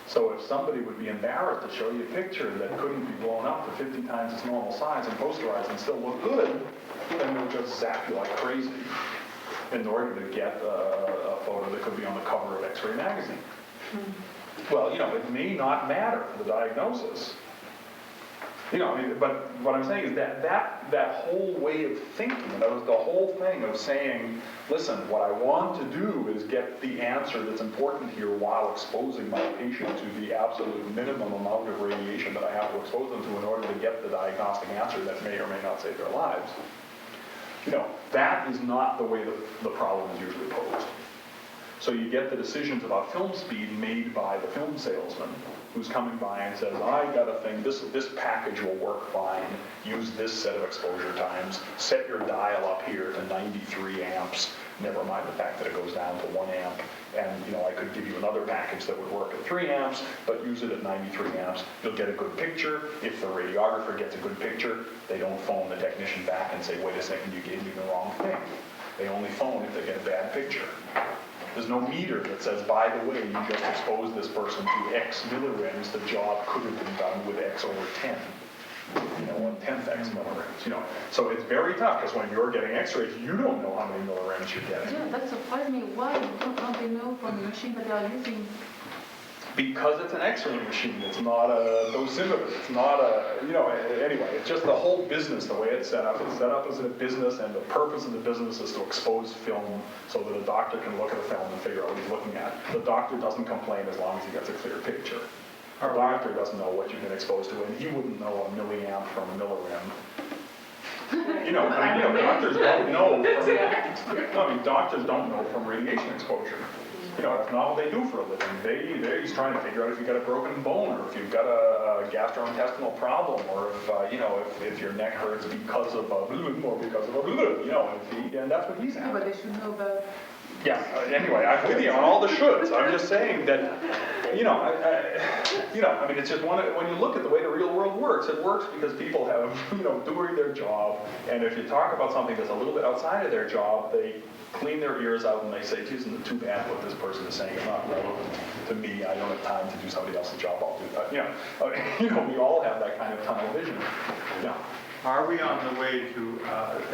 So if somebody would be embarrassed to show you a picture that couldn't be blown up to 50 times its normal size and posterized and still look good, then they'll just zap you like crazy in order to get a photo that could be on the cover of X-ray magazine. Well, it may not matter for the diagnosis. But what I'm saying is that whole way of thinking, that was the whole thing of saying, listen, what I want to do is get the answer that's important here while exposing my patient to the absolute minimum amount of radiation that I have to expose them to in order to get the diagnostic answer that may or may not save their lives. That is not the way the problem is usually posed. So you get the decisions about film speed made by the film salesman who's coming by and says, I got a thing, this package will work fine, use this set of exposure times, set your dial up here to 93 amps, never mind the fact that it goes down to 1 amp, and I could give you another package that would work at 3 amps, but use it at 93 amps. You'll get a good picture. If the radiographer gets a good picture, they don't phone the technician back and say, wait a second, you gave me the wrong thing. They only phone if they get a bad picture. There's no meter that says, by the way, you just exposed this person to X millirems. The job could have been done with X over 10. 1/10 X millirems. So it's very tough because when you're getting X-rays, you don't know how many millirems you're getting. Yeah, that surprised me. Why don't they know from the machine that they are using? Because it's an X-ray machine, it's not a dosimeter, it's not a, anyway, it's just the whole business, the way it's set up. It's set up as a business, and the purpose of the business is to expose film so that a doctor can look at a film and figure out what he's looking at. The doctor doesn't complain as long as he gets a clear picture. The doctor doesn't know what you've been exposed to, and he wouldn't know a milliamp from a millirem. Doctors don't know. Doctors don't know from radiation exposure. That's not what they do for a living. They're just trying to figure out if you've got a broken bone, or if you've got a gastrointestinal problem, or if your neck hurts because of a balloon or because of a balloon, and that's what he's Yeah, after. but they should know about. Yeah. Anyway, I'm with you on all the shoulds. I'm just saying that, it's just when you look at the way the real world works, it works because people have, doing their job, and if you talk about something that's a little bit outside of their job, they clean their ears out and they say, geez, isn't it too bad what this person is saying? It's not relevant to me. I don't have time to do somebody else's job. I'll do that. We all have that kind of tunnel vision. Yeah. Are we on the way to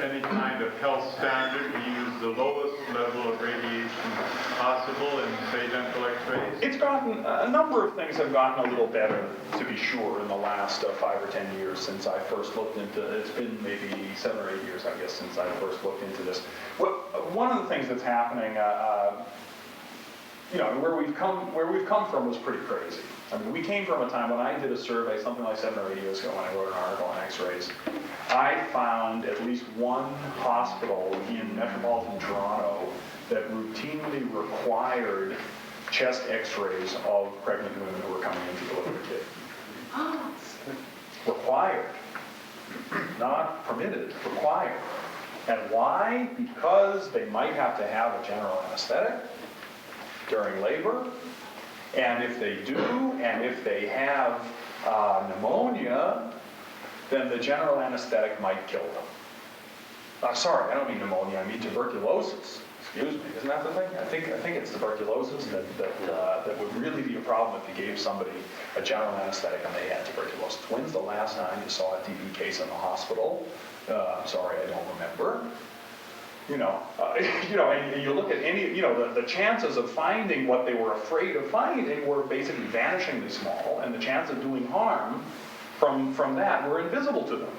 any kind of health standard? We use the lowest level of radiation possible in, say, dental x-rays? It's gotten, a number of things have gotten a little better, to be sure, in the last 5 or 10 years since I first looked into it. It's been maybe 7 or 8 years, I guess, since I first looked into this. Well, one of the things that's happening, where we've come from was pretty crazy. We came from a time when I did a survey, something like 7 or 8 years ago, when I wrote an article on x-rays. I found at least one hospital in metropolitan Toronto that routinely required chest x-rays of pregnant women who were coming in to deliver a kid. Required. Not permitted, required. And why? Because they might have to have a general anesthetic during labor. And if they do, and if they have pneumonia, then the general anesthetic might kill them. Sorry, I don't mean pneumonia, I mean tuberculosis. Excuse me, isn't that the thing? I think it's tuberculosis that would really be a problem if you gave somebody a general anesthetic and they had tuberculosis. When's the last time you saw a TB case in the hospital? I'm sorry, I don't remember. And you look at any, the chances of finding what they were afraid of finding were basically vanishingly small, and the chance of doing harm from that were invisible to them,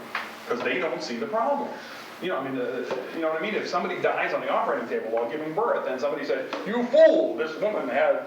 because they don't see the problem. You know what I mean? If somebody dies on the operating table while giving birth, and somebody said, "You fool, this woman had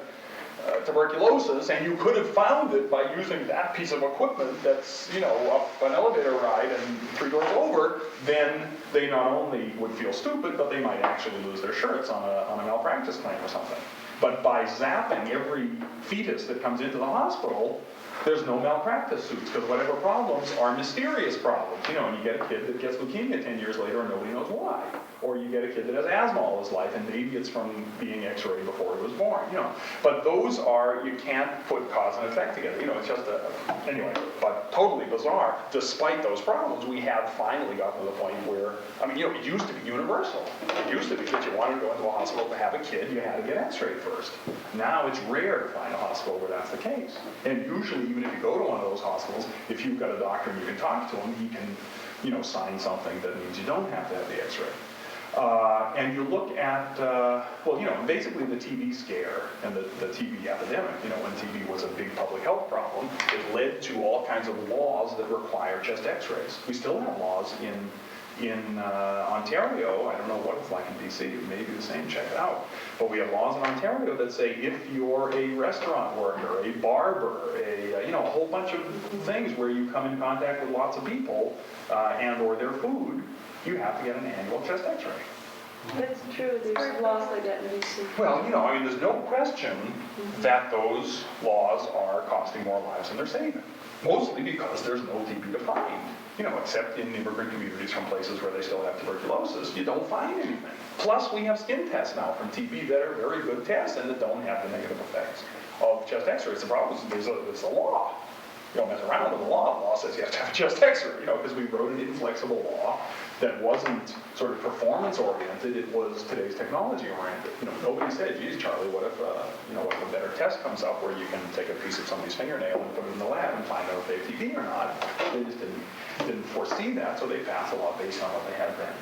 tuberculosis, and you could have found it by using that piece of equipment that's, up an elevator ride and 3 doors over," then they not only would feel stupid, but they might actually lose their shirts on a malpractice claim or something. But by zapping every fetus that comes into the hospital, There's no malpractice suits, because whatever problems are mysterious problems. And you get a kid that gets leukemia 10 years later and nobody knows why. Or you get a kid that has asthma all his life and maybe it's from being x-rayed before he was born, But those are, you can't put cause and effect together, it's just anyway, but totally bizarre. Despite those problems, we have finally gotten to the point where, it used to be universal. It used to be that you wanted to go into a hospital to have a kid, you had to get x-rayed first. Now it's rare to find a hospital where that's the case. And usually, even if you go to one of those hospitals, if you've got a doctor and you can talk to him, he can, sign something that means you don't have to have the x-ray. And you look at, basically the TB scare and the TB epidemic, when TB was a big public health problem, it led to all kinds of laws that require chest x-rays. We still have laws in Ontario. I don't know what it's like in BC, it may be the same, check it out. But we have laws in Ontario that say if you're a restaurant worker, a barber, a whole bunch of things where you come in contact with lots of people and or their food, you have to get an annual chest x-ray. That's true, there's laws like that in BC. Well, there's no question that those laws are costing more lives than they're saving. Mostly because there's no TB to find. Except in immigrant communities from places where they still have tuberculosis, you don't find anything. Plus, we have skin tests now from TB that are very good tests and that don't have the negative effects of chest x-rays. The problem is there's a law. You don't mess around with the law. The law says you have to have a chest x-ray, because we wrote an inflexible law that wasn't sort of performance-oriented, it was today's technology-oriented. Nobody said, geez, Charlie, what if a better test comes up where you can take a piece of somebody's fingernail and put it in the lab and find out if they have TB or not. They just didn't foresee that, so they passed a law based on what they had then.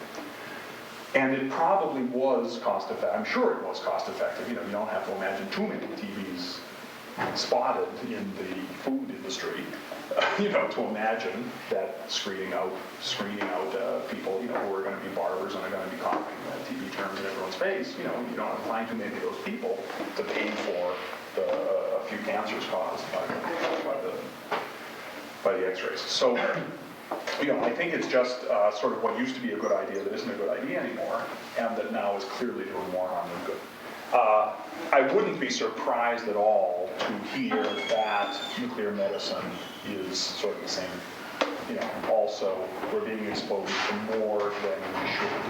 And it probably was cost-effective. I'm sure it was cost-effective. You don't have to imagine too many TBs spotted in the food industry, to imagine that screening out people, who are going to be barbers and are going to be coughing TB terms in everyone's face, you don't have to find too many of those people to pay for a few cancers caused by the x-rays. So, I think it's just sort of what used to be a good idea that isn't a good idea anymore, and that now is clearly doing more harm than good. I wouldn't be surprised at all to hear that nuclear medicine is sort of the same. Also, we're being exposed to more than we should.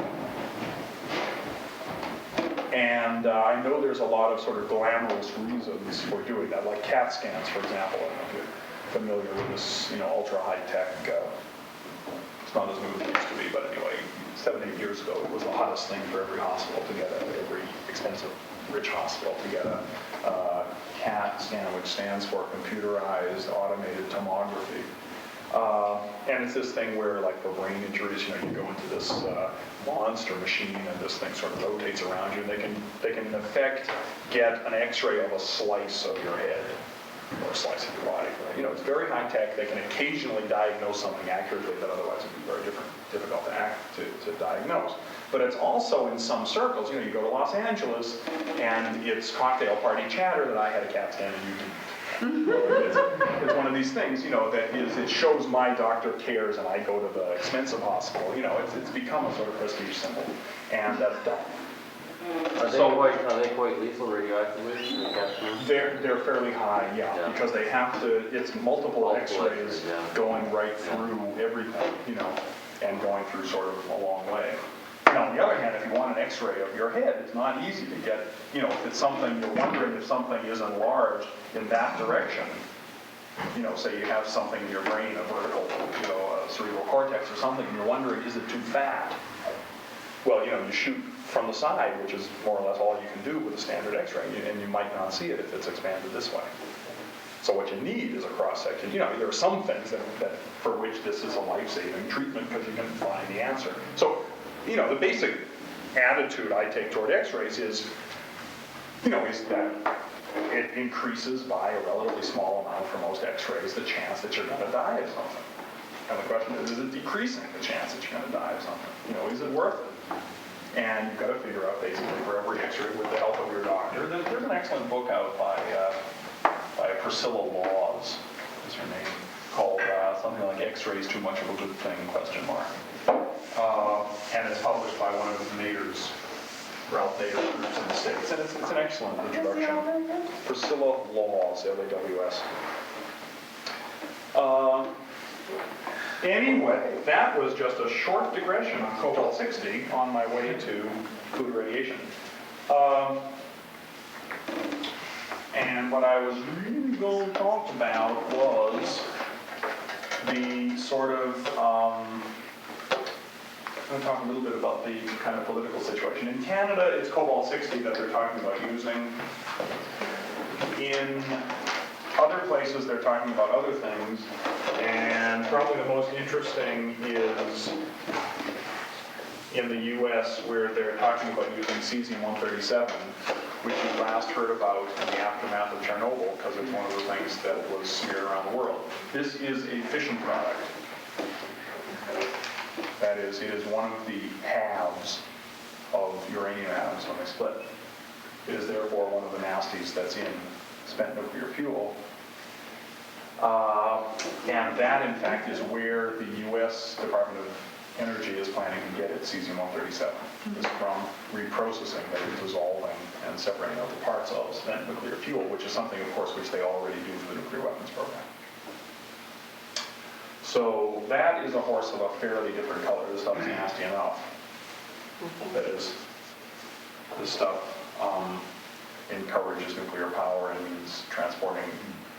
And I know there's a lot of sort of glamorous reasons for doing that, like CAT scans, for example. I don't know if you're familiar with this, ultra high-tech, it's not as new as it used to be, but anyway, 7-8 years ago, it was the hottest thing for every hospital to get every expensive, rich hospital to get a CAT scan, which stands for computerized automated tomography. And it's this thing where, like for brain injuries, you go into this monster machine and this thing sort of rotates around you, and they can in effect get an x-ray of a slice of your head or a slice of your body. It's very high tech. They can occasionally diagnose something accurately that otherwise would be very difficult to diagnose. But it's also in some circles, you go to Los Angeles and it's cocktail party chatter that I had a CAT scan and you didn't. It's one of these things, that is, it shows my doctor cares and I go to the expensive hospital. It's become a sort of prestige symbol, and that's dumb. Are they quite lethal radioactively? They're fairly high, yeah, because they have to, it's multiple x-rays going right through everything, and going through sort of a long way. Now, on the other hand, if you want an x-ray of your head, it's not easy to get, if it's something, you're wondering if something is enlarged in that direction. Say you have something in your brain, a vertical, cerebral cortex or something, and you're wondering, is it too fat? Well, you shoot from the side, which is more or less all you can do with a standard x-ray, and you might not see it if it's expanded this way. So what you need is a cross-section. There are some things that for which this is a life-saving treatment because you can find the answer. So, the basic attitude I take toward x-rays is that it increases by a relatively small amount for most x-rays the chance that you're going to die of something. And the question is it decreasing the chance that you're going to die of something? Is it worth it? And you've got to figure out basically for every x-ray with the help of your doctor. There's an excellent book out by Priscilla Laws, is her name, called something like X-rays Too Much of a Good Thing, ? And it's published by one of Nader's, Ralph Nader's groups in the States. And it's an excellent introduction. Priscilla Laws, L-A-W-S. Anyway, that was just a short digression on cobalt-60 on my way to food radiation. And what I was really going to talk about was the sort of, I'm going to talk a little bit about the kind of political situation. In Canada, it's cobalt-60 that they're talking about using. In other places, they're talking about other things. And probably the most interesting is in the US, where they're talking about using cesium-137, which you last heard about in the aftermath of Chernobyl, because it's one of the things that was smeared around the world. This is a fission product. That is, it is one of the halves of uranium atoms when they split. It is therefore one of the nasties that's in spent nuclear fuel. And that, in fact, is where the U.S. Department of Energy is planning to get its cesium-137, is from reprocessing that is dissolving and separating out the parts of spent nuclear fuel, which is something, of course, which they already do for the nuclear weapons program. So that is a horse of a fairly different color. This stuff is nasty enough. That is, this stuff encourages nuclear power and means transporting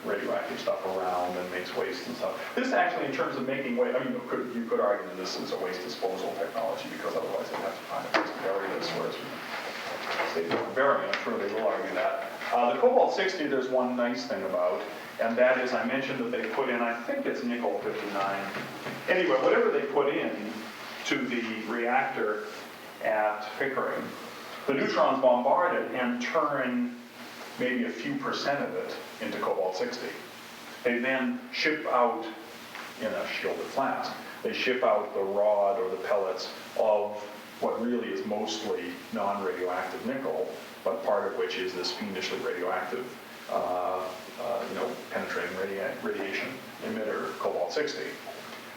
radioactive stuff around and makes waste and stuff. This actually, in terms of making waste, I mean, you could argue that this is a waste disposal technology, because otherwise they'd have to find a place to bury this, whereas they don't bury it. I'm sure they will argue that. The cobalt-60, there's one nice thing about, and that is, I mentioned that they put in, I think it's nickel-59. Anyway, whatever they put in to the reactor at Pickering, the neutrons bombard it and turn maybe a few percent of it into cobalt-60. They then ship out, in a shielded flask, they ship out the rod or the pellets of what really is mostly non-radioactive nickel, but part of which is this fiendishly radioactive, penetrating radiation emitter, cobalt-60.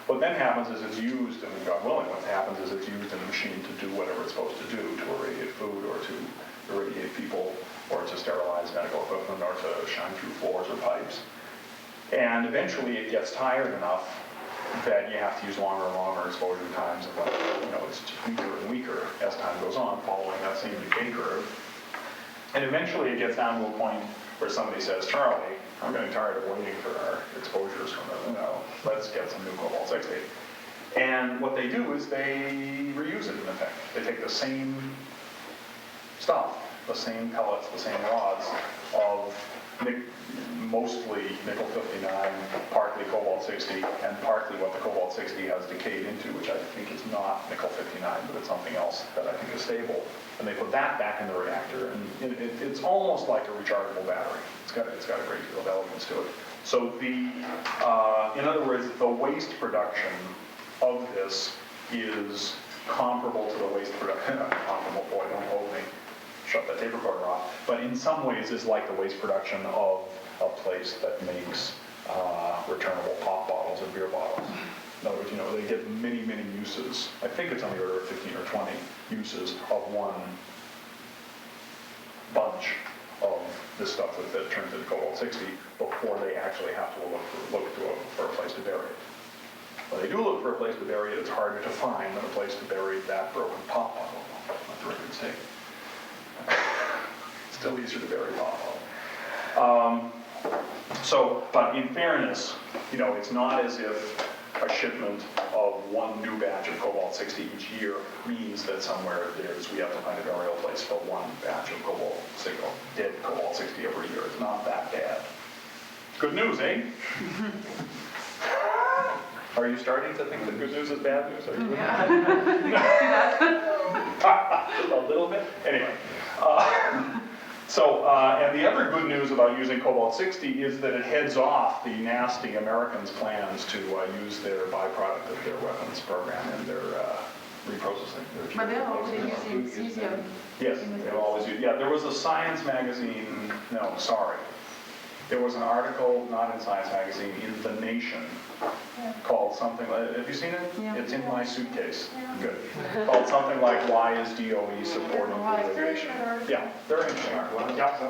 What then happens is it's used, and God willing, what happens is it's used in a machine to do whatever it's supposed to do, to irradiate food or to irradiate people, or to sterilize medical equipment, or to shine through floors or pipes. And eventually it gets tired enough that you have to use longer and longer exposure times, and it's just weaker and weaker as time goes on, following that same decay curve. And eventually it gets down to a point where somebody says, Charlie, I'm getting tired of waiting for our exposures from let's get some new cobalt-60. And what they do is they reuse it, in effect. They take the same stuff, the same pellets, the same rods of mostly nickel-59, partly cobalt-60, and partly what the cobalt-60 has decayed into, which I think is not nickel-59, but it's something else that I think is stable. And they put that back in the reactor, and it's almost like a rechargeable battery. It's got a great deal of elements to it. So in other words, the waste production of this is comparable to the waste production, comparable, boy, don't hold me, shut that tape recorder off, but in some ways is like the waste production of a place that makes returnable pop bottles or beer bottles. In other words, they get many, many uses. I think it's on the order of 15 or 20 uses of one bunch of this stuff that turns into cobalt-60 before they actually have to look for a place to bury it. When they do look for a place to bury it, it's harder to find than a place to bury that broken pop bottle. Not the right mistake. Still easier to bury pop bottle. But in fairness, it's not as if a shipment of one new batch of cobalt-60 each year means that somewhere we have to find a burial place for one batch of dead cobalt-60 every year. It's not that bad. Good news, eh? Are you starting to think that good news is bad news? Are you? A little bit? Anyway. And the other good news about using cobalt-60 is that it heads off the nasty Americans' plans to use their byproduct of their weapons program in their reprocessing. But they're already using cesium. Yes, they've always used. Yeah, there was a science magazine. No, sorry. There was an article, not in Science Magazine, in The Nation, called something, have you seen it? Yeah. It's in my suitcase. Good. Called something like, Why is DOE supporting Right. food irrigation? Yeah, very interesting article. Yeah.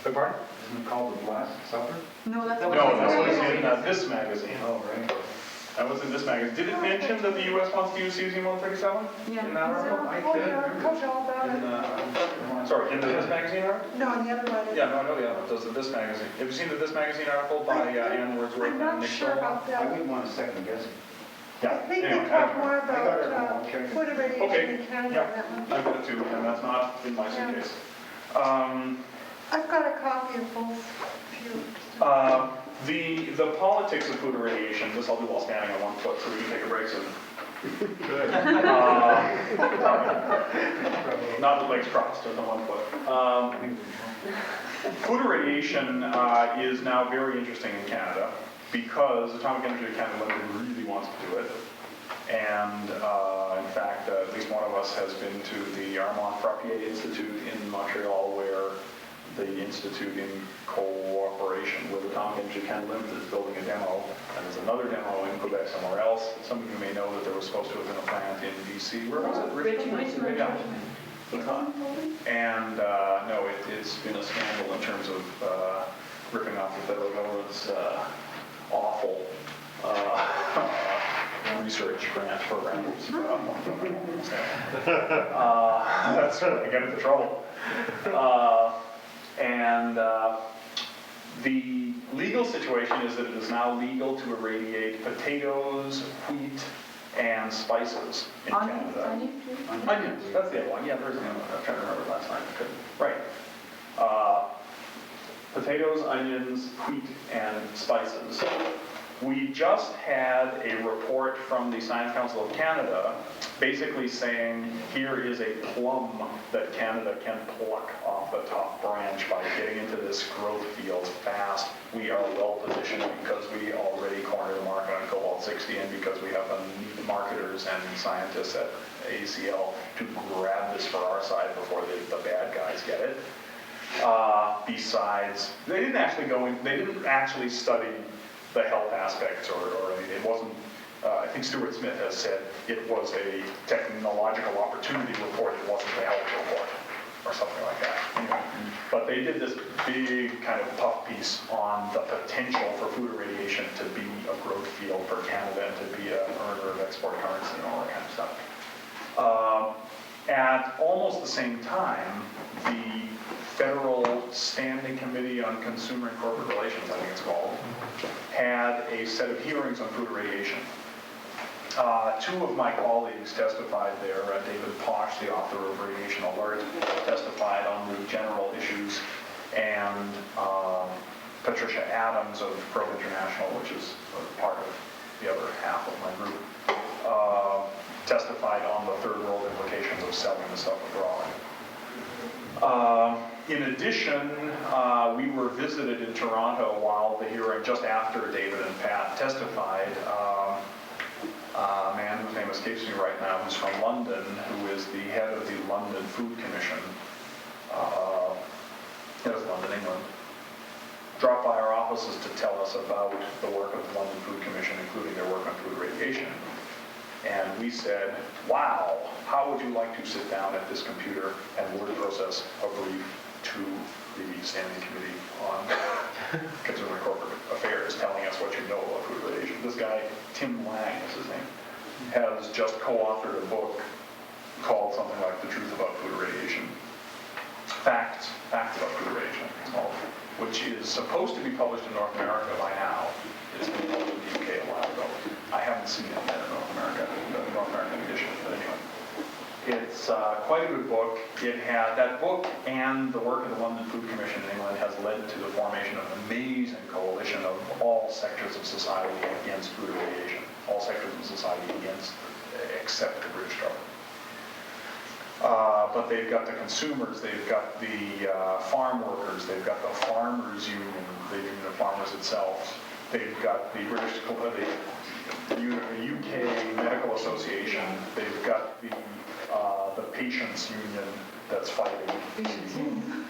Beg pardon? Isn't it called The Last Supper? No, that's. No, that was in this magazine. Oh, right. That was in this magazine. Did it mention that the U.S. wants to use cesium-137? Yeah. In that article? I Oh, can't yeah, remember. coach all about In, it. Sorry, in the This magazine article? No, the other one. Yeah, no, I know the other one. Does the This magazine? Have you seen the This magazine article by Ann Wordsworth I'm and not Nick sure Stoll? about I that. wouldn't want to second guess it. I Yeah. think Anyway, they talk more I got it about wrong, check it. food irradiation Okay, in Canada yeah. on that one. I've got it too, and that's not in my Yeah. suitcase. I've got a copy of both. If you- The politics of food irradiation, this I'll do while standing on one foot so we can take a break soon. Good. Not with legs crossed, just on one foot. Food irradiation is now very interesting in Canada because Atomic Energy Canada Limited really wants to do it. And in fact, at least one of us has been to the Armand Frappier Institute in Montreal, where the institute, in cooperation with Atomic Energy Canada Limited, is building a demo. And there's another demo in Quebec somewhere else. Some of you may know that there was supposed to have been a plant in BC. Where was it? Richmond? Yeah. And no, it's been a scandal in terms of ripping off the federal government's awful research grant programs. That's where they get into trouble. The legal situation is that it is now legal to irradiate potatoes, wheat, and spices in Canada. Onions, that's the other one. Yeah, there's the other one. I was trying to remember last night. I couldn't. Right. Potatoes, onions, wheat, and spices. We just had a report from the Science Council of Canada basically saying here is a plum that Canada can pluck off the top branch by getting into this growth field fast. We are well positioned because we already cornered the market on cobalt-60 and because we have neat marketers and scientists at ACL to grab this for our side before the bad guys get it. Besides, they didn't actually study the health aspects or anything. It wasn't, I think Stuart Smith has said it was a technological opportunity report, it wasn't a health report or something like that. Anyway, but they did this big kind of puff piece on the potential for food irradiation to be a growth field for Canada and to be an earner of export currency and all that kind of stuff. At almost the same time, the Federal Standing Committee on Consumer and Corporate Relations, I think it's called, had a set of hearings on food irradiation. Two of my colleagues testified there. David Posh, the author of Radiation Alert, testified on the general issues, and Patricia Adams of Probe International, which is part of the other half of my group, testified on the third world implications of selling the stuff abroad. In addition, we were visited in Toronto while the hearing, just after David and Pat testified. A man whose name escapes me right now, who's from London, who is the head of the London Food Commission, head of London, England, dropped by our offices to tell us about the work of the London Food Commission, including their work on food irradiation. And we said, wow, how would you like to sit down at this computer and word process a brief to the Standing Committee on Consumer and Corporate Affairs, telling us what you know about food irradiation? This guy, Tim Lang is his name, has just co-authored a book called something like The Truth About Food Irradiation. Facts about food irradiation, it's called, which is supposed to be published in North America by now. It's been published in the UK a while ago. I haven't seen it yet in North America, the North American edition, but anyway. It's quite a good book. That book and the work of the London Food Commission in England has led to the formation of an amazing coalition of all sectors of society against food irradiation, all sectors of society except the British government. But they've got the consumers, they've got the farm workers, they've got the farmers union, the union of farmers itself, they've got the UK Medical Association, they've got the patients union, that's fighting.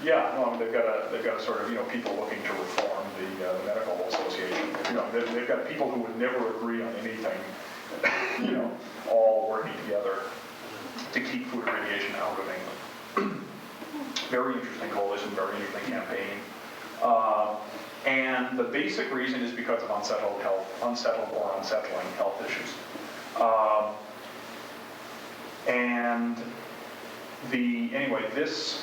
Yeah, no, they've got a sort of, people looking to reform the medical association. They've got people who would never agree on anything, all working together to keep food irradiation out of England. Very interesting coalition, very interesting campaign. And the basic reason is because of unsettled or unsettling health issues. Anyway, this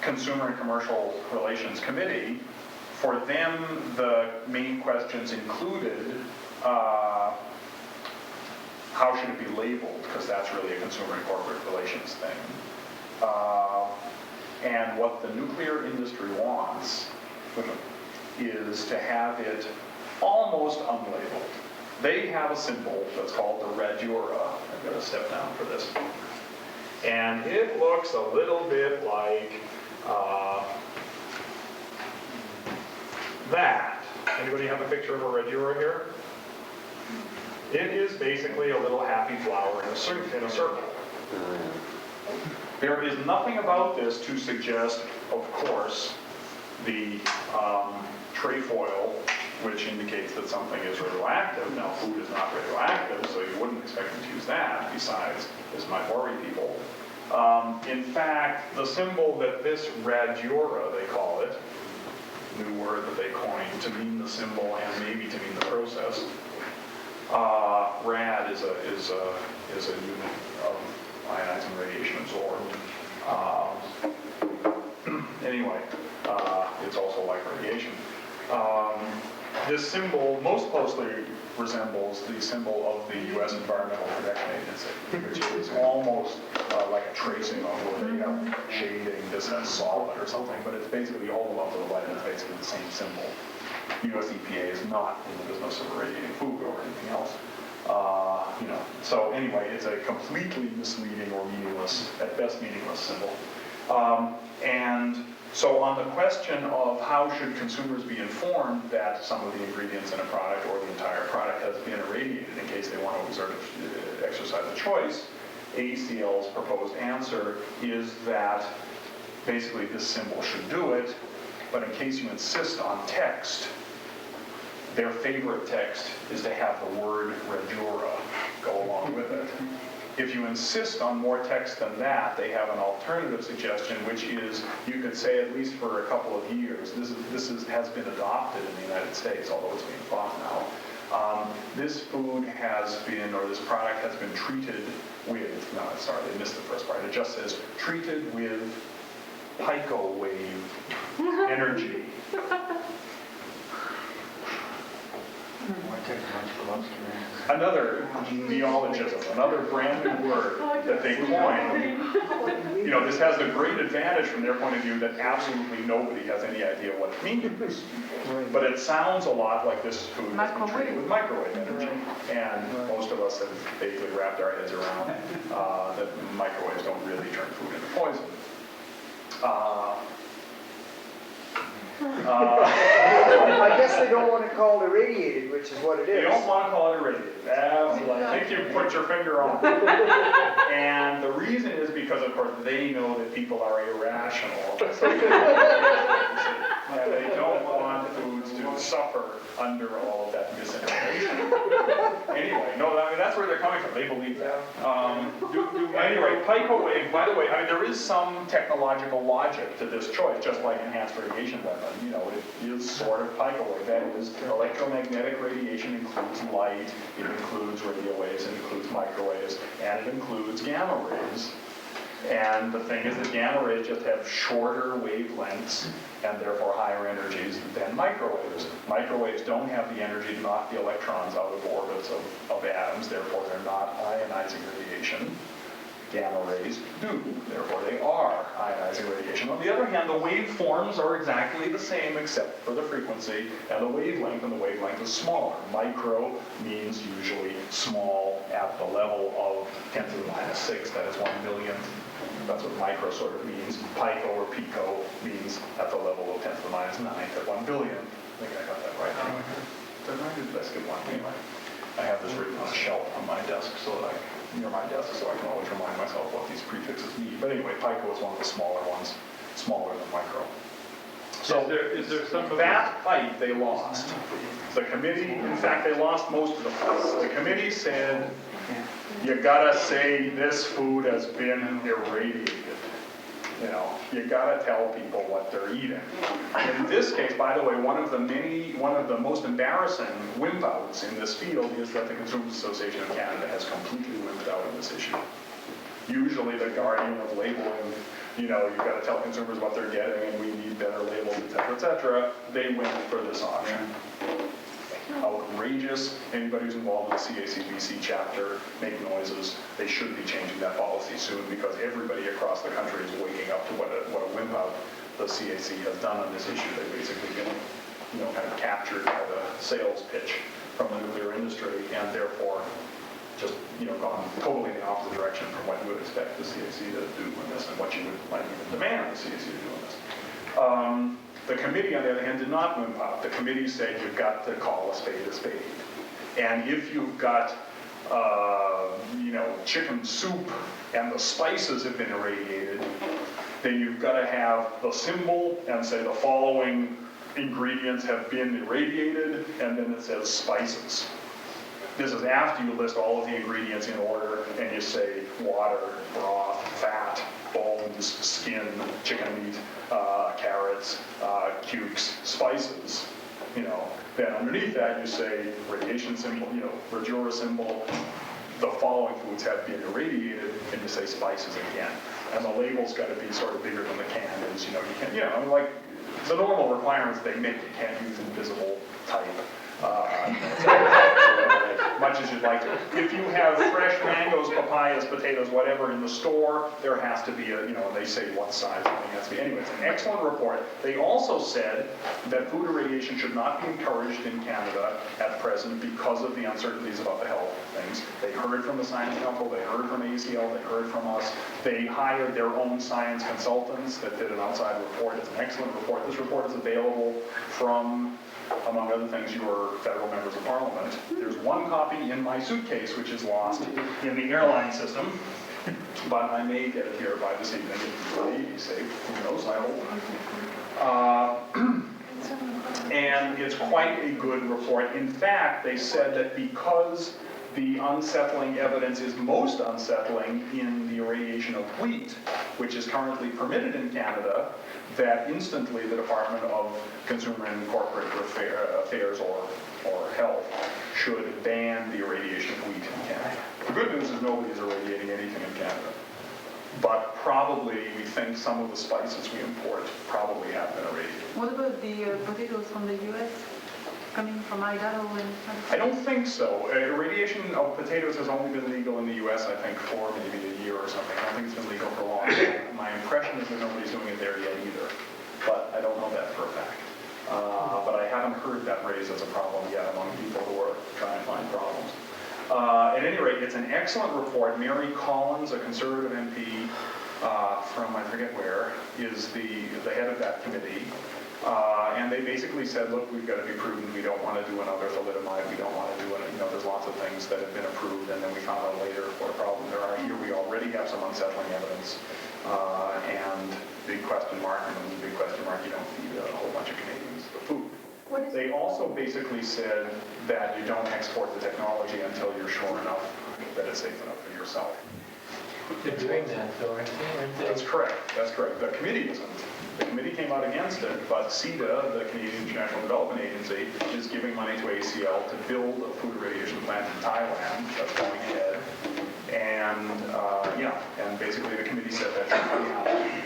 Consumer and Commercial Relations Committee, for them, the main questions included how should it be labeled, because that's really a consumer and corporate relations thing. And what the nuclear industry wants is to have it almost unlabeled. They have a symbol that's called the radura. I'm going to step down for this. And it looks a little bit like that. Anybody have a picture of a radura here? It is basically a little happy flower in a circle. There is nothing about this to suggest, of course, the trefoil, which indicates that something is radioactive. Now, food is not radioactive, so you wouldn't expect them to use that. Besides, this might worry people. In fact, the symbol that this radura, they call it, new word that they coined to mean the symbol and maybe to mean the process. Rad is a unit of ionizing radiation absorbed. Anyway, it's also like radiation. This symbol most closely resembles the symbol of the U.S. Environmental Protection Agency, which is almost like a tracing on where they have shading this as solid or something, but it's basically all the left to the right, it's basically the same symbol. U.S. EPA is not in the business of irradiating food or anything else. So anyway, it's a completely misleading or meaningless, at best meaningless symbol. And so on the question of how should consumers be informed that some of the ingredients in a product or the entire product has been irradiated in case they want to exercise a choice, AECL's proposed answer is that basically this symbol should do it, but in case you insist on text, their favorite text is to have the word radura go along with it. If you insist on more text than that, they have an alternative suggestion, which is you could say, at least for a couple of years, this has been adopted in the United States, although it's being fought now. This food has been, or this product has been treated with, no, sorry, they missed the first part. It just says treated with pico wave energy. Another neologism, another brand new word that they coined. This has the great advantage from their point of view that absolutely nobody has any idea what it means. But it sounds a lot like this food has been treated with microwave energy. And most of us have basically wrapped our heads around that microwaves don't really turn food into poison. I guess they don't want it called irradiated, which is what it is. They don't want to call it irradiated. Absolutely. I think you put your finger on it. And the reason is because, of course, they know that people are irrational. And they don't want foods to suffer under all of that misinformation. Anyway, no, that's where they're coming from. They believe that. Anyway, pico wave, by the way, there is some technological logic to this choice, just like enhanced radiation weapon. It is sort of pico wave. That is, electromagnetic radiation includes light, it includes radio waves, it includes microwaves, and it includes gamma rays. And the thing is that gamma rays just have shorter wavelengths and therefore higher energies than microwaves. Microwaves don't have the energy to knock the electrons out of orbits of atoms, therefore they're not ionizing radiation. Gamma rays do, therefore they are ionizing radiation. On the other hand, the waveforms are exactly the same except for the frequency and the wavelength is smaller. Micro means usually small at the level of 10 to the minus 6, that is 1 millionth. That's what micro sort of means. Pico or pico means at the level of 10 to the minus 9 at 1 billion. I think I got that right. Did I skip one? Anyway, I have this written on a shelf on my desk near my desk, so I can always remind myself what these prefixes mean. But anyway, Pico is one of the smaller ones, smaller than micro. So Is there some of that fight they lost. The committee, in fact, they lost most of the fight. The committee said, you gotta say this food has been irradiated. You know, you gotta tell people what they're eating. In this case, by the way, one of the most embarrassing wimp outs in this field is that the Consumers Association of Canada has completely wimped out on this issue. Usually the guardian of labeling, you know, you've got to tell consumers what they're getting and we need better labels, et cetera, et cetera. They went for this option. Outrageous. Anybody who's involved in the CACBC chapter, make noises. They should be changing that policy soon because everybody across the country is waking up to what a wimp out the CAC has done on this issue. They've basically been, you know, kind of captured by the sales pitch from the nuclear industry and therefore just, you know, gone totally in the opposite direction from what you would expect the CAC to do in this and what you might even demand the CAC to do in this. The committee, on the other hand, did not wimp out. The committee said you've got to call a spade a spade. And if you've got, you know, chicken soup and the spices have been irradiated, then you've got to have the symbol and say the following ingredients have been irradiated, and then it says spices. This is after you list all of the ingredients in order and you say water, broth, fat, bones, skin, chicken meat, carrots, cukes, spices, you know. Then underneath that you say radiation symbol, you know, Rajura symbol, the following foods have been irradiated, and you say spices again. And the label's got to be sort of bigger than the can is, you know, you can't, you know, I mean, like the normal requirements they make, you can't use invisible type. Much as you'd like to. If you have fresh mangoes, papayas, potatoes, whatever in the store, there has to be a, you know, they say what size everything has to be. Anyway, it's an excellent report. They also said that food irradiation should not be encouraged in Canada at present because of the uncertainties about the health things. They heard from the Science Council, they heard from ACL, they heard from us. They hired their own science consultants that did an outside report. It's an excellent report. This report is available from, among other things, your federal members of parliament. There's one copy in my suitcase which is lost in the airline system, but I may get it here by this evening if you may be safe. Who knows, I hope. And it's quite a good report. In fact, they said that because the unsettling evidence is most unsettling in the irradiation of wheat, which is currently permitted in Canada, that instantly the Department of Consumer and Corporate Affairs or Health should ban the irradiation of wheat in Canada. The good news is nobody's irradiating anything in Canada. But probably we think some of the spices we import probably have been irradiated. What about the potatoes from the US coming from Idaho and I don't think so. Irradiation of potatoes has only been legal in the US, I think, for maybe a year or something. I don't think it's been legal for long. My impression is that nobody's doing it there yet either. But I don't know that for a fact. But I haven't heard that raised as a problem yet among people who are trying to find problems. At any rate, it's an excellent report. Mary Collins, a Conservative MP from I forget where, is the head of that committee. And they basically said, look, we've got to be prudent. We don't want to do another thalidomide. We don't want to do it. You know, there's lots of things that have been approved, and then we found out later what a problem there are. Here we already have some unsettling evidence, and big question mark, and then big question mark, you don't feed a whole bunch of Canadians the food. They also basically said that you don't export the technology until you're sure enough that it's safe enough for yourself. They're doing that though, aren't they? That's correct. That's correct. The committee isn't. The committee came out against it, but CETA, the Canadian International Development Agency, is giving money to ACL to build a food irradiation plant in Thailand. That's going ahead. And, and basically the committee said that shouldn't be happening.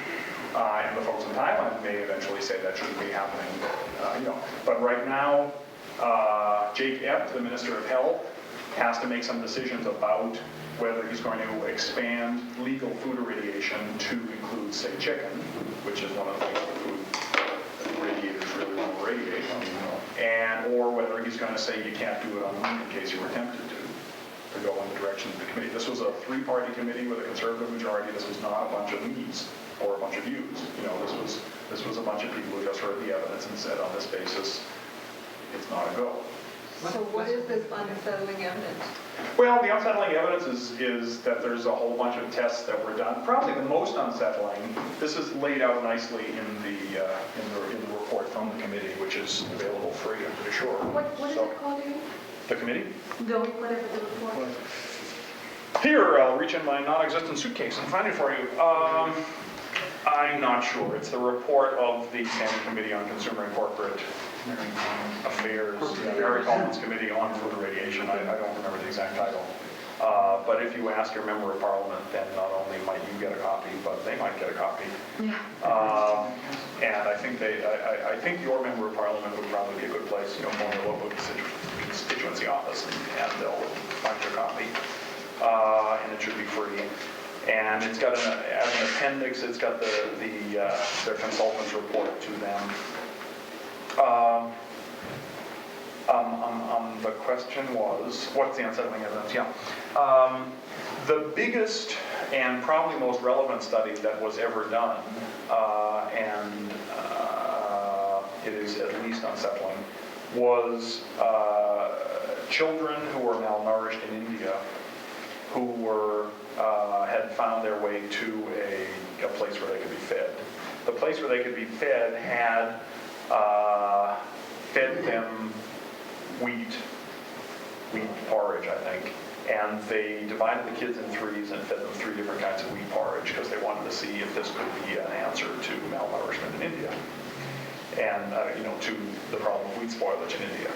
And the folks in Thailand may eventually say that shouldn't be happening, But right now, Jake Epp, the Minister of Health, has to make some decisions about whether he's going to expand legal food irradiation to include, say, chicken, which is one of the things that food irradiators really want to irradiate, or whether he's going to say you can't do it on meat in case you were tempted to go in the direction of the committee. This was a three-party committee with a Conservative majority. This was not a bunch of me's or a bunch of views. This was a bunch of people who just heard the evidence and said, on this basis, it's not a go. So what is this unsettling evidence? Well, the unsettling evidence is that there's a whole bunch of tests that were done. Probably the most unsettling, this is laid out nicely in the report from the committee, which is available free, I'm pretty sure. What is So, it called again? the committee? The whatever the report. Here, I'll reach in my non-existent suitcase and find it for you. I'm not sure. It's the report of the Standing Committee on Consumer and Corporate Affairs, Mary Coleman's Committee on Food Irradiation. I don't remember the exact title. But if you ask your member of parliament, then not only might you get a copy, but they might get a copy. Yeah. And I think your member of parliament would probably be a good place, phone your local constituency office, and they'll find your copy. And it should be free. And it's got as an appendix, it's got their consultant's report to them. The question was, what's the unsettling evidence? Yeah. The biggest and probably most relevant study that was ever done, and it is at least unsettling, was children who were malnourished in India who had found their way to a place where they could be fed. The place where they could be fed had fed them wheat porridge, I think. And they divided the kids in threes and fed them 3 different kinds of wheat porridge because they wanted to see if this could be an answer to malnourishment in India and, to the problem of wheat spoilage in India.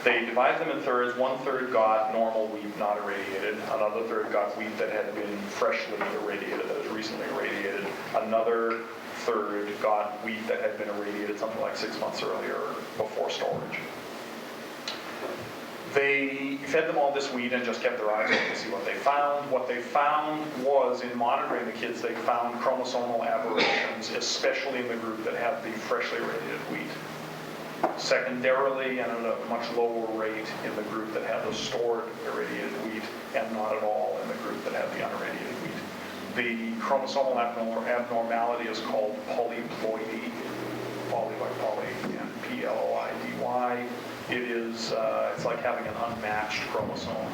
They divided them in thirds. 1/3 got normal wheat, not irradiated. Another third got wheat that had been freshly irradiated, that was recently irradiated. Another third got wheat that had been irradiated something like 6 months earlier before storage. They fed them all this wheat and just kept their eyes open to see what they found. What they found was, in monitoring the kids, they found chromosomal aberrations, especially in the group that had the freshly irradiated wheat. Secondarily, and at a much lower rate, in the group that had the stored irradiated wheat, and not at all in the group that had the unirradiated wheat. The chromosomal abnormality is called polyploidy, poly like poly, and Ploidy. It is, it's like having an unmatched chromosome,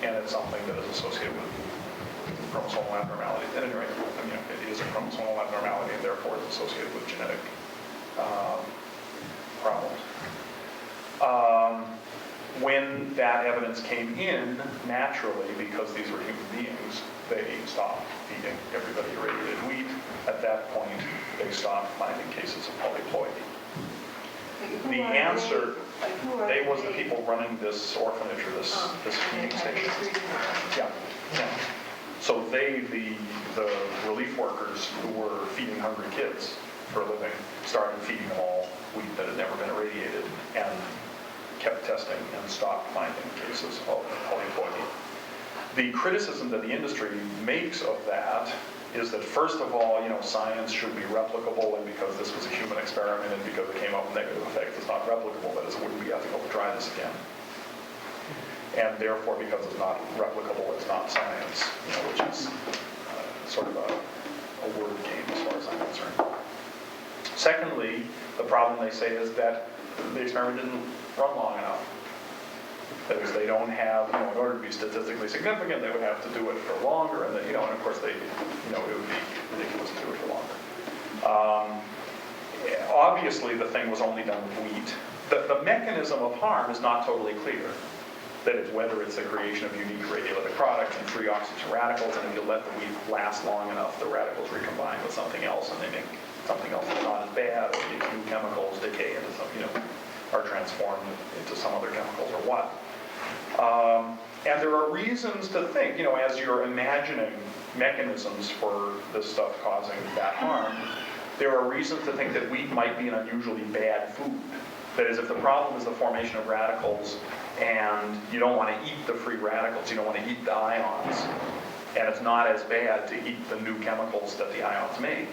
and it's something that is associated with chromosomal abnormality. At any rate, it is a chromosomal abnormality, and therefore it's associated with genetic problems. When that evidence came in, naturally, because these were human beings, they stopped feeding everybody irradiated wheat. At that point, they stopped finding cases of polyploidy. The answer, they was the people running this orphanage or this feeding station. Yeah. So they, the relief workers who were feeding hungry kids for a living, started feeding them all wheat that had never been irradiated and kept testing and stopped finding cases of polyploidy. The criticism that the industry makes of that is that, first of all, science should be replicable, and because this was a human experiment and because it came up with negative effects, it's not replicable, that is, it wouldn't be ethical to try this again. And therefore, because it's not replicable, it's not science, which is sort of a word game as far as I'm concerned. Secondly, the problem, they say, is that the experiment didn't run long enough. That is, they don't have, in order to be statistically significant, they would have to do it for longer, and and of course it would be ridiculous to do it for longer. Obviously, the thing was only done with wheat. The mechanism of harm is not totally clear. That is, whether it's the creation of unique radiolytic products and free oxygen radicals, and if you let the wheat last long enough, the radicals recombine with something else, and they make something else that's not as bad, or these new chemicals decay into some, are transformed into some other chemicals or what. And there are reasons to think, as you're imagining mechanisms for this stuff causing that harm, there are reasons to think that wheat might be an unusually bad food. That is, if the problem is the formation of radicals and you don't want to eat the free radicals, you don't want to eat the ions, and it's not as bad to eat the new chemicals that the ions make,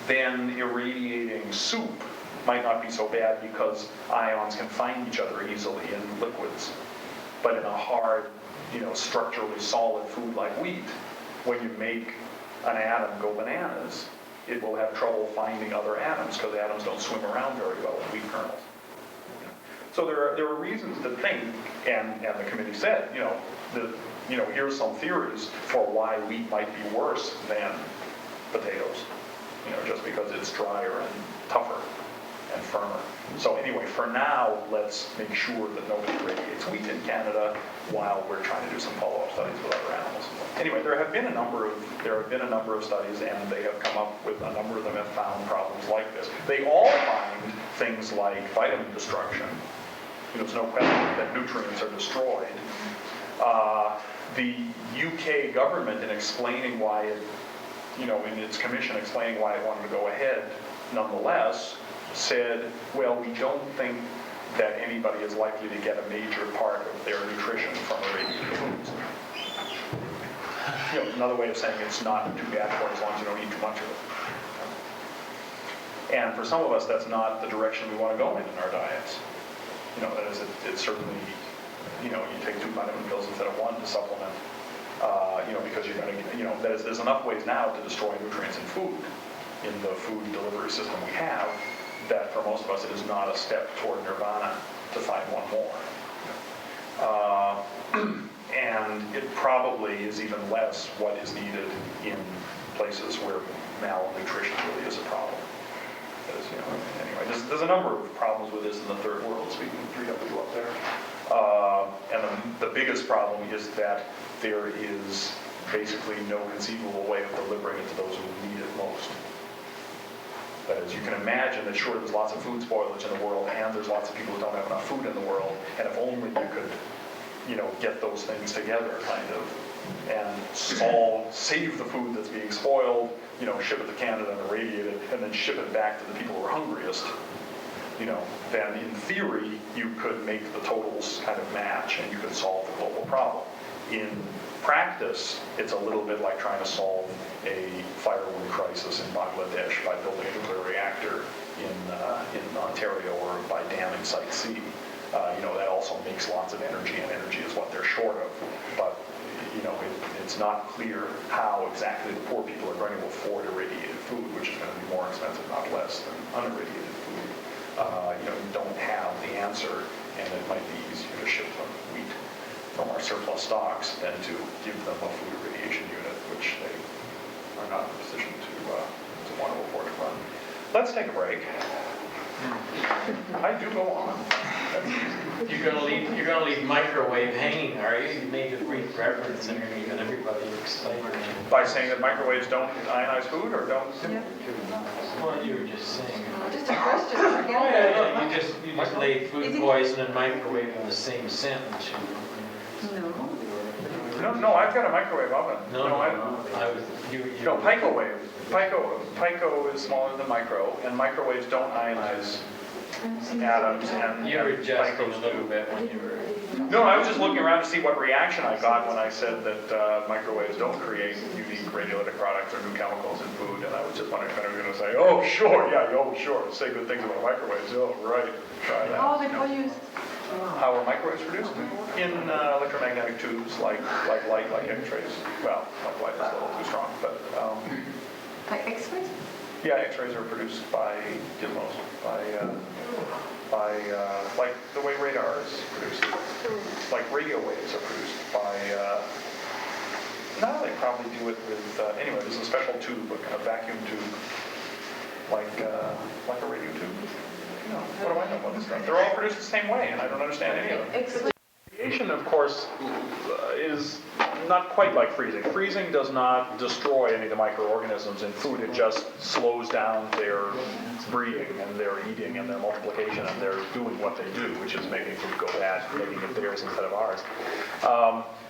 then irradiating soup might not be so bad because ions can find each other easily in liquids. But in a hard, structurally solid food like wheat, when you make an atom go bananas, it will have trouble finding other atoms because atoms don't swim around very well in wheat kernels. So there are reasons to think, and the committee said, that, here's some theories for why wheat might be worse than potatoes, just because it's drier and tougher and firmer. So anyway, for now, let's make sure that nobody radiates wheat in Canada while we're trying to do some follow-up studies with other animals. Anyway, there have been a number of studies, and they have come up with, a number of them have found problems like this. They all find things like vitamin destruction. There's no question that nutrients are destroyed. The UK government, in explaining why it, in its commission explaining why it wanted to go ahead, nonetheless, said, well, we don't think that anybody is likely to get a major part of their nutrition from irradiated foods. Another way of saying it's not too bad for as long as you don't eat too much of it. And for some of us, that's not the direction we want to go in our diets. That is, it's certainly, you take 2 vitamin pills instead of 1 to supplement, because you're going to, there's enough ways now to destroy nutrients in food, in the food delivery system we have, that for most of us it is not a step toward nirvana to find one more. And it probably is even less what is needed in places where malnutrition really is a problem. Because, anyway, there's a number of problems with this in the third world, speaking of 3W up there. And the biggest problem is that there is basically no conceivable way of delivering it to those who need it most. That is, you can imagine that sure, there's lots of food spoilage in the world, and there's lots of people who don't have enough food in the world, and if only you could, get those things together, kind of, and save the food that's being spoiled, ship it to Canada and irradiate it, and then ship it back to the people who are hungriest, then in theory, you could make the totals kind of match, and you could solve the global problem. In practice, it's a little bit like trying to solve a firewood crisis in Bangladesh by building a nuclear reactor in Ontario, or by damming Site C. That also makes lots of energy, and energy is what they're short of. But it's not clear how exactly the poor people are going to afford irradiated food, which is going to be more expensive, not less, than unirradiated food. You don't have the answer, and it might be easier to ship them wheat from our surplus stocks than to give them a food irradiation unit, which they are not in a position to want to afford to run. Let's take a break. I do go on. You're gonna leave microwave hanging, are you? You made a brief reference and you're giving everybody excited. By saying that microwaves don't ionize food, or don't? Yeah. Well, you were just saying. Just a question, Oh, forget yeah, it. you just laid food poison and microwave in the same sentence. No. No, I've got a microwave oven. No, Pico wave. Pico is smaller than micro, and microwaves don't ionize atoms, and you were adjusting a Picos little do. bit when you were. No, I was just looking around to see what reaction I got when I said that microwaves don't create unique radiolytic products or new chemicals in food, and I was just wondering if anyone was going to say, oh, sure, yeah, oh, sure, say good things about microwaves, oh, right, try that. Oh, they produced. How are microwaves produced? In electromagnetic tubes, like light, like X-rays. Well, like light is a little too strong, but Like X-rays? yeah, X-rays are produced by gizmos, by like the way radar is produced. Like radio waves are produced by. No, they probably do it with. Anyway, there's a special tube, a vacuum tube, like a radio tube. What do I know about this stuff? They're all produced the same way, and I don't understand any of them. X-rays. Radiation, of course, is not quite like freezing. Freezing does not destroy any of the microorganisms in food. It just slows down their breeding and their eating and their multiplication, and they're doing what they do, which is making food go bad, making it theirs instead of ours.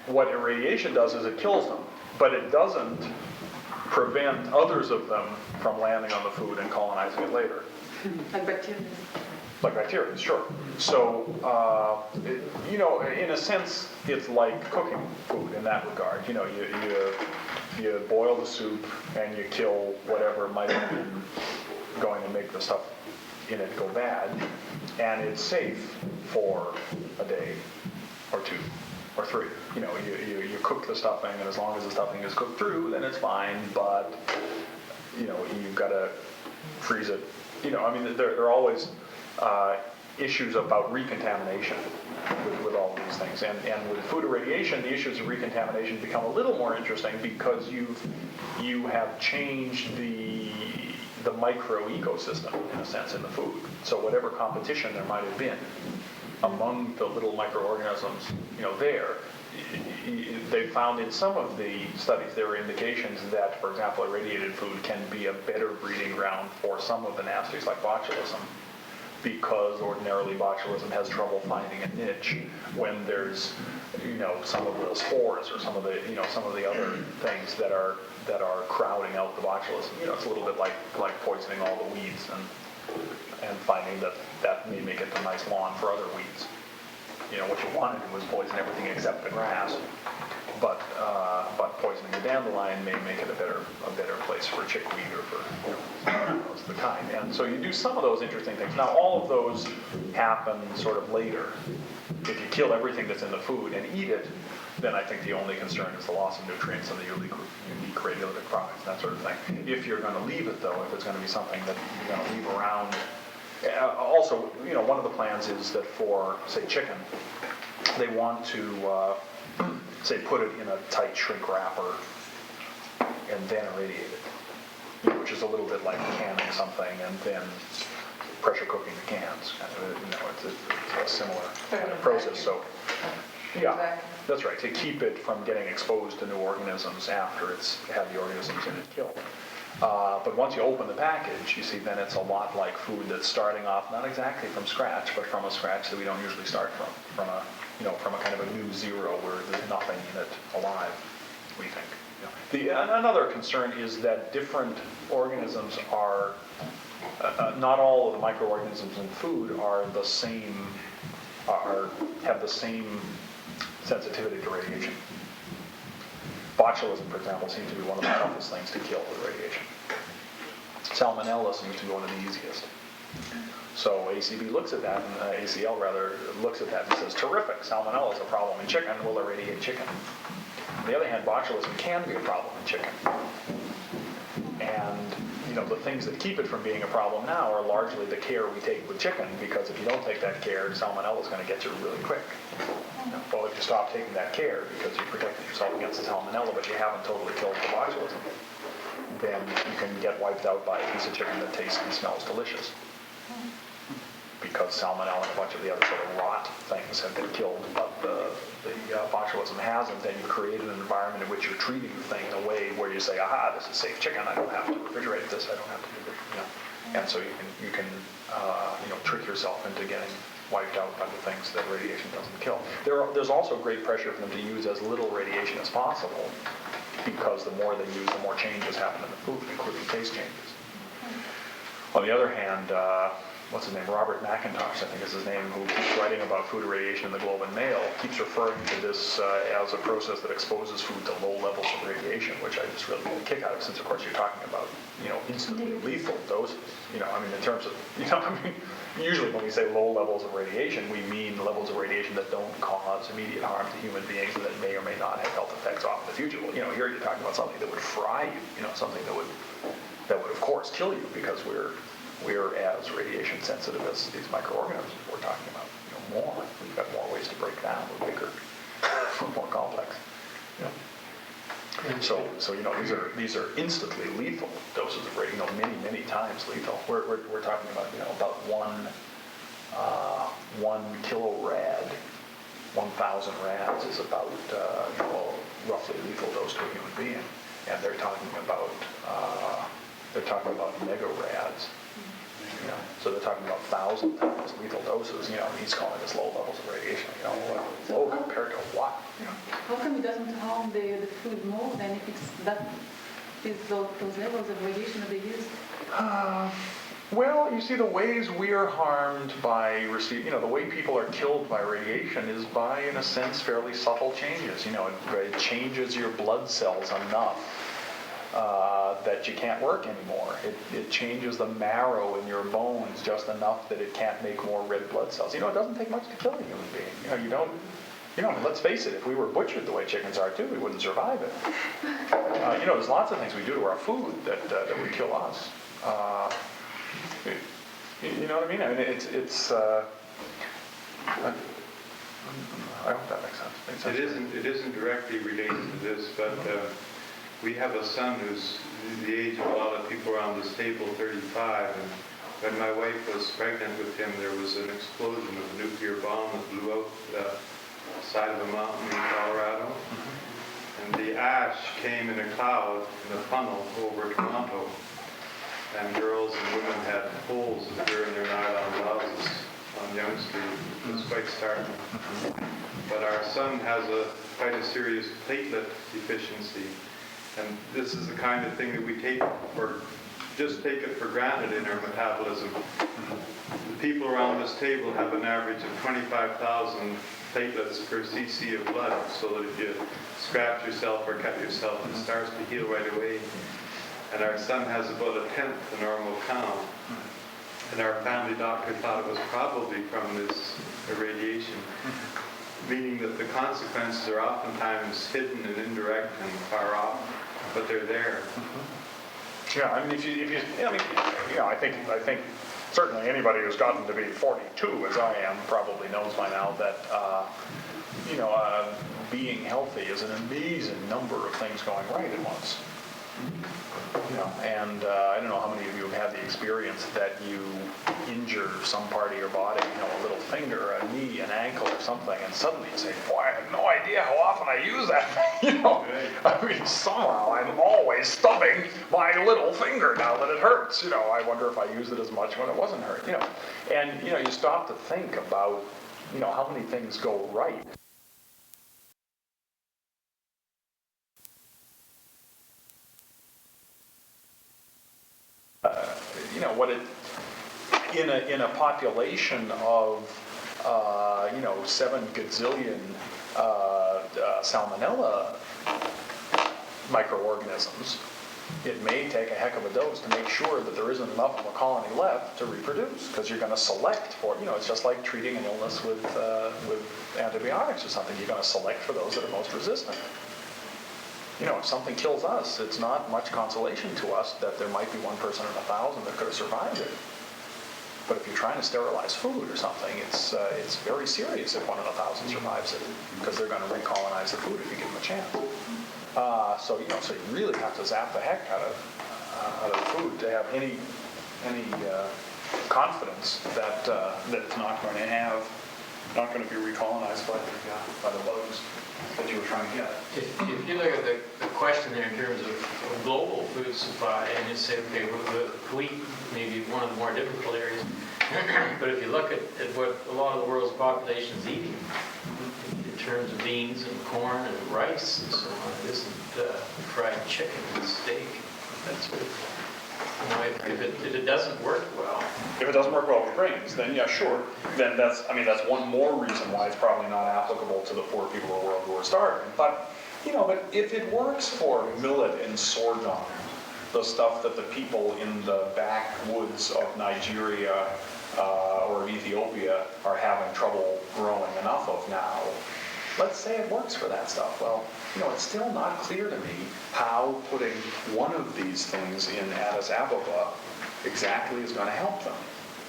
What irradiation does is it kills them, but it doesn't prevent others of them from landing on the food and colonizing it later. Like bacteria. Like bacteria, sure. So, in a sense, it's like cooking food in that regard. You boil the soup and you kill whatever might have been going to make the stuff in it go bad, and it's safe for a day or 2 or 3. You cook the stuffing, and as long as the stuffing is cooked through, then it's fine. But you've got to freeze it. There are always issues about recontamination with all of these things. And with food irradiation, the issues of recontamination become a little more interesting because you have changed the micro ecosystem, in a sense, in the food. So whatever competition there might have been among the little microorganisms, there, they found in some of the studies there were indications that, for example, irradiated food can be a better breeding ground for some of the nasties like botulism, because ordinarily botulism has trouble finding a niche when there's, some of the spores or some of the other things that are crowding out the botulism. It's a little bit like poisoning all the weeds and finding that may make it a nice lawn for other weeds. What you wanted was poison everything except the grass, but poisoning the dandelion may make it a better place for chickweed or for the kind. And so you do some of those interesting things. Now all of those happen sort of later. If you kill everything that's in the food and eat it, then I think the only concern is the loss of nutrients and the unique radiolytic products, that sort of thing. If you're going to leave it though, if it's going to be something that you're going to leave around. Also, one of the plans is that for, say, chicken, they want to, say, put it in a tight shrink wrapper and then irradiate it, which is a little bit like canning something and then pressure cooking the cans. It's a similar kind of process. So, yeah, that's right, to keep it from getting exposed to new organisms after it's had the organisms in it killed. But once you open the package, you see then it's a lot like food that's starting off not exactly from scratch, but from a scratch that we don't usually start from a kind of a new zero where there's nothing in it alive, we think. Another concern is that different organisms are, not all of the microorganisms in food are the same, have the same sensitivity to radiation. Botulism, for example, seems to be one of the toughest things to kill with radiation. Salmonella seems to be one of the easiest. So ACB looks at that, and ACL rather, looks at that and says, terrific, salmonella is a problem in chicken, we'll irradiate chicken. On the other hand, botulism can be a problem in chicken. And the things that keep it from being a problem now are largely the care we take with chicken, because if you don't take that care, salmonella is going to get you really quick. Well, if you stop taking that care because you protected yourself against the salmonella, but you haven't totally killed the botulism, then you can get wiped out by a piece of chicken that tastes and smells delicious. Because salmonella and a bunch of the other sort of rot things have been killed, but the botulism hasn't, then you create an environment in which you're treating the thing in a way where you say, aha, this is safe chicken, I don't have to refrigerate this, I don't have to do this. And so you can trick yourself into getting wiped out by the things that radiation doesn't kill. There's also great pressure for them to use as little radiation as possible, because the more they use, the more changes happen in the food, including taste changes. On the other hand, what's his name? Robert McIntosh, I think is his name, who keeps writing about food irradiation in the Globe and Mail, keeps referring to this as a process that exposes food to low levels of radiation, which I just really get a kick out of, since of course you're talking about, instantly lethal doses. In terms of, usually when we say low levels of radiation, we mean levels of radiation that don't cause immediate harm to human beings and that may or may not have health effects off in the future. Well, here you're talking about something that would fry you, something that would of course kill you, because we're as radiation sensitive as these microorganisms we're talking about. More. We've got more ways to break down. We're bigger, more complex. So these are instantly lethal doses of radiation. Many times lethal. We're talking about about one kilorad, 1,000 rads is about roughly lethal dose to a human being, and they're talking about megarads. So they're talking about 1,000 times lethal doses, and he's calling this low levels of radiation, low compared to what? How come it doesn't harm the food more than if it's those levels of radiation that they use? Well, you see, the ways we are harmed by receiving, the way people are killed by radiation is by, in a sense, fairly subtle changes. It changes your blood cells enough that you can't work anymore. It changes the marrow in your bones just enough that it can't make more red blood cells. It doesn't take much to kill a human being. You don't. Let's face it, if we were butchered the way chickens are too, we wouldn't survive it. There's lots of things we do to our food that would kill us. You know what I mean? It's I hope that makes sense. Makes sense. It isn't directly related to this, but we have a son who's the age of a lot of people around this table, 35, and when my wife was pregnant with him, there was an explosion of a nuclear bomb that blew out the side of a mountain in Colorado. And the ash came in a cloud, in a funnel over Toronto. And girls and women had holes during their nylon blouses on Yonge Street. It was quite startling. But our son has quite a serious platelet deficiency. And this is the kind of thing that we just take it for granted in our metabolism. The people around this table have an average of 25,000 platelets per cc of blood, so that if you scratch yourself or cut yourself, it starts to heal right away. And our son has about 1/10 the normal count. And our family doctor thought it was probably from this irradiation, meaning that the consequences are oftentimes hidden and indirect and far off, but they're there. Yeah, I mean, I think certainly anybody who's gotten to be 42, as I am, probably knows by now that, being healthy is an amazing number of things going right at once. And I don't know how many of you have had the experience that you injure some part of your body, a little finger, a knee, an ankle or something, and suddenly you say, boy, I have no idea how often I use that thing, I mean, somehow I'm always stubbing my little finger now that it hurts, I wonder if I used it as much when it wasn't hurt, And, you stop to think about, how many things go right. In a population of 7 gazillion salmonella microorganisms, it may take a heck of a dose to make sure that there isn't enough of a colony left to reproduce, because you're going to select for, it's just like treating an illness with antibiotics or something. You're going to select for those that are most resistant. If something kills us, it's not much consolation to us that there might be one person in 1,000 that could have survived it. But if you're trying to sterilize food or something, it's very serious if 1 in 1,000 survives it, because they're going to recolonize the food if you give them a chance. So you really have to zap the heck out of food to have any confidence that it's not going to be recolonized by the bugs that you were trying to get. If you look at the question there in terms of global food supply, and you say, okay, well, the wheat may be one of the more difficult areas, but if you look at what a lot of the world's population is eating, in terms of beans and corn and rice and so on, it isn't fried chicken and steak. That's what if it doesn't work well. If it doesn't work well with grains, then yeah, sure. Then that's one more reason why it's probably not applicable to the poor people of the world who are starving. But if it works for millet and sorghum, the stuff that the people in the backwoods of Nigeria or Ethiopia are having trouble growing enough of now, let's say it works for that stuff. Well, it's still not clear to me how putting one of these things in Addis Ababa exactly is going to help them.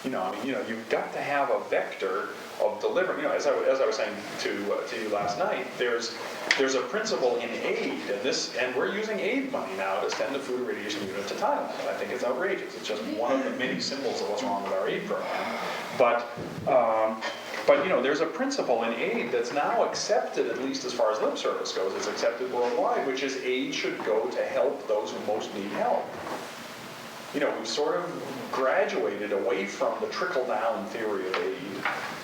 You've got to have a vector of delivering. As I was saying to you last night, there's a principle in aid, and we're using aid money now to send a food irradiation unit to Thailand. I think it's outrageous. It's just one of the many symbols of what's wrong with our aid program. But there's a principle in aid that's now accepted, at least as far as lip service goes, it's accepted worldwide, which is aid should go to help those who most need help. We've sort of graduated away from the trickle-down theory of aid,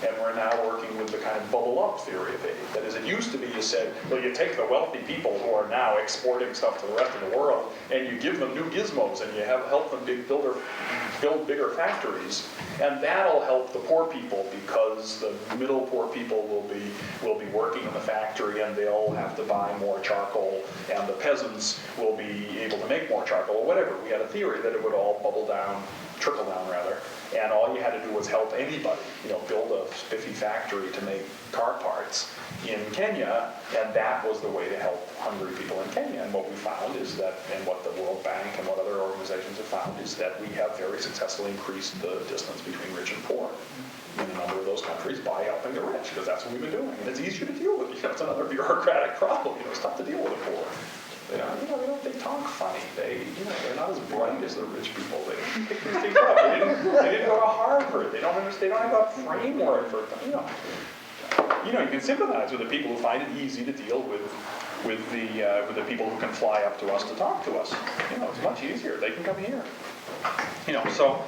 and we're now working with the kind of bubble-up theory of aid. That is, it used to be you said, well, you take the wealthy people who are now exporting stuff to the rest of the world, and you give them new gizmos, and you help them build bigger factories, and that'll help the poor people, because the middle poor people will be working in the factory, and they'll have to buy more charcoal, and the peasants will be able to make more charcoal, or whatever. We had a theory that it would would all trickle down rather, and all you had to do was help anybody, build a spiffy factory to make car parts in Kenya, and that was the way to help hungry people in Kenya. And what we found is that, and what the World Bank and what other organizations have found, is that we have very successfully increased the distance between rich and poor in a number of those countries by helping the rich, because that's what we've been doing. And it's easier to deal with. It's another bureaucratic problem. It's tough to deal with the poor. They talk funny. They're not as bright as the rich people. They didn't pick these things up. They didn't go to Harvard. They don't understand. They don't have a framework for you can sympathize with the people who find it easy to deal with the people who can fly up to us to talk to us. It's much easier. They can come here. So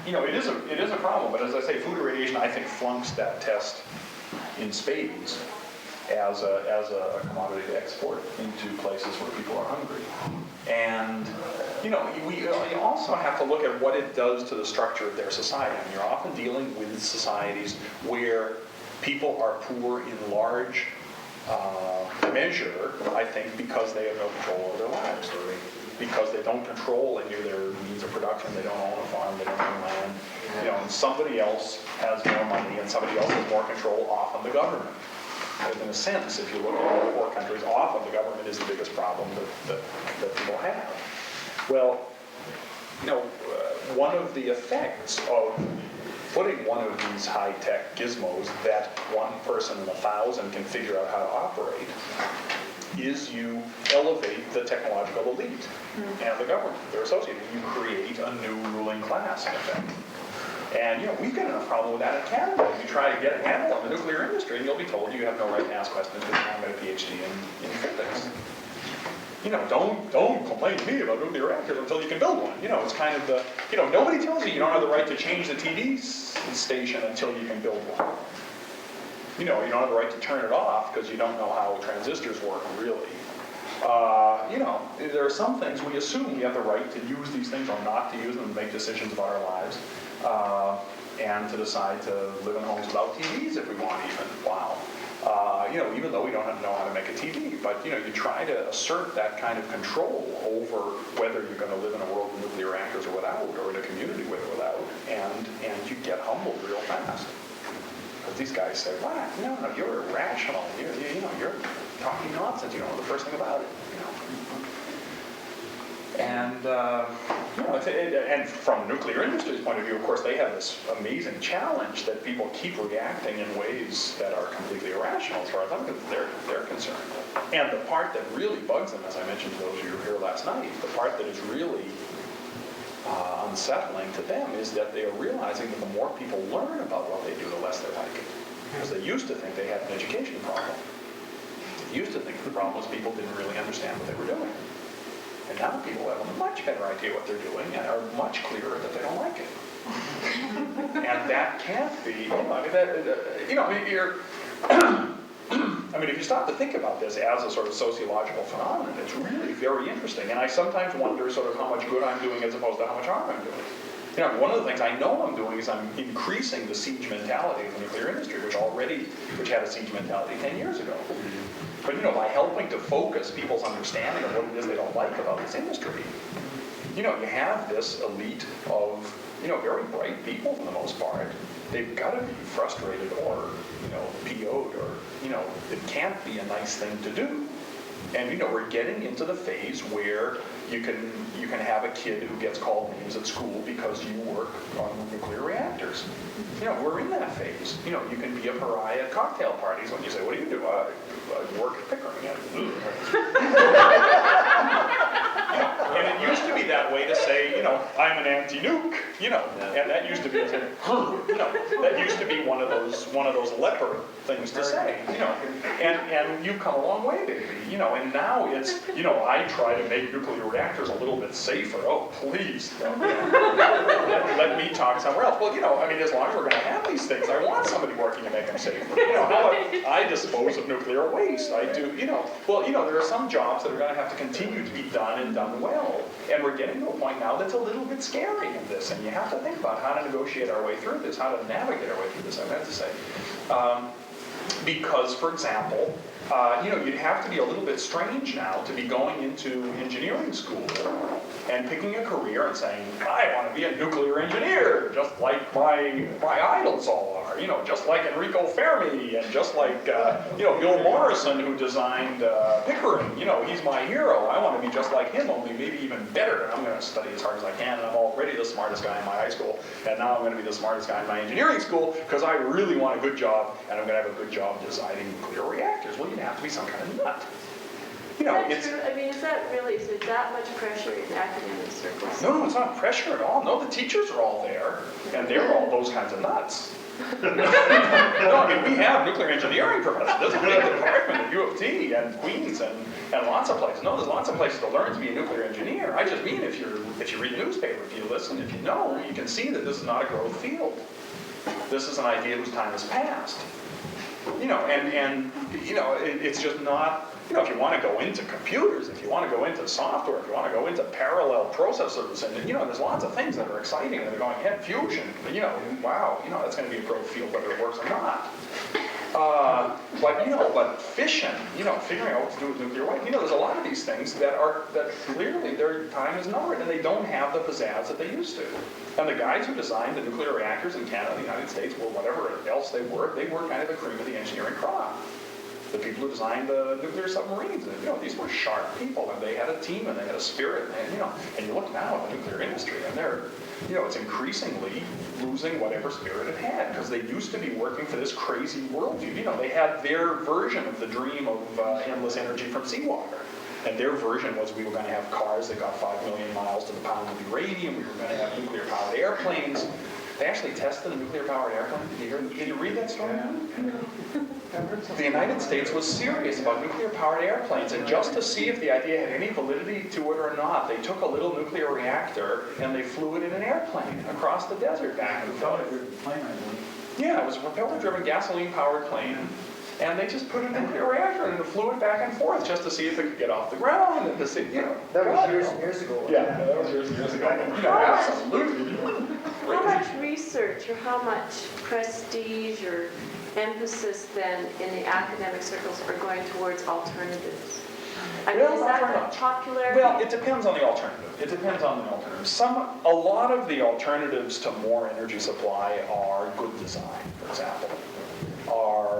it is a problem. But as I say, food irradiation, I think, flunks that test in spades as a commodity to export into places where people are hungry. And we also have to look at what it does to the structure of their society. I mean, you're often dealing with societies where people are poor in large measure, I think, because they have no control over their lives, because they don't control any of their means of production. They don't own a farm, they don't own land. And somebody else has more money and somebody else has more control, often the government. In a sense, if you look at all poor countries, often the government is the biggest problem that people have. Well, one of the effects of putting one of these high-tech gizmos that one person in 1,000 can figure out how to operate is you elevate the technological elite and the government. They're associated. You create a new ruling class, in effect. And, we've got enough problem with that in Canada. You try to get a handle on the nuclear industry, and you'll be told you have no right to ask questions because you haven't got a PhD in physics. Don't complain to me about nuclear reactors until you can build one. It's kind of the, nobody tells you don't have the right to change the TV station until you can build one. You don't have the right to turn it off because you don't know how transistors work, really. There are some things we assume we have the right to use these things or not to use them and make decisions about our lives. And to decide to live in homes without TVs if we want even. Wow. Even though we don't know how to make a TV, but you try to assert that kind of control over whether you're going to live in a world with nuclear reactors or without, or in a community with or without, and you get humbled real fast. Because these guys say, "Wow, no, you're irrational. You're talking nonsense. You don't know the first thing about it." And and from the nuclear industry's point of view, of course, they have this amazing challenge that people keep reacting in ways that are completely irrational as far as they're concerned. And the part that really bugs them, as I mentioned to those who were here last night, the part that is really unsettling to them is that they are realizing that the more people learn about what they do, the less they like it. Because they used to think they had an education problem. They used to think the problem was people didn't really understand what they were doing. And now people have a much better idea what they're doing and are much clearer that they don't like it. And that can't be, if you stop to think about this as a sort of sociological phenomenon, it's really very interesting. And I sometimes wonder sort of how much good I'm doing as opposed to how much harm I'm doing. One of the things I know I'm doing is I'm increasing the siege mentality of the nuclear industry, which had a siege mentality 10 years ago. But, by helping to focus people's understanding of what it is they don't like about this industry, you have this elite of, very bright people for the most part. They've got to be frustrated or, PO'd or, it can't be a nice thing to do. And, we're getting into the phase where you can have a kid who gets called names at school because you work on nuclear reactors. We're in that phase. You can be a pariah at cocktail parties when you say, "What do you do?" I work at Pickering. And it used to be that way to say, I'm an anti-nuke, and that used to be, that used to be one of those leper things to say, and you've come a long way, baby, and now it's, I try to make nuclear reactors a little bit safer. Oh, please, let me talk somewhere else. Well, as long as we're going to have these things, I want somebody working to make them safer. How I dispose of nuclear waste, I do, there are some jobs that are going to have to continue to be done and done well. And we're getting to a point now that's a little bit scary in this, and you have to think about how to negotiate our way through this, how to navigate our way through this, I meant to say. Because, for example, you'd have to be a little bit strange now to be going into engineering school and picking a career and saying, I want to be a nuclear engineer, just like my idols all are, just like Enrico Fermi, and just like, Bill Morrison, who designed Pickering, he's my hero. I want to be just like him, only maybe even better, and I'm going to study as hard as I can, and I'm already the smartest guy in my high school, and now I'm going to be the smartest guy in my engineering school, because I really want a good job, and I'm going to have a good job designing nuclear reactors. Well, you'd have to be some kind of nut. Is that true? I mean, is there that much pressure in academic circles? No, it's not pressure at all. No, the teachers are all there, and they're all those kinds of nuts. No, I mean, we have nuclear engineering professors. There's a big department at U of T and Queens and lots of places. No, there's lots of places to learn to be a nuclear engineer. I just mean if you read the newspaper, if you listen, if you know, you can see that this is not a growth field. This is an idea whose time has passed. It's just not, if you want to go into computers, if you want to go into software, if you want to go into parallel processors, and, there's lots of things that are exciting that are going ahead. Fusion, wow, that's going to be a growth field whether it works or not. But fission, figuring out what to do with nuclear waste, there's a lot of these things that clearly their time is numbered, and they don't have the pizzazz that they used to. And the guys who designed the nuclear reactors in Canada, the United States, or whatever else they were kind of the cream of the engineering crop. The people who designed the nuclear submarines, these were sharp people, and they had a team, and they had a spirit, and you look now at the nuclear industry, and they're, it's increasingly losing whatever spirit it had, because they used to be working for this crazy worldview. They had their version of the dream of endless energy from seawater. And their version was we were going to have cars that got 5 million miles to the pound of uranium. We were going to have nuclear-powered airplanes. They actually tested a nuclear-powered airplane. Did you read that story? The United States was serious about nuclear-powered airplanes, and just to see if the idea had any validity to it or not, they took a little nuclear reactor and they flew it in an airplane across the desert back and forth. Yeah, it was a propeller-driven gasoline-powered plane. And they just put a nuclear reactor in and flew it back and forth just to see if it could get off the ground and to see, That was years and years ago. Yeah, that was years and years ago. Absolutely. How much research or how much prestige or emphasis then in the academic circles are going towards alternatives? I mean, is that popular? Well, it depends on the alternative. It depends on the alternative. A lot of the alternatives to more energy supply are good design, for example. Are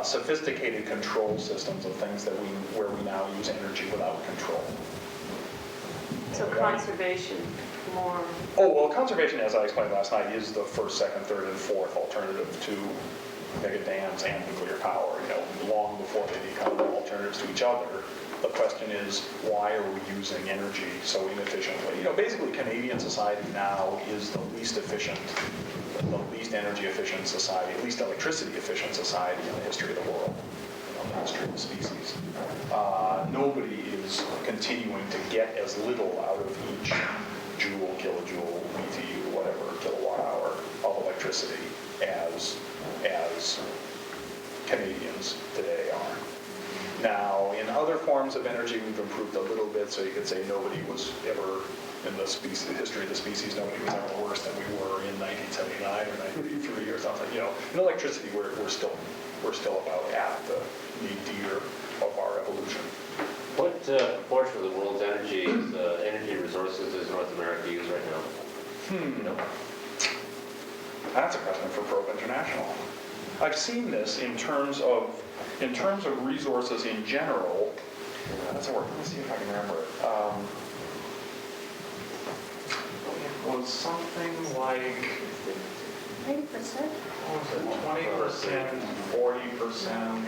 sophisticated control systems of things where we now use energy without control. So conservation more. Oh, well, conservation, as I explained last night, is the first, second, third, and fourth alternative to mega dams and nuclear power. Long before they become alternatives to each other. The question is, why are we using energy so inefficiently? Basically, Canadian society now is the least efficient, the least energy efficient society, at least electricity efficient society in the history of the world, in the history of the species. Nobody is continuing to get as little out of each joule, kilojoule, BTU, whatever, kilowatt hour of electricity as Canadians today are. Now, in other forms of energy, we've improved a little bit, so you could say nobody was ever, in the history of the species, nobody was ever worse than we were in 1979 or 1983 or something. In electricity, we're still about at the nadir of our evolution. What proportion of the world's energy resources does North America use right now? That's a question for Probe International. I've seen this in terms of resources in general. That's a word. Let me see if I can remember it. It was something like 80%? 20%, 40%.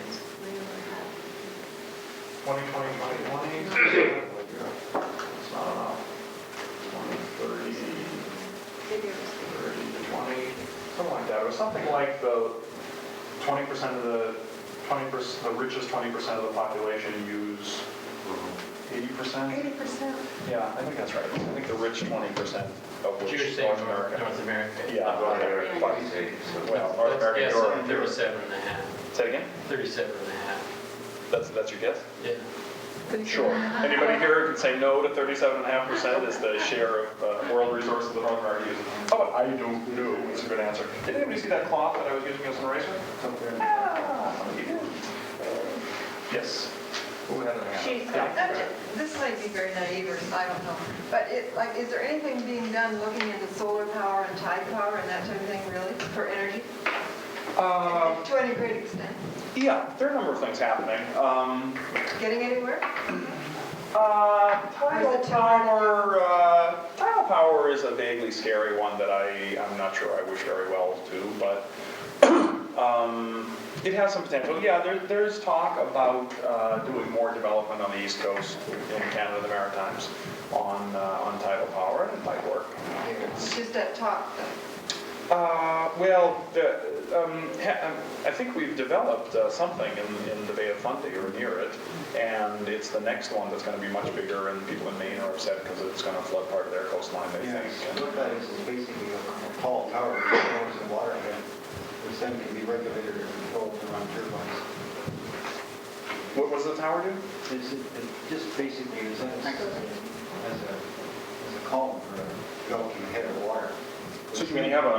20, 20, 20, 20. It's not enough. 20, 30, 30, 20, something like that. It was something like the 20% of the richest 20% of the population use 80%? 80%. Yeah, I think that's right. I think the rich 20% of which You're saying North America. North America. Yeah, North America. Well, North America, Yes, Europe. 37.5. Say it again? 37.5. That's your guess? Yeah. Sure. Anybody here can say no to 37.5% is the share of world resources that North America uses? How about I don't know? It's a good answer. Did anybody see that cloth that I was using as an eraser? Ah, you did. Yes. Who had a hand? She's This might be very naive, or I don't know, but is there anything being done looking into solar power and tide power and that type of thing, really, for energy? To any great extent? Yeah, there are a number of things happening. Getting anywhere? Tidal power is a vaguely scary one that I'm not sure I wish very well to, but it has some potential. Yeah, there's talk about doing more development on the East Coast in Canada and the Maritimes on tidal power, and it might work. It's just that talk, though. I think we've developed something in the Bay of Fundy or near it, and it's the next one that's going to be much bigger, and people in Maine are upset because it's going to flood part of their coastline, they Yes, think. what that is basically a tall tower that stores the water in, which then can be regulated or controlled to run turbines. What does the tower do? It just basically is as a column for developing a head of water. So you mean you have an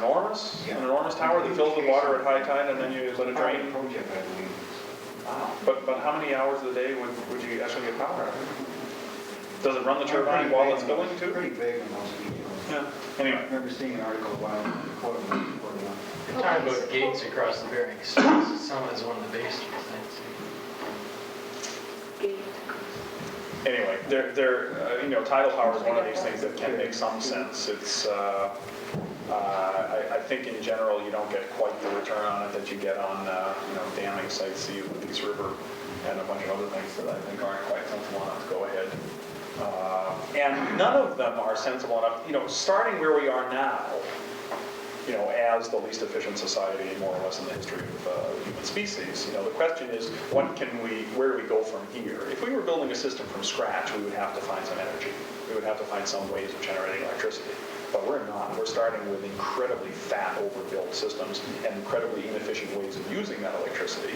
enormous tower that fills with water at high tide, and then you let it drain? Project, I believe. Wow. But how many hours of the day would you actually get power out of it? Does it run the turbine while it's filling too? Pretty big on most details. Yeah. Anyway. I remember seeing an article a while ago, quoting They're talking about gates across the Bering Straits. Some is one of the bases, Anyway, tidal power is one of these things that can make some sense. It's, I think in general you don't get quite the return on it that you get on, damming sites, the East River, and a bunch of other things that I think aren't quite sensible enough to go ahead. And none of them are sensible enough. Starting where we are now, as the least efficient society more or less in the history of human species, the question is, where do we go from here? If we were building a system from scratch, we would have to find some energy. We would have to find some ways of generating electricity. But we're not. We're starting with incredibly fat, overbuilt systems and incredibly inefficient ways of using that electricity.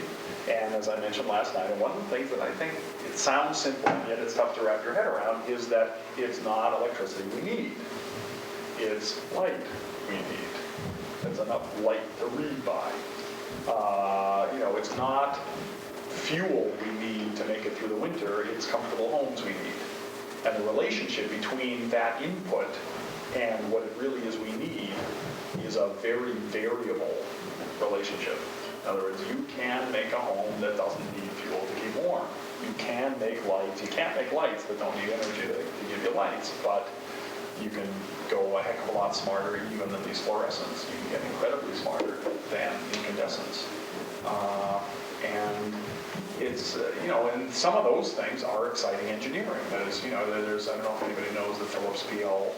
And as I mentioned last night, and one of the things that I think, it sounds simple, and yet it's tough to wrap your head around, is that it's not electricity we need. It's light we need. It's enough light to read by. It's not fuel we need to make it through the winter, it's comfortable homes we need. And the relationship between that input and what it really is we need is a very variable relationship. In other words, you can make a home that doesn't need fuel to keep warm. You can make lights. You can't make lights that don't need energy to give you lights, but you can go a heck of a lot smarter even than these fluorescents. You can get incredibly smarter than incandescents. And it's, and some of those things are exciting engineering. That is, there's, I don't know if anybody knows the Philips PL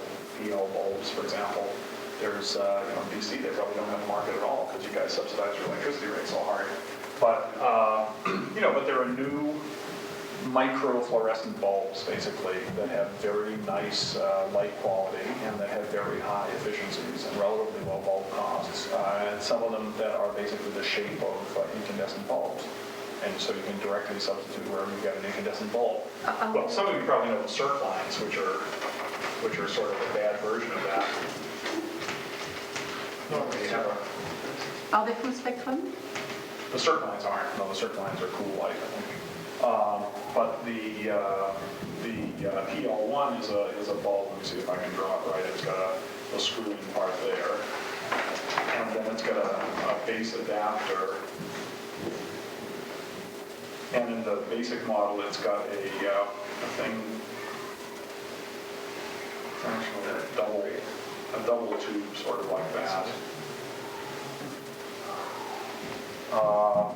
bulbs, for example. There's, in BC, they probably don't have a market at all because you guys subsidize your electricity rate so hard. But, but there are new micro-fluorescent bulbs, basically, that have very nice light quality and that have very high efficiencies and relatively low bulb costs. And some of them that are basically the shape of incandescent bulbs. And so you can directly substitute wherever you've got an incandescent bulb. Well, some of you probably know the circ lines, which are sort of a bad version of that. They have Are they full spectrum? the circ lines aren't. No, the circ lines are cool light, I think. But the PL1 is a bulb. Let me see if I can draw it right. It's got a screw-in part there, and then it's got a base adapter. And in the basic model, it's got a thing. It's actually a double tube, sort of like that.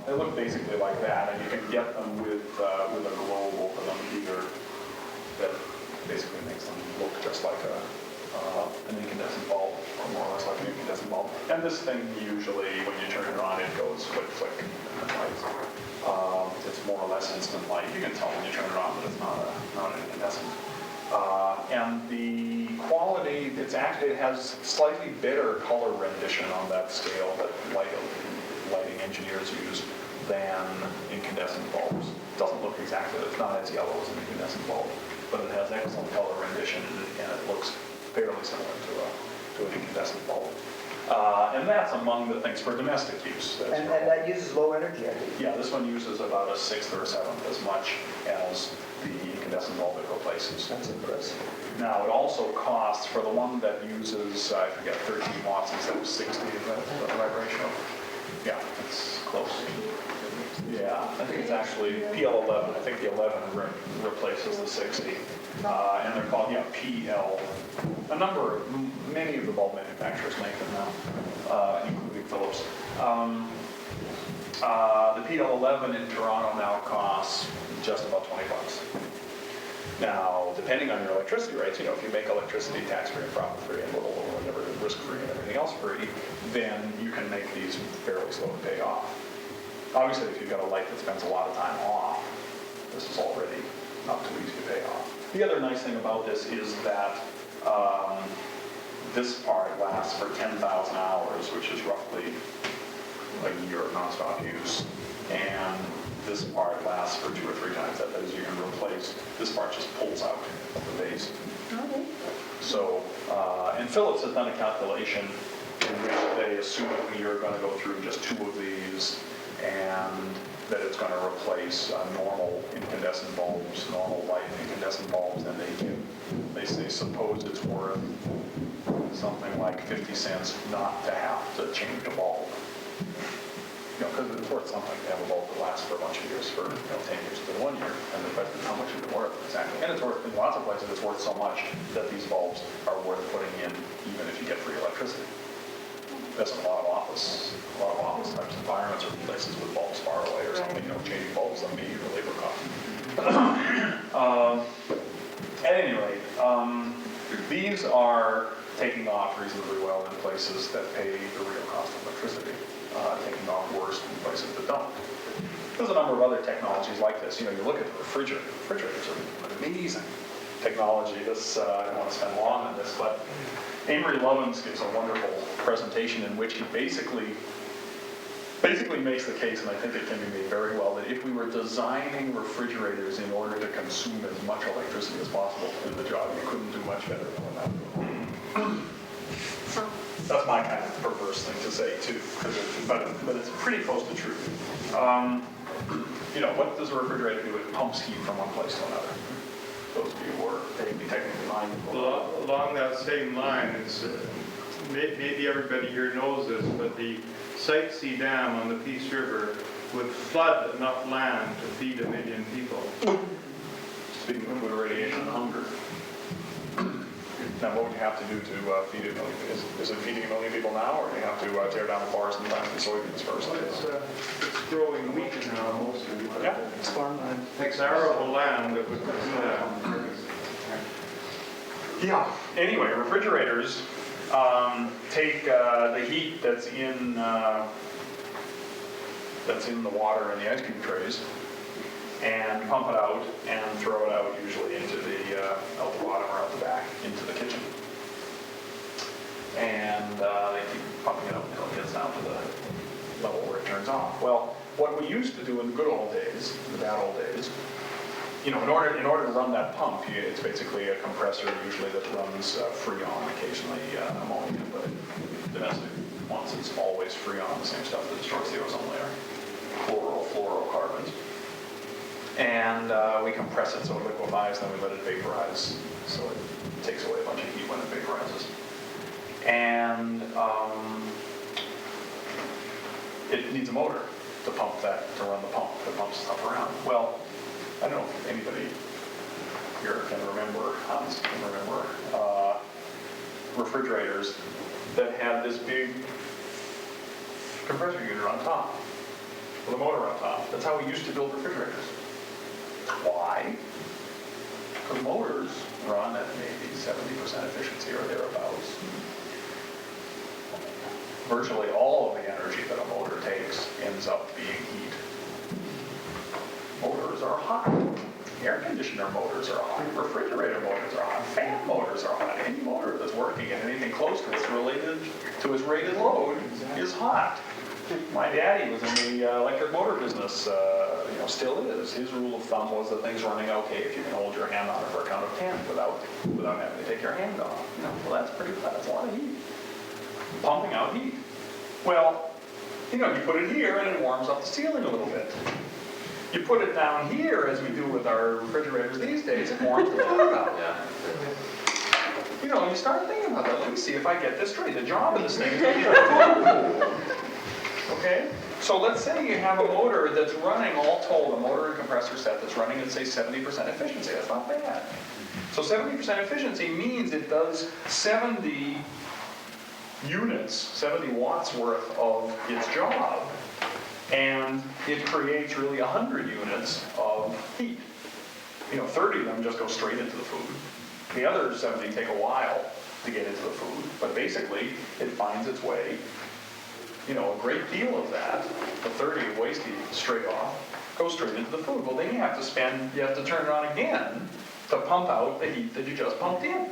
They look basically like that, and you can get them with a globe over them either that basically makes them look just like an incandescent bulb, or more or less like an incandescent bulb. And this thing usually, when you turn it on, it goes flick, flick, and lights. It's more or less instant light. You can tell when you turn it on that it's not an incandescent. And the quality, it has slightly better color rendition on that scale that lighting engineers use than incandescent bulbs. It doesn't look exactly, it's not as yellow as an incandescent bulb, but it has excellent color rendition and it looks fairly similar to an incandescent bulb. And that's among the things for domestic use. That's And right. that uses low energy, I think. Yeah, this one uses about a sixth or a seventh as much as the incandescent bulb it replaces. That's impressive. Now, it also costs, for the one that uses, I forget, 13 watts instead of 60, is that the right ratio? Yeah, it's close. Yeah, I think it's actually PL11. I think the 11 replaces the 60. And they're called, yeah, PL. Many of the bulb manufacturers make them now, including Philips. The PL11 in Toronto now costs just about 20 bucks. Now, depending on your electricity rates, you know, if you make electricity tax-free and profit-free and little or whatever, risk-free and everything else free, then you can make these fairly slow to pay off. Obviously, if you've got a light that spends a lot of time off, this is already not too easy to pay off. The other nice thing about this is that this part lasts for 10,000 hours, which is roughly a year of nonstop use. And this part lasts for 2 or 3 times that. That is, you can replace, this part just pulls out of the base. Okay. So, and Philips has done a calculation in which they assume you're going to go through just 2 of these and that it's going to replace normal incandescent bulbs, normal light incandescent bulbs, and they say suppose it's worth something like 50 cents not to have to change a bulb. You know, because it's worth something to have a bulb that lasts for a bunch of years, for 10 years to 1 year, and the question is how much is it worth exactly. And it's worth, in lots of places, it's worth so much that these bulbs are worth putting in even if you get free electricity. That's a lot of office types of environments or places with bulbs far away or something, you know, changing bulbs on me or labor cost. At any rate, these are taking off reasonably well in places that pay the real cost of electricity, taking off worse in places that don't. There's a number of other technologies like this. You know, you look at the refrigerator. Refrigerators are amazing technology. This, I don't want to spend long on this, but Amory Lovins gives a wonderful presentation in which he basically makes the case, and I think it can be made very well, that if we were designing refrigerators in order to consume as much electricity as possible to do the job, you couldn't do much better than that. That's my kind of perverse thing to say too, but it's pretty close to truth. You know, what does a refrigerator do? It pumps heat from one place to another. Those of you who are technically mindful. Along that same line, it's, maybe everybody here knows this, but the Site C Dam on the Peace River would flood enough land to feed 1 million people. Speaking of radiation and hunger. Now, what would you have to do to feed 1 million? Is it feeding 1 million people now, or do you have to tear down the forest and plant the soybeans first? It's growing wheat now mostly. Yeah, it's farmland. It's arable land that would do that. Yeah. Anyway, refrigerators take the heat that's in the water in the ice cube trays and pump it out and throw it out usually into out the bottom or out the back into the kitchen. And they keep pumping it up until it gets down to the level where it turns off. Well, what we used to do in the good old days, the bad old days, you know, in order to run that pump, it's basically a compressor usually that runs Freon, occasionally ammonia, but domestic ones, it's always Freon, the same stuff that destroys the ozone layer, fluorocarbons. And we compress it so it liquefies, then we let it vaporize, so it takes away a bunch of heat when it vaporizes. And it needs a motor to run the pump, that pumps stuff around. Well, I don't know if anybody here can remember, Hans can remember, refrigerators that had this big compressor unit on top, with a motor on top. That's how we used to build refrigerators. Why? Because motors run at maybe 70% efficiency or thereabouts. Virtually all of the energy that a motor takes ends up being heat. Motors are hot. Air conditioner motors are hot. Refrigerator motors are hot. Fan motors are hot. Any motor that's working and anything close to its rated load is hot. My daddy was in the electric motor business, still is. His rule of thumb was that things running okay if you can hold your hand on it for a count of 10 without having to take your hand off. Well, that's a lot of heat. pumping out heat. Well, you put it here and it warms up the ceiling a little bit. You put it down here, as we do with our refrigerators these days, it warms the food up. You start thinking about that. Let me see if I get this straight. The job of this thing is to keep it cool. Okay? So let's say you have a motor that's running, all told, a motor and compressor set that's running at, say, 70% efficiency. That's not bad. So 70% efficiency means it does 70 units, 70 watts worth of its job, and it creates really 100 units of heat. 30 of them just go straight into the food. The other 70 take a while to get into the food, but basically it finds its way. A great deal of that, the 30 of waste heat straight off, goes straight into the food. Well, then you have to turn it on again to pump out the heat that you just pumped in.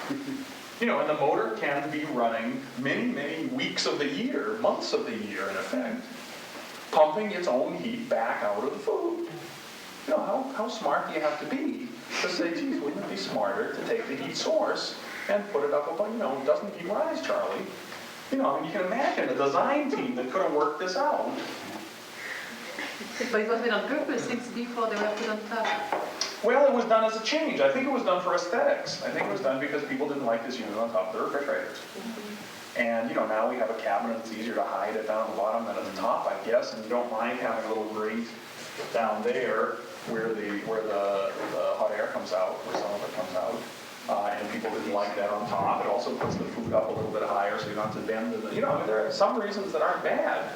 And the motor can be running many, many weeks of the year, months of the year in effect, pumping its own heat back out of the food. How smart do you have to be to say, geez, wouldn't it be smarter to take the heat source and put it up above, it doesn't keep rise, Charlie. You can imagine a design team that could have worked this out. But it was made on purpose since before they were put on top. Well, it was done as a change. I think it was done for aesthetics. I think it was done because people didn't like this unit on top of their refrigerators. And, now we have a cabinet that's easier to hide it down at the bottom than at the top, I guess, and you don't mind having a little grate down there where the hot air comes out, where some of it comes out. And people didn't like that on top. It also puts the food up a little bit higher so you don't have to bend it. There are some reasons that aren't bad.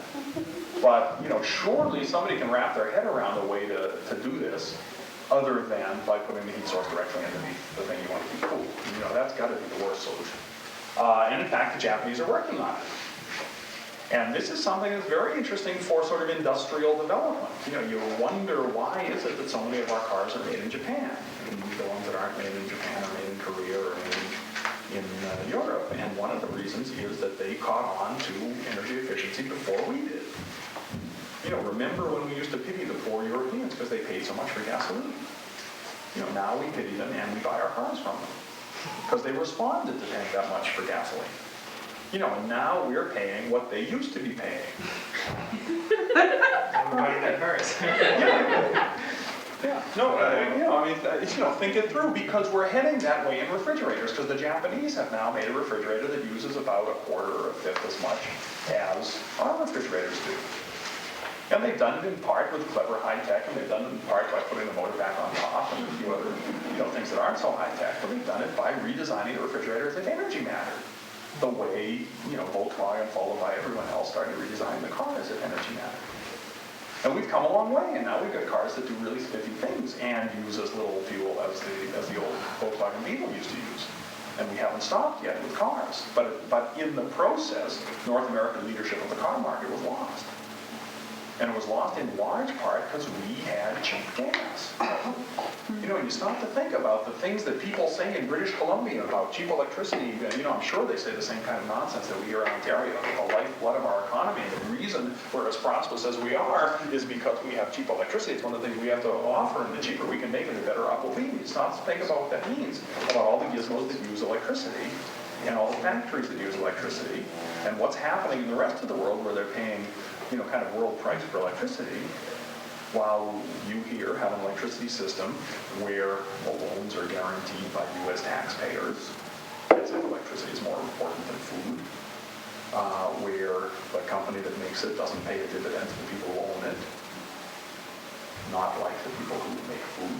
But, surely somebody can wrap their head around a way to do this other than by putting the heat source directly underneath the thing you want to keep cool. That's got to be the worst solution. And in fact, the Japanese are working on it. And this is something that's very interesting for sort of industrial development. You wonder why is it that so many of our cars are made in Japan? And the ones that aren't made in Japan are made in Korea or made in Europe. And one of the reasons is that they caught on to energy efficiency before we did. Remember when we used to pity the poor Europeans because they paid so much for gasoline? Now we pity them and we buy our cars from them because they responded to paying that much for gasoline. And now we're paying what they used to be paying. Everybody that hurts. Yeah. No, think it through because we're heading that way in refrigerators because the Japanese have now made a refrigerator that uses about a quarter or a fifth as much as our refrigerators do. And they've done it in part with clever high tech, and they've done it in part by putting the motor back on top and a few other things that aren't so high tech, but they've done it by redesigning the refrigerator as if energy mattered. The way, Volkswagen, followed by everyone else, started to redesign the car as if energy mattered. And we've come a long way, and now we've got cars that do really spiffy things and use as little fuel as the old Volkswagen Beetle used to use. And we haven't stopped yet with cars. But in the process, North American leadership of the car market was lost. And it was lost in large part because we had cheap gas. You stop to think about the things that people say in British Columbia about cheap electricity. I'm sure they say the same kind of nonsense that we hear in Ontario, the lifeblood of our economy. And the reason we're as prosperous as we are is because we have cheap electricity. It's one of the things we have to offer, and the cheaper we can make it, the better off we'll be. You stop to think about what that means, about all the gizmos that use electricity, and all the factories that use electricity, and what's happening in the rest of the world where they're paying kind of world price for electricity, while you here have an electricity system where the loans are guaranteed by U.S. taxpayers, as if electricity is more important than food, where the company that makes it doesn't pay a dividend to the people who own it, not like the people who make food,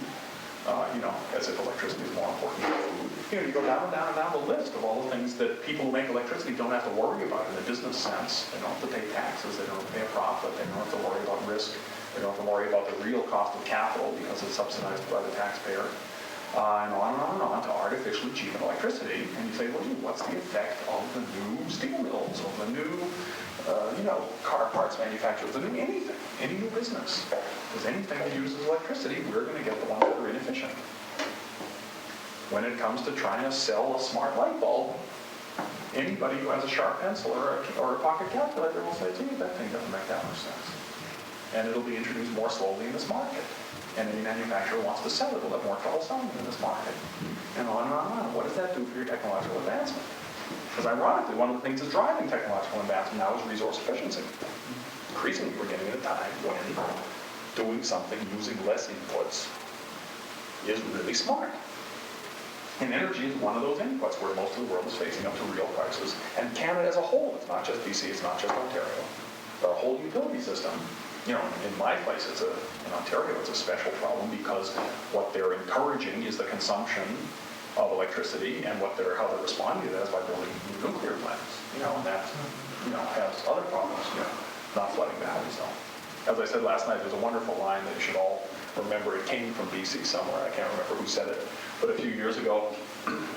as if electricity is more important than food. You go down and down and down the list of all the things that people who make electricity don't have to worry about in a business sense. They don't have to pay taxes, they don't have to pay a profit, they don't have to worry about risk, they don't have to worry about the real cost of capital because it's subsidized by the taxpayer. And on and on and on to artificially cheapen electricity. And you say, well, gee, what's the effect of the new steel mills, of the new, car parts manufacturers, the new anything, any new business? Because anything that uses electricity, we're going to get the ones that are inefficient. When it comes to trying to sell a smart light bulb, anybody who has a sharp pencil or a pocket calculator will say, gee, that thing doesn't make that much sense. And it'll be introduced more slowly in this market. And any manufacturer wants to sell it will have more trouble selling it in this market. And on and on and on. What does that do for your technological advancement? Because ironically, one of the things that's driving technological advancement now is resource efficiency. Increasingly, we're getting at a time when doing something using less inputs is really smart. And energy is one of those inputs where most of the world is facing up to real prices. And Canada as a whole, it's not just BC, it's not just Ontario. Our whole utility system, you know, in my place, in Ontario, it's a special problem because what they're encouraging is the consumption of electricity, and how they're responding to that is by building nuclear plants, you know, and that, you know, has other problems, you know, not flooding valleys. So, as I said last night, there's a wonderful line that you should all remember. It came from BC somewhere. I can't remember who said it, but a few years ago,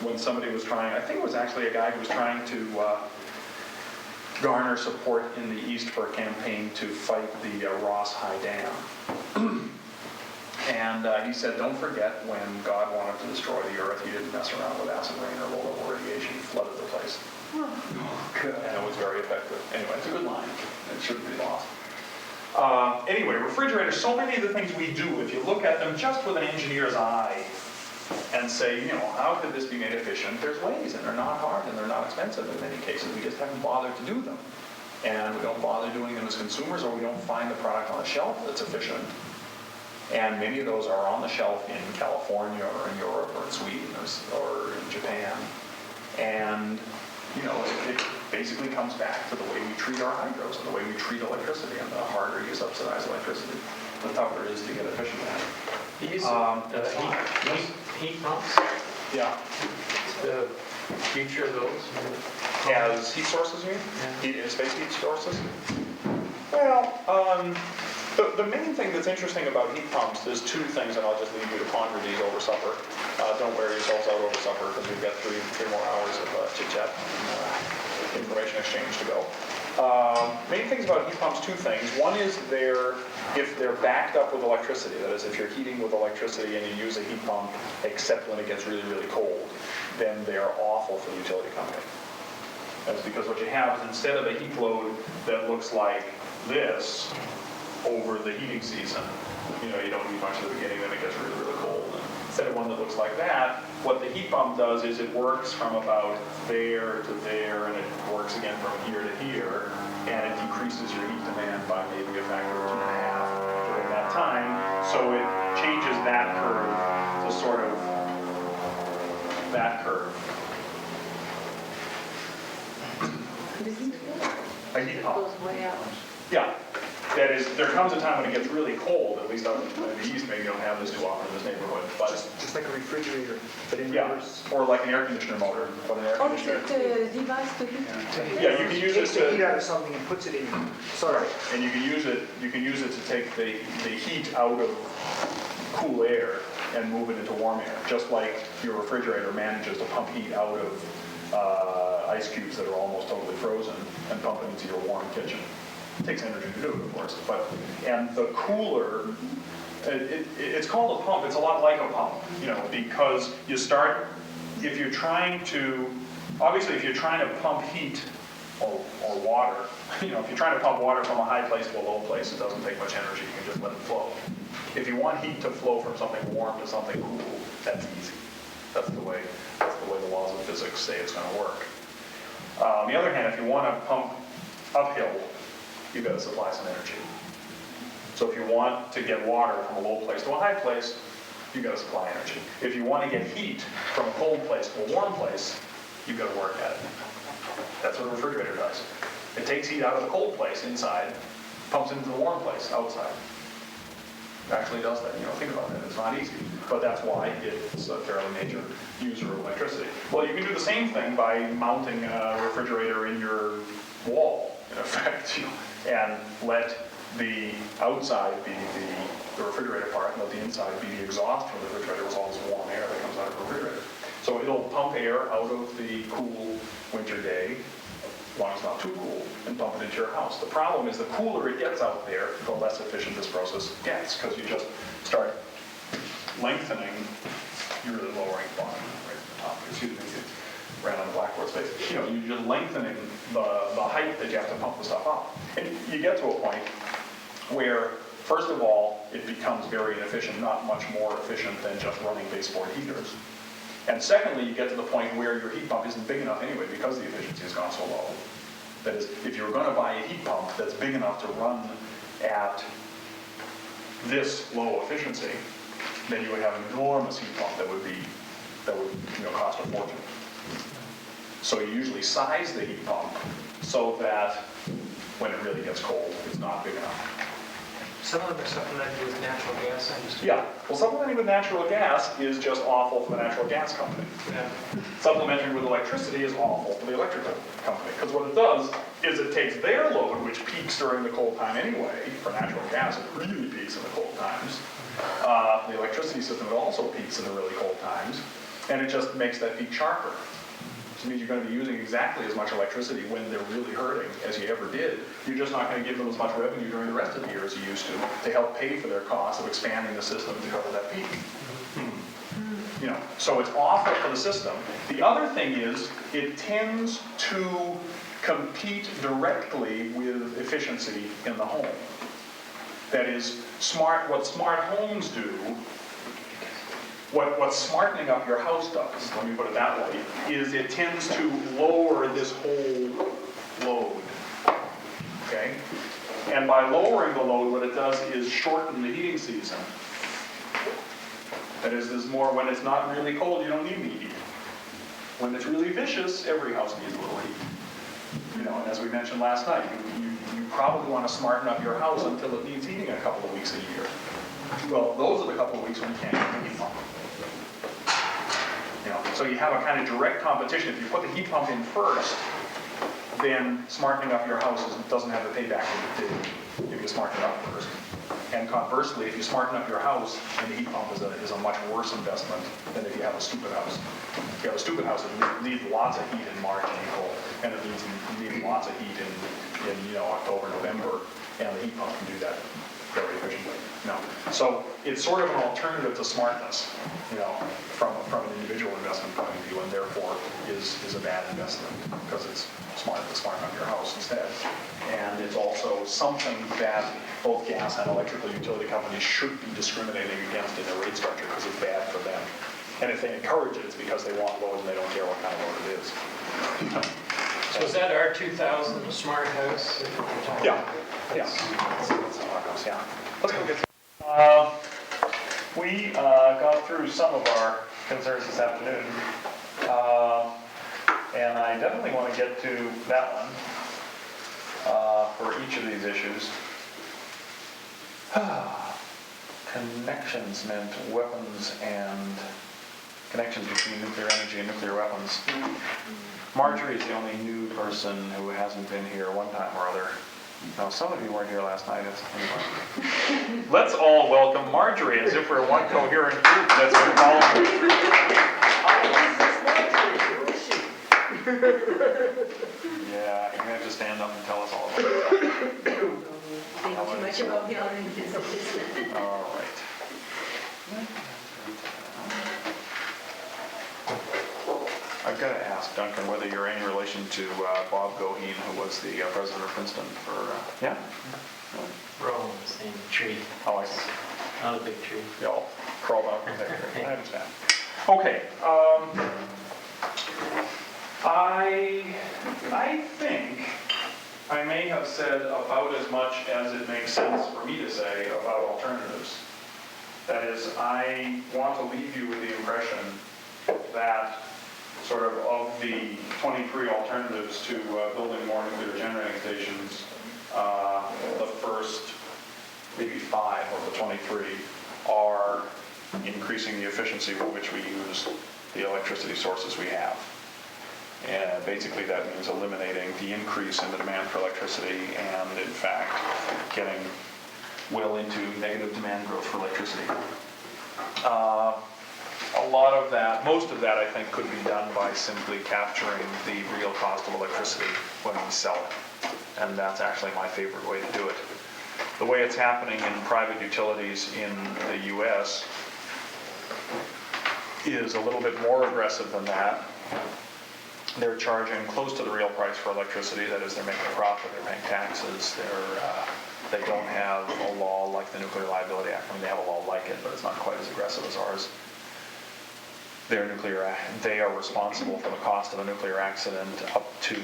when somebody was trying, I think it was actually a guy who was trying to garner support in the East for a campaign to fight the Ross High Dam. And he said, don't forget when God wanted to destroy the earth, he didn't mess around with acid rain or low-level radiation. He flooded the place. Oh, good. And it was very effective. Anyway, it's a good line. It shouldn't be lost. Anyway, refrigerators, so many of the things we do, if you look at them just with an engineer's eye and say, you know, how could this be made efficient? There's ways, and they're not hard, and they're not expensive in many cases. We just haven't bothered to do them. And we don't bother doing them as consumers, or we don't find the product on the shelf that's efficient. And many of those are on the shelf in California or in Europe or in Sweden or in Japan. And, you know, it basically comes back to the way we treat our hydros and the way we treat electricity. And the harder you subsidize electricity, the tougher it is to get efficient at it. These heat pumps, Yeah. the future of those. As heat sources, you mean? Yeah. Space heat sources? Well, the main thing that's interesting about heat pumps, there's two things, and I'll just leave you to ponder these over supper. Don't wear yourselves out over supper, because we've got three more hours of chit-chat and information exchange to go. Main things about heat pumps, two things. One is if they're backed up with electricity, that is, if you're heating with electricity and you use a heat pump, except when it gets really, really cold, then they're awful for the utility company. That's because what you have is, instead of a heat load that looks like this over the heating season, you know, you don't need much at the beginning, then it gets really, really cold. And instead of one that looks like that, what the heat pump does is it works from about there to there, and it works again from here to here, and it decreases your heat demand by maybe a factor of 2.5 during that time. So it changes that curve to sort of that curve. A heat pump. Goes way out. Yeah. That is, there comes a time when it gets really cold, at least out in the East, maybe you don't have this too often in this neighborhood, but Just like a refrigerator, but in yeah, reverse. or like an air conditioner motor, but an air Or is conditioner. it a device to heat? Yeah, you can use it Takes the heat to, out of something and puts it in. Sorry. and you can use it to take the heat out of cool air and move it into warm air, just like your refrigerator manages to pump heat out of ice cubes that are almost totally frozen and pump it into your warm kitchen. It takes energy to do it, of course, and the cooler, it's called a pump. It's a lot like a pump, you know, because you start, if you're trying to pump heat or water, you know, if you're trying to pump water from a high place to a low place, it doesn't take much energy. You can just let it flow. If you want heat to flow from something warm to something cool, that's easy. That's the way the laws of physics say it's going to work. On the other hand, if you want to pump uphill, you've got to supply some energy. So if you want to get water from a low place to a high place, you've got to supply energy. If you want to get heat from a cold place to a warm place, you've got to work at it. That's what a refrigerator does. It takes heat out of the cold place inside, pumps it into the warm place outside. It actually does that. You know, think about that. It's not easy. But that's why it's a fairly major user of electricity. Well, you can do the same thing by mounting a refrigerator in your wall, in effect, and let the outside be the refrigerator part, and let the inside be the exhaust from the refrigerator with all this warm air that comes out of the refrigerator. So it'll pump air out of the cool winter day, as long as it's not too cool, and pump it into your house. The problem is the cooler it gets out there, the less efficient this process gets, because you just start lengthening, you're really lowering the bottom, right at the top, excuse me, you ran on the blackboard space. You know, you're just lengthening the height that you have to pump the stuff up. And you get to a point where, first of all, it becomes very inefficient, not much more efficient than just running baseboard heaters. And secondly, you get to the point where your heat pump isn't big enough anyway because the efficiency has gone so low. That is, if you're going to buy a heat pump that's big enough to run at this low efficiency, then you would have an enormous heat pump that would cost a fortune. So you usually size the heat pump so that when it really gets cold, it's not big enough. Some of them are supplemented with natural gas, I understand. Yeah, well, supplementing with natural gas is just awful for the natural gas company. Yeah. Supplementing with electricity is awful for the electrical company, because what it does is it takes their load, which peaks during the cold time anyway. For natural gas, it really peaks in the cold times. The electricity system, it also peaks in the really cold times, and it just makes that peak sharper. Which means you're going to be using exactly as much electricity when they're really hurting as you ever did. You're just not going to give them as much revenue during the rest of the year as you used to help pay for their costs of expanding the system to cover that peak. You know, so it's awful for the system. The other thing is it tends to compete directly with efficiency in the home. That is, what smart homes do, what smartening up your house does, let me put it that way, is it tends to lower this whole load, okay? And by lowering the load, what it does is shorten the heating season. That is, there's more, when it's not really cold, you don't need any heat. When it's really vicious, every house needs a little heat. You know, and as we mentioned last night, you probably want to smarten up your house until it needs heating a couple of weeks a year. Well, those are the couple of weeks when you can't get the heat pump. You know, so you have a kind of direct competition. If you put the heat pump in first, then smartening up your house doesn't have the payback that it did if you smarten it up first. And conversely, if you smarten up your house, then the heat pump is a much worse investment than if you have a stupid house. If you have a stupid house, it needs lots of heat in March and April, and it needs lots of heat in October, November, and the heat pump can do that very efficiently. No. So it's sort of an alternative to smartness, from an individual investment point of view, and therefore is a bad investment because it's smart to smarten up your house instead. And it's also something that both gas and electrical utility companies should be discriminating against in their rate structure because it's bad for them. And if they encourage it, it's because they want load and they don't care what kind of load it is. So is that our 2000 smart house? Yeah. Yeah. Yeah. Let's go get. We got through some of our concerns this afternoon, and I definitely want to get to that one for each of these issues. Connections meant weapons and connections between nuclear energy and nuclear weapons. Marjorie is the only new person who hasn't been here one time or other. No, some of you weren't here last night. Anyway. Let's all welcome Marjorie as if we're one coherent group that's been following. Yeah, you're going to have to stand up and tell us all about it. Think too much about the other business. All right. I've got to ask Duncan whether you're any relation to Bob Goheen, who was the president of Princeton for, yeah? We're all in the same tree. Oh, I see. Not a big tree. They all crawled out from there. I understand. Okay. I think I may have said about as much as it makes sense for me to say about alternatives. That is, I want to leave you with the impression that sort of the 23 alternatives to building more nuclear generating stations, the first maybe 5 of the 23 are increasing the efficiency with which we use the electricity sources we have. And basically that means eliminating the increase in the demand for electricity and in fact getting well into negative demand growth for electricity. A lot of that, most of that I think could be done by simply capturing the real cost of electricity when we sell it. And that's actually my favorite way to do it. The way it's happening in private utilities in the US is a little bit more aggressive than that. They're charging close to the real price for electricity. That is, they're making a profit, they're paying taxes, they don't have a law like the Nuclear Liability Act. I mean, they have a law like it, but it's not quite as aggressive as ours. they are responsible for the cost of a nuclear accident up to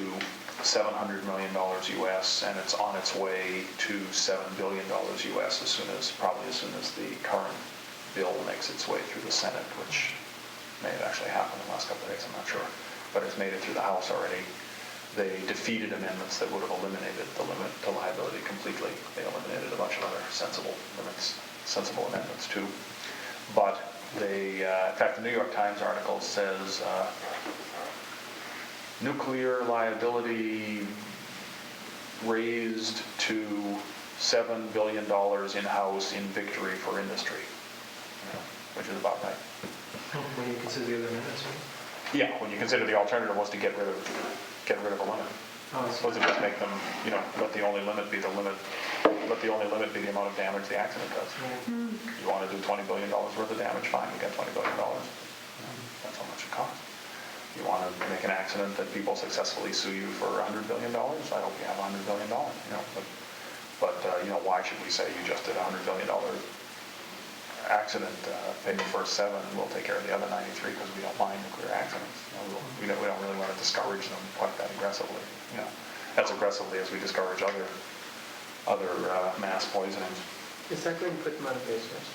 $700 million US, and it's on its way to $7 billion US probably as soon as the current bill makes its way through the Senate, which may have actually happened in the last couple of days, I'm not sure, but it's made it through the House already. They defeated amendments that would have eliminated the limit to liability completely. They eliminated a bunch of other sensible amendments too. But they, in fact, the New York Times article says nuclear liability raised to $7 billion in-house in victory for industry, which is about right. When you consider the other amendments, right? Yeah, when you consider the alternative was to get rid of a limit. Supposed to just make them, let the only limit be the amount of damage the accident does. You want to do $20 billion worth of damage, fine, you get $20 billion. That's how much it costs. You want to make an accident that people successfully sue you for $100 billion, I hope you have $100 billion, But why should we say you just did a $100 billion accident, pay the first 7, and we'll take care of the other 93 because we don't mind nuclear accidents. We don't really want to discourage them quite that aggressively. As aggressively as we discourage other mass poisonings. Is that going to put them out of business?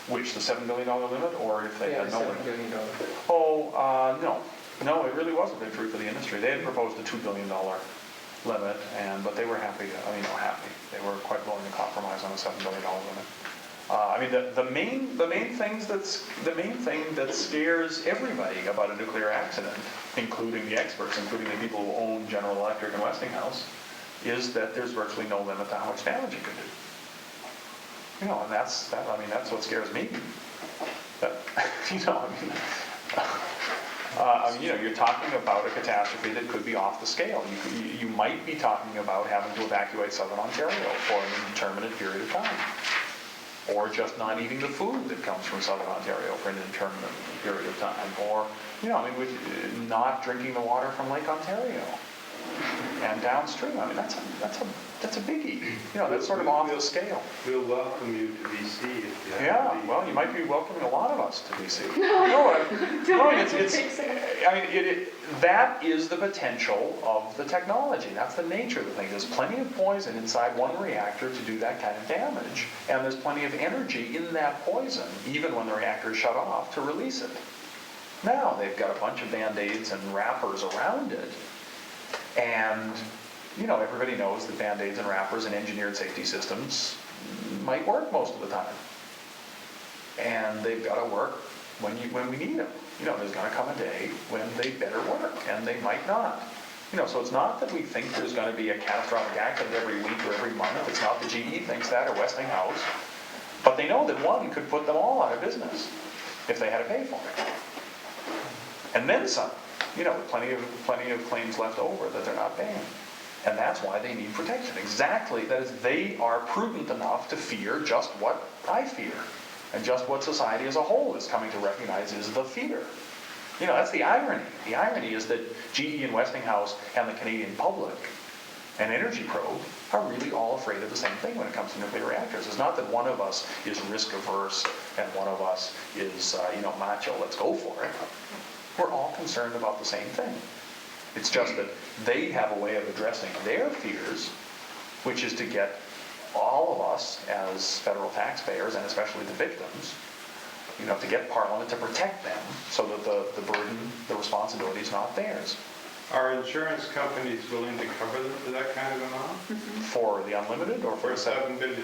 Which, the $7 billion limit, or if they had no limit? $7 billion. No, it really was a victory for the industry. They had proposed a $2 billion limit, but they were happy. They were quite willing to compromise on a $7 billion limit. The main thing that scares everybody about a nuclear accident, including the experts, including the people who own General Electric and Westinghouse, is that there's virtually no limit to how much damage it could do. And that's what scares me. You're talking about a catastrophe that could be off the scale. You might be talking about having to evacuate Southern Ontario for an indeterminate period of time. Or just not eating the food that comes from Southern Ontario for an indeterminate period of time. Or, not drinking the water from Lake Ontario and downstream. That's a biggie. That's sort of off the scale. We'll welcome you to BC if you have to be. Well, you might be welcoming a lot of us to BC. That is the potential of the technology. That's the nature of the thing. There's plenty of poison inside one reactor to do that kind of damage. And there's plenty of energy in that poison, even when the reactor is shut off, to release it. Now, they've got a bunch of Band-Aids and wrappers around it. And, everybody knows that Band-Aids and wrappers and engineered safety systems might work most of the time. And they've got to work when we need them. There's going to come a day when they better work, and they might not. So it's not that we think there's going to be a catastrophic accident every week or every month. It's not that GE thinks that or Westinghouse. But they know that one could put them all out of business if they had to pay for it. And then some. Plenty of claims left over that they're not paying. And that's why they need protection. Exactly. That is, they are prudent enough to fear just what I fear. And just what society as a whole is coming to recognize is the fear. That's the irony. The irony is that GE and Westinghouse and the Canadian public and Energy Probe are really all afraid of the same thing when it comes to nuclear reactors. It's not that one of us is risk averse and one of us is, macho, let's go for it. We're all concerned about the same thing. It's just that they have a way of addressing their fears, which is to get all of us as federal taxpayers, and especially the victims, to get Parliament to protect them so that the burden, the responsibility is not theirs. Are insurance companies willing to cover them for that kind of amount? For the unlimited or for the $7 billion?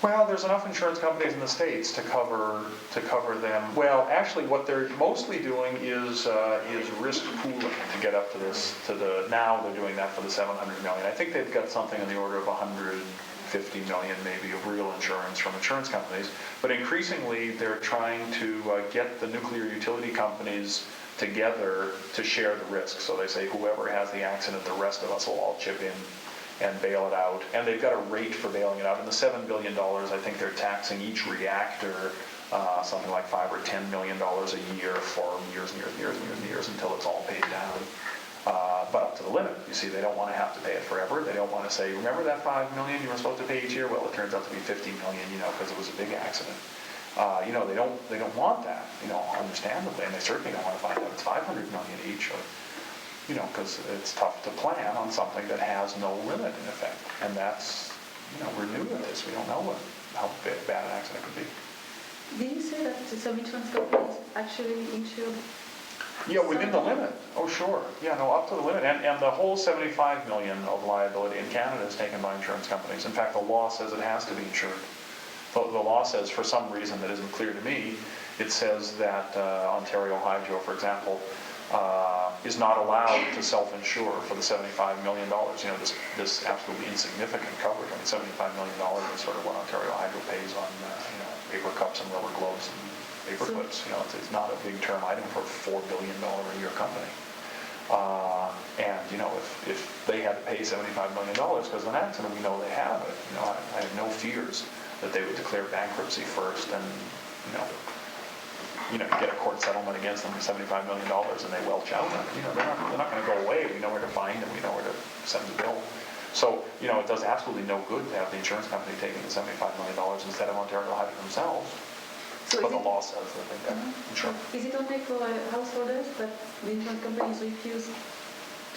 Well, there's enough insurance companies in the States to cover them. Well, actually, what they're mostly doing is risk pooling to get up to this. Now they're doing that for the $700 million. I think they've got something in the order of $150 million, maybe, of real insurance from insurance companies. But increasingly, they're trying to get the nuclear utility companies together to share the risk. So they say, whoever has the accident, the rest of us will all chip in and bail it out. And they've got a rate for bailing it out. In the $7 billion, I think they're taxing each reactor something like $5 or $10 million a year for years and years and years and years and years until it's all paid down. But up to the limit. You see, they don't want to have to pay it forever. They don't want to say, remember that $5 million you were supposed to pay each year? Well, it turns out to be $50 million, because it was a big accident. They don't want that, understandably, and they certainly don't want to find out it's 500 million each, or, because it's tough to plan on something that has no limit in effect. And that's, we're new to this. We don't know how bad an accident could be. Did you say that some insurance companies actually insured? Yeah, within the limit. Oh, sure. Yeah, no, up to the limit. And the whole 75 million of liability in Canada is taken by insurance companies. In fact, the law says it has to be insured. The law says, for some reason that isn't clear to me, it says that Ontario Hydro, for example, is not allowed to self-insure for the $75 million. This absolutely insignificant coverage. I mean, $75 million is sort of what Ontario Hydro pays on, paper cups and rubber gloves and paper clips. It's not a big term item for a $4 billion a year company. And if they had to pay $75 million because of an accident, we know they have it. I have no fears that they would declare bankruptcy first and get a court settlement against them for $75 million and they welch out. They're not going to go away. We know where to find them. We know where to send the bill. So, it does absolutely no good to have the insurance company taking the $75 million instead of Ontario Hydro themselves. So But the law says that they can insure. Is it only for householders that the insurance companies refuse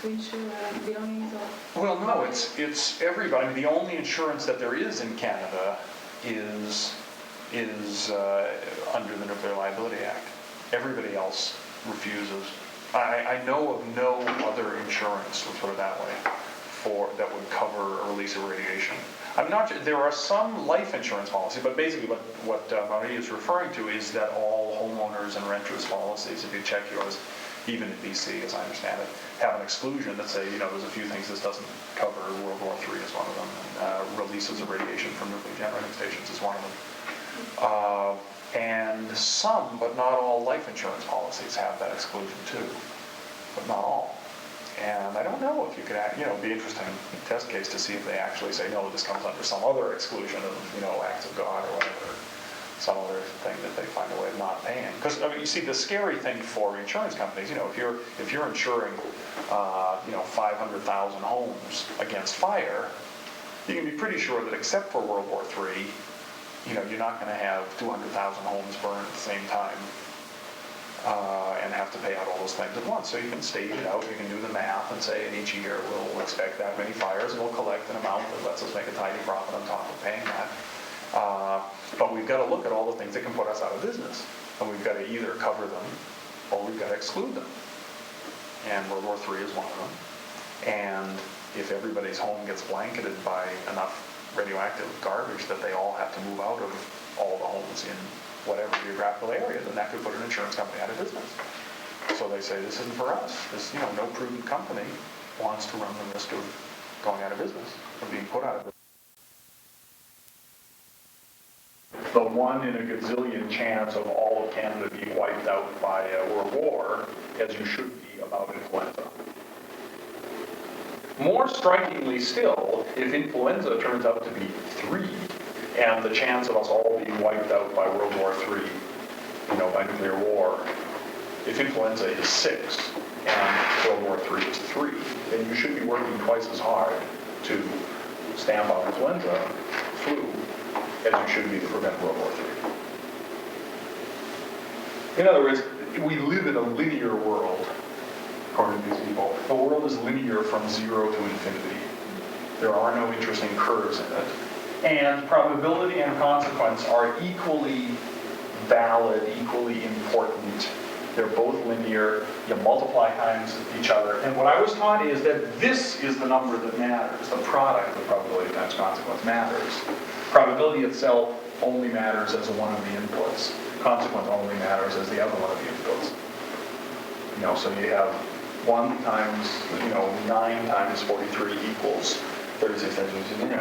to insure belongings or? Well, no, it's everybody. I mean, the only insurance that there is in Canada is under the Nuclear Liability Act. Everybody else refuses. I know of no other insurance, let's put it that way, that would cover a release of radiation. There are some life insurance policies, but basically what Marie is referring to is that all homeowners and renters policies, if you check yours, even in BC, as I understand it, have an exclusion that say, there's a few things this doesn't cover. World War III is one of them. Releases of radiation from nuclear generating stations is one of them. And some, but not all, life insurance policies have that exclusion too, but not all. And I don't know if you could, it'd be an interesting test case to see if they actually say, no, this comes under some other exclusion of, acts of God or whatever, some other thing that they find a way of not paying. Because, you see, the scary thing for insurance companies, if you're insuring, 500,000 homes against fire, you can be pretty sure that except for World War III, you're not going to have 200,000 homes burned at the same time. And have to pay out all those claims at once. So you can stage it out, you can do the math and say in each year we'll expect that many fires and we'll collect an amount that lets us make a tiny profit on top of paying that. But we've got to look at all the things that can put us out of business. And we've got to either cover them or we've got to exclude them. And World War III is one of them. And if everybody's home gets blanketed by enough radioactive garbage that they all have to move out of all the homes in whatever geographical area, then that could put an insurance company out of business. So they say, this isn't for us. No prudent company wants to run the risk of going out of business, of being put out of business. The one in a gazillion chance of all of Canada being wiped out by a world war, as you should be about influenza. More strikingly still, if influenza turns out to be 3, and the chance of us all being wiped out by World War III, by nuclear war, if influenza is 6 and World War III is 3, then you should be working twice as hard to stamp out influenza, flu, as you should be to prevent World War III. In other words, we live in a linear world, according to these people. The world is linear from 0 to infinity. There are no interesting curves in it. And probability and consequence are equally valid, equally important. They're both linear. You multiply times each other. And what I was taught is that this is the number that matters. The product of probability times consequence matters. Probability itself only matters as one of the inputs. Consequence only matters as the other one of the inputs. So you have 1 times, 9 times 43 equals 36 times 360,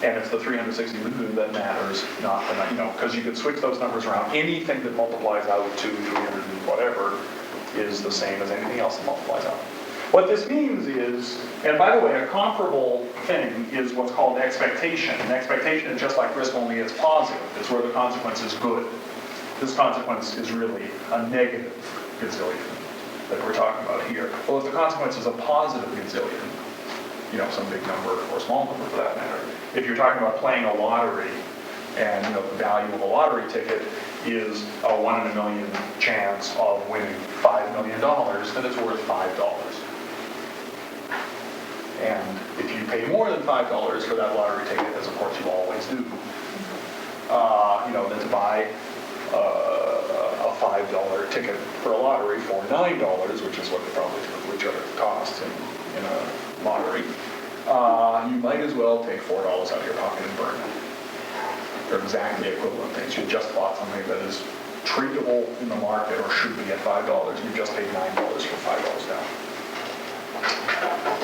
and it's the 360 that matters, not the, because you could switch those numbers around. Anything that multiplies out to 300 and whatever is the same as anything else that multiplies out. What this means is, and by the way, a comparable thing is what's called expectation. And expectation is just like risk, only it's positive. It's where the consequence is good. This consequence is really a negative gazillion that we're talking about here. Well, if the consequence is a positive gazillion, some big number or small number for that matter. If you're talking about playing a lottery, And the value of a lottery ticket is a 1 in a million chance of winning $5 million, then it's worth $5. And if you pay more than $5 for that lottery ticket, as of course you always do, than to buy a $5 ticket for a lottery for $9, which is what it probably costs in a lottery, you might as well take $4 out of your pocket and burn it. They're exactly equivalent things. You just bought something that is tradable in the market or should be at $5. You just paid $9 for $5 down.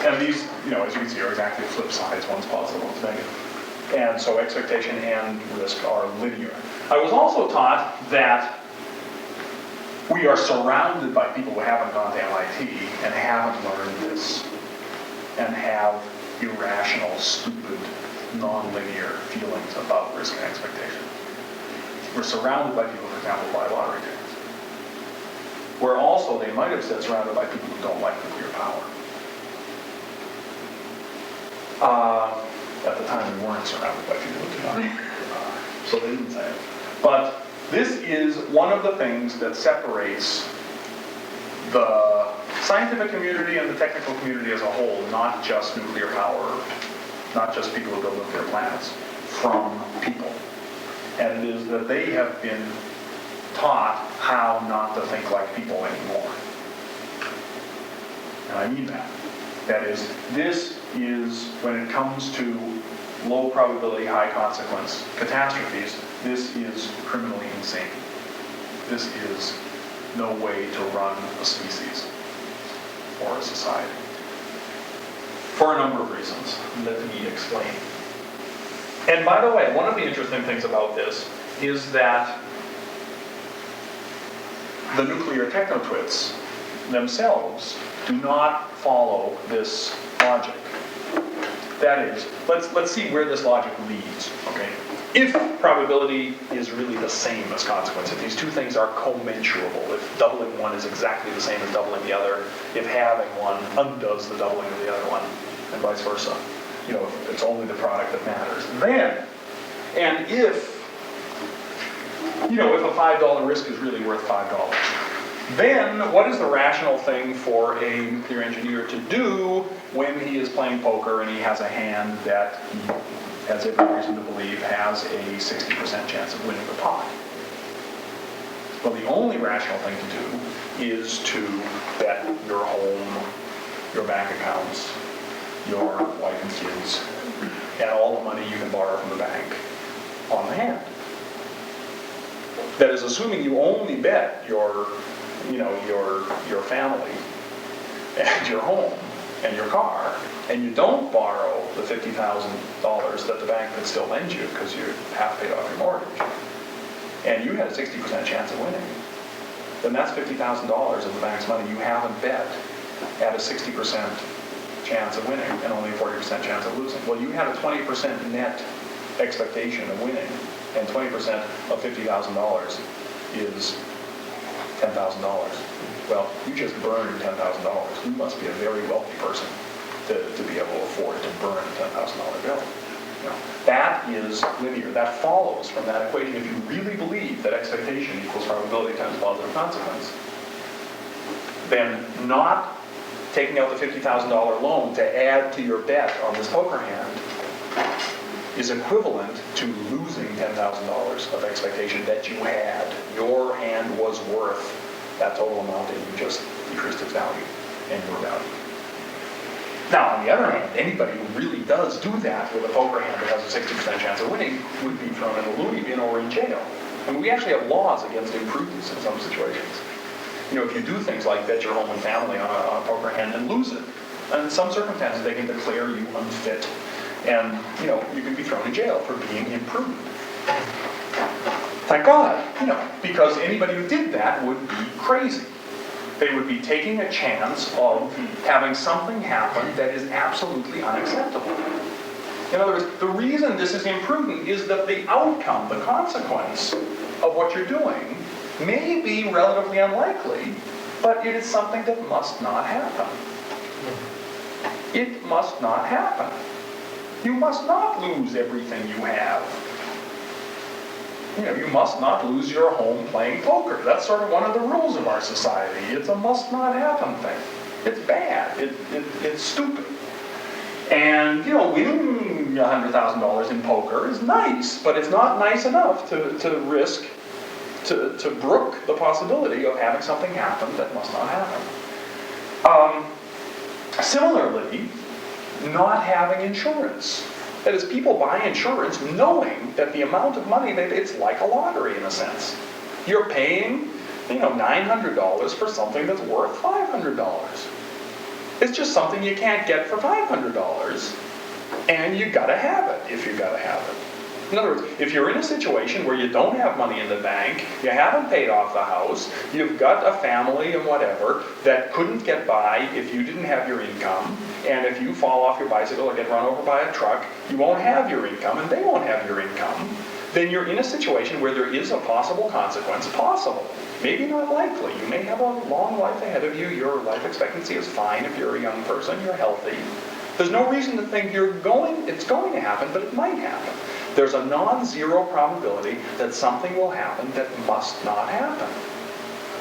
And these, as you can see, are exactly flip sides. One's positive, one's negative. And so expectation and risk are linear. I was also taught that we are surrounded by people who haven't gone to MIT and haven't learned this and have irrational, stupid, non-linear feelings about risk and expectation. We're surrounded by people, for example, who buy lottery tickets. We're also, they might have said, surrounded by people who don't like nuclear power. At the time, we weren't surrounded by people who did not like nuclear power, so they didn't say it. But this is one of the things that separates the scientific community and the technical community as a whole, not just nuclear power, not just people who build nuclear plants, from people. And it is that they have been taught how not to think like people anymore. And I mean that. That is, this is, when it comes to low probability, high consequence catastrophes, this is criminally insane. This is no way to run a species or a society. For a number of reasons. Let me explain. And by the way, one of the interesting things about this is that the nuclear techno-twits themselves do not follow this logic. That is, let's see where this logic leads, okay? If probability is really the same as consequence, if these two things are commensurable, if doubling one is exactly the same as doubling the other, if having one undoes the doubling of the other one, and vice versa, if it's only the product that matters, then, and if a $5 risk is really worth $5, then what is the rational thing for a nuclear engineer to do when he is playing poker and he has a hand that he has every reason to believe has a 60% chance of winning the pot? Well, the only rational thing to do is to bet your home, your bank accounts, your wife and kids, and all the money you can borrow from the bank on the hand. That is, assuming you only bet your family and your home and your car, and you don't borrow the $50,000 that the bank could still lend you because you half paid off your mortgage, and you had a 60% chance of winning, then that's $50,000 of the bank's money you haven't bet at a 60% chance of winning and only a 40% chance of losing. Well, you had a 20% net expectation of winning, and 20% of $50,000 is $10,000. Well, you just burned $10,000. You must be a very wealthy person to be able to afford to burn a $10,000 bill. That is linear. That follows from that equation. If you really believe that expectation equals probability times positive consequence, then not taking out the $50,000 loan to add to your bet on this poker hand is equivalent to losing $10,000 of expectation that you had. Your hand was worth that total amount, and you just decreased its value and your value. Now, on the other hand, anybody who really does do that with a poker hand that has a 60% chance of winning would be thrown in a loony bin or in jail. I mean, we actually have laws against imprudence in some situations. If you do things like bet your home and family on a poker hand and lose it, and in some circumstances they can declare you unfit, and you can be thrown in jail for being imprudent. Thank God, because anybody who did that would be crazy. They would be taking a chance of having something happen that is absolutely unacceptable. In other words, the reason this is imprudent is that the outcome, the consequence of what you're doing may be relatively unlikely, but it is something that must not happen. It must not happen. You must not lose everything you have. you must not lose your home playing poker. That's sort of one of the rules of our society. It's a must not happen thing. It's bad. It's stupid. And, winning $100,000 in poker is nice, but it's not nice enough to risk, to brook the possibility of having something happen that must not happen. Similarly, not having insurance. That is, people buy insurance knowing that the amount of money, it's like a lottery in a sense. You're paying, $900 for something that's worth $500. It's just something you can't get for $500, and you gotta have it if you gotta have it. In other words, if you're in a situation where you don't have money in the bank, you haven't paid off the house, you've got a family and whatever that couldn't get by if you didn't have your income, and if you fall off your bicycle or get run over by a truck, you won't have your income and they won't have your income, then you're in a situation where there is a possible consequence possible. Maybe not likely. You may have a long life ahead of you. Your life expectancy is fine if you're a young person. You're healthy. There's no reason to think it's going to happen, but it might happen. There's a non-zero probability that something will happen that must not happen.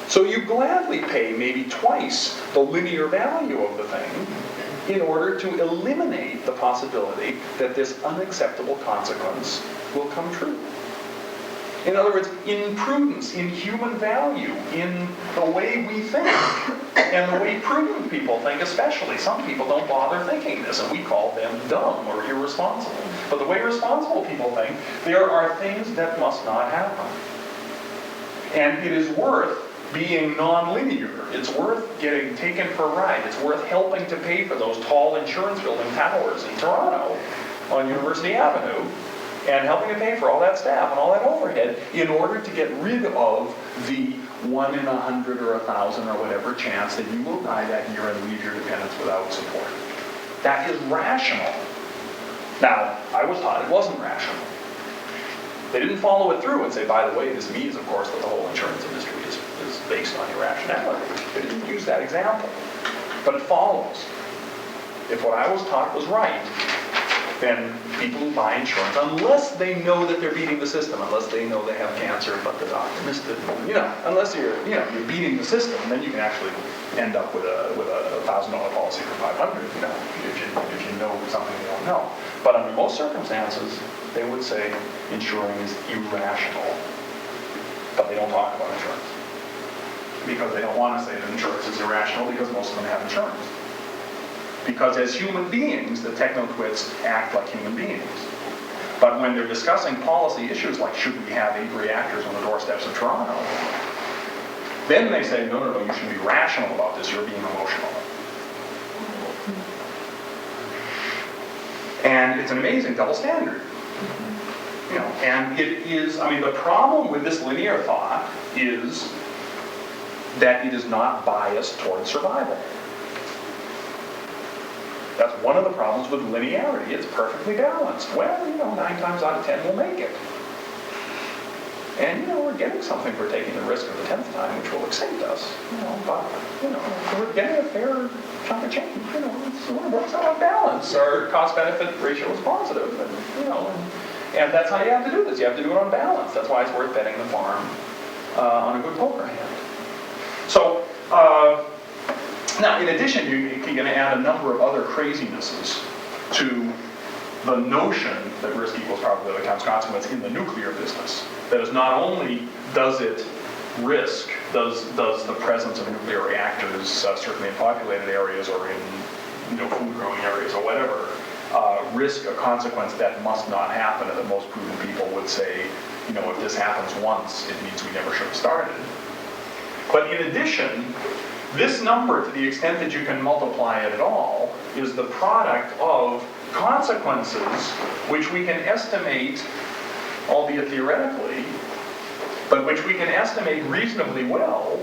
So you gladly pay maybe twice the linear value of the thing in order to eliminate the possibility that this unacceptable consequence will come true. In other words, in prudence, in human value, in the way we think, and the way prudent people think especially. Some people don't bother thinking this, and we call them dumb or irresponsible. But the way responsible people think, there are things that must not happen. And it is worth being non-linear. It's worth getting taken for a ride. It's worth helping to pay for those tall insurance building towers in Toronto on University Avenue, and helping to pay for all that staff and all that overhead in order to get rid of the 1 in 100 or 1,000 or whatever chance that you will die that year and leave your dependents without support. That is rational. Now, I was taught it wasn't rational. They didn't follow it through and say, by the way, this means, of course, that the whole insurance industry is based on irrationality. They didn't use that example. But it follows. If what I was taught was right, then people who buy insurance, unless they know that they're beating the system, unless they know they have cancer but the doctor missed it, unless you're beating the system, then you can actually end up with a $1,000 policy for $500, if you know something you don't know. But under most circumstances, they would say insuring is irrational, but they don't talk about insurance because they don't want to say that insurance is irrational because most of them have insurance. Because as human beings, the techno-twits act like human beings. But when they're discussing policy issues like should we have 8 reactors on the doorsteps of Toronto, then they say, no, you should be rational about this, you're being emotional. And it's an amazing double standard. And it is, the problem with this linear thought is that it is not biased toward survival. That's one of the problems with linearity. It's perfectly balanced. Well, 9 times out of 10 we'll make it. And, we're getting something for taking the risk of the 10th time, which will extinct us. But, we're getting a fair chunk of change. It works out on balance. Our cost-benefit ratio is positive. And that's how you have to do this. You have to do it on balance. That's why it's worth betting the farm on a good poker hand. So, now, in addition, you're going to add a number of other crazinesses to the notion that risk equals probability times consequence in the nuclear business. That is, not only does it risk, does the presence of nuclear reactors, certainly in populated areas or in food growing areas or whatever, risk a consequence that must not happen, and that most prudent people would say, if this happens once, it means we never should have started. But in addition, this number, to the extent that you can multiply it at all, is the product of consequences which we can estimate, albeit theoretically, but which we can estimate reasonably well,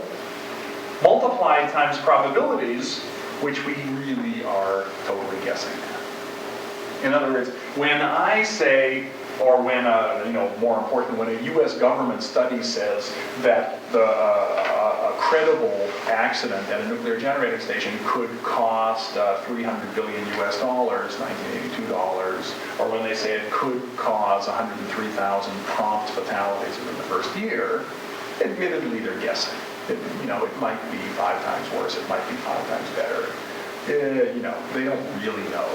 multiplied times probabilities, which we really are totally guessing at. In other words, when I say, or when, more important, when a U.S. government study says that a credible accident at a nuclear generating station could cost $300 billion US, $1982, or when they say it could cause 103,000 prompt fatalities within the first year, admittedly they're guessing. It might be 5 times worse, it might be 5 times better. They don't really know.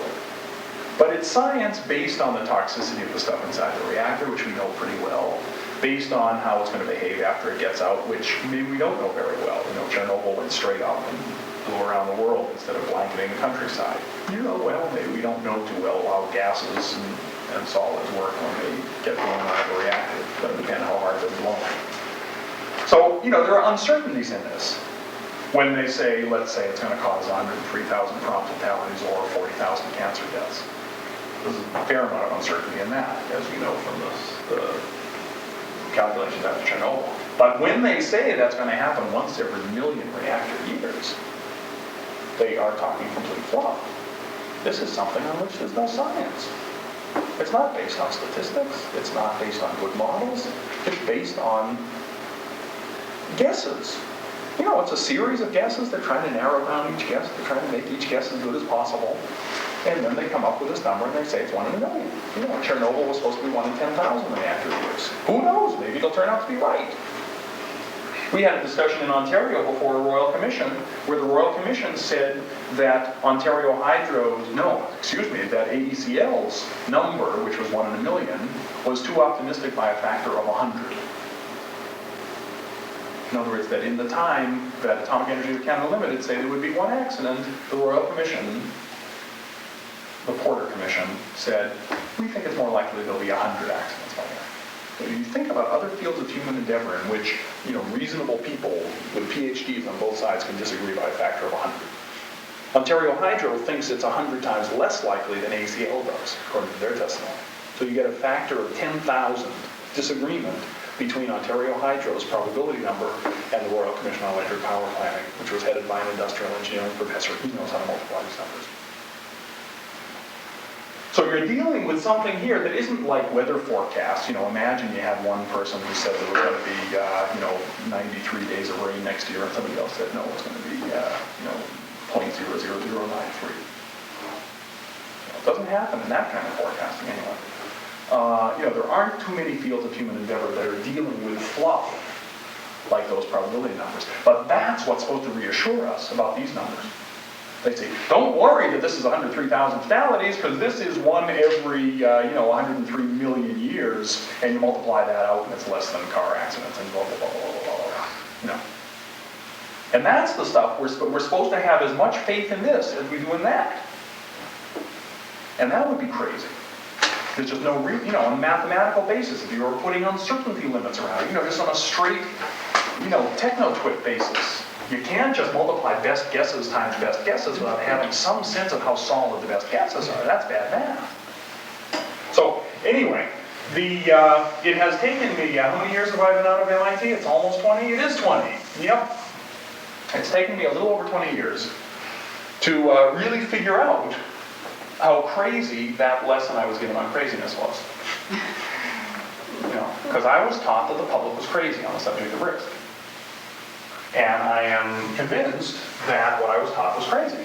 But it's science based on the toxicity of the stuff inside the reactor, which we know pretty well, based on how it's going to behave after it gets out, which maybe we don't know very well. Chernobyl went straight up and blew around the world instead of blanketing the countryside. Well, maybe we don't know too well how gases and solids work when they get blown out of the reactor. It's going to depend how hard they're blown. So, there are uncertainties in this. When they say, let's say it's going to cause 103,000 prompt fatalities or 40,000 cancer deaths. There's a fair amount of uncertainty in that, as we know from the calculations after Chernobyl. But when they say that's going to happen once every million reactor years, they are talking complete fluff. This is something on which there's no science. It's not based on statistics. It's not based on good models. It's based on guesses. It's a series of guesses. They're trying to narrow down each guess. They're trying to make each guess as good as possible. And then they come up with this number and they say it's 1 in a million. Chernobyl was supposed to be 1 in 10,000 reactor years. Who knows? Maybe it'll turn out to be right. We had a discussion in Ontario before a Royal Commission where the Royal Commission said that that AECL's number, which was 1 in a million, was too optimistic by a factor of 100. In other words, that in the time that Atomic Energy of Canada Limited say there would be 1 accident, the Royal Commission, the Porter Commission, said, we think it's more likely there'll be 100 accidents by now. So you think about other fields of human endeavor in which, reasonable people with PhDs on both sides can disagree by a factor of 100. Ontario Hydro thinks it's 100 times less likely than ACL does, according to their testimony. So you get a factor of 10,000 disagreement between Ontario Hydro's probability number and the Royal Commission on Electric Power Planning, which was headed by an industrial engineering professor. He knows how to multiply these numbers. So you're dealing with something here that isn't like weather forecasts. Imagine you had one person who said there was going to be, 93 days of rain next year, and somebody else said, no, it's going to be, 0.00093. It doesn't happen in that kind of forecasting anyway. There aren't too many fields of human endeavor that are dealing with fluff like those probability numbers. But that's what's supposed to reassure us about these numbers. They say, don't worry that this is 103,000 fatalities, because this is 1 every, 103 million years, and you multiply that out, and it's less than car accidents, and blah, blah, blah, blah, blah, blah. And that's the stuff we're supposed to have as much faith in this as we do in that. And that would be crazy. There's just no, on a mathematical basis, if you were putting uncertainty limits around it, just on a straight, techno-twit basis. You can't just multiply best guesses times best guesses without having some sense of how solid the best guesses are. That's bad math. So, anyway, it has taken me, how many years have I been out of MIT? It's almost 20? It is 20. Yep. It's taken me a little over 20 years to really figure out how crazy that lesson I was given on craziness was. Because I was taught that the public was crazy on the subject of risk. And I am convinced that what I was taught was crazy.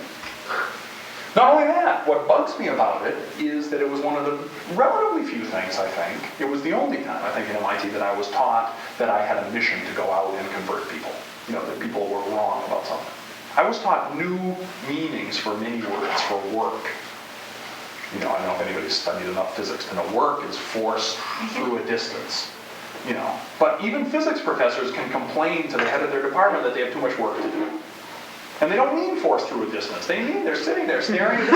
Not only that, what bugs me about it is that it was one of the relatively few things, I think, it was the only time, I think, in MIT that I was taught that I had a mission to go out and convert people. That people were wrong about something. I was taught new meanings for many words for work. I don't know if anybody's studied enough physics to know work is force through a distance. But even physics professors can complain to the head of their department that they have too much work to do. And they don't mean force through a distance. They mean they're sitting there staring at the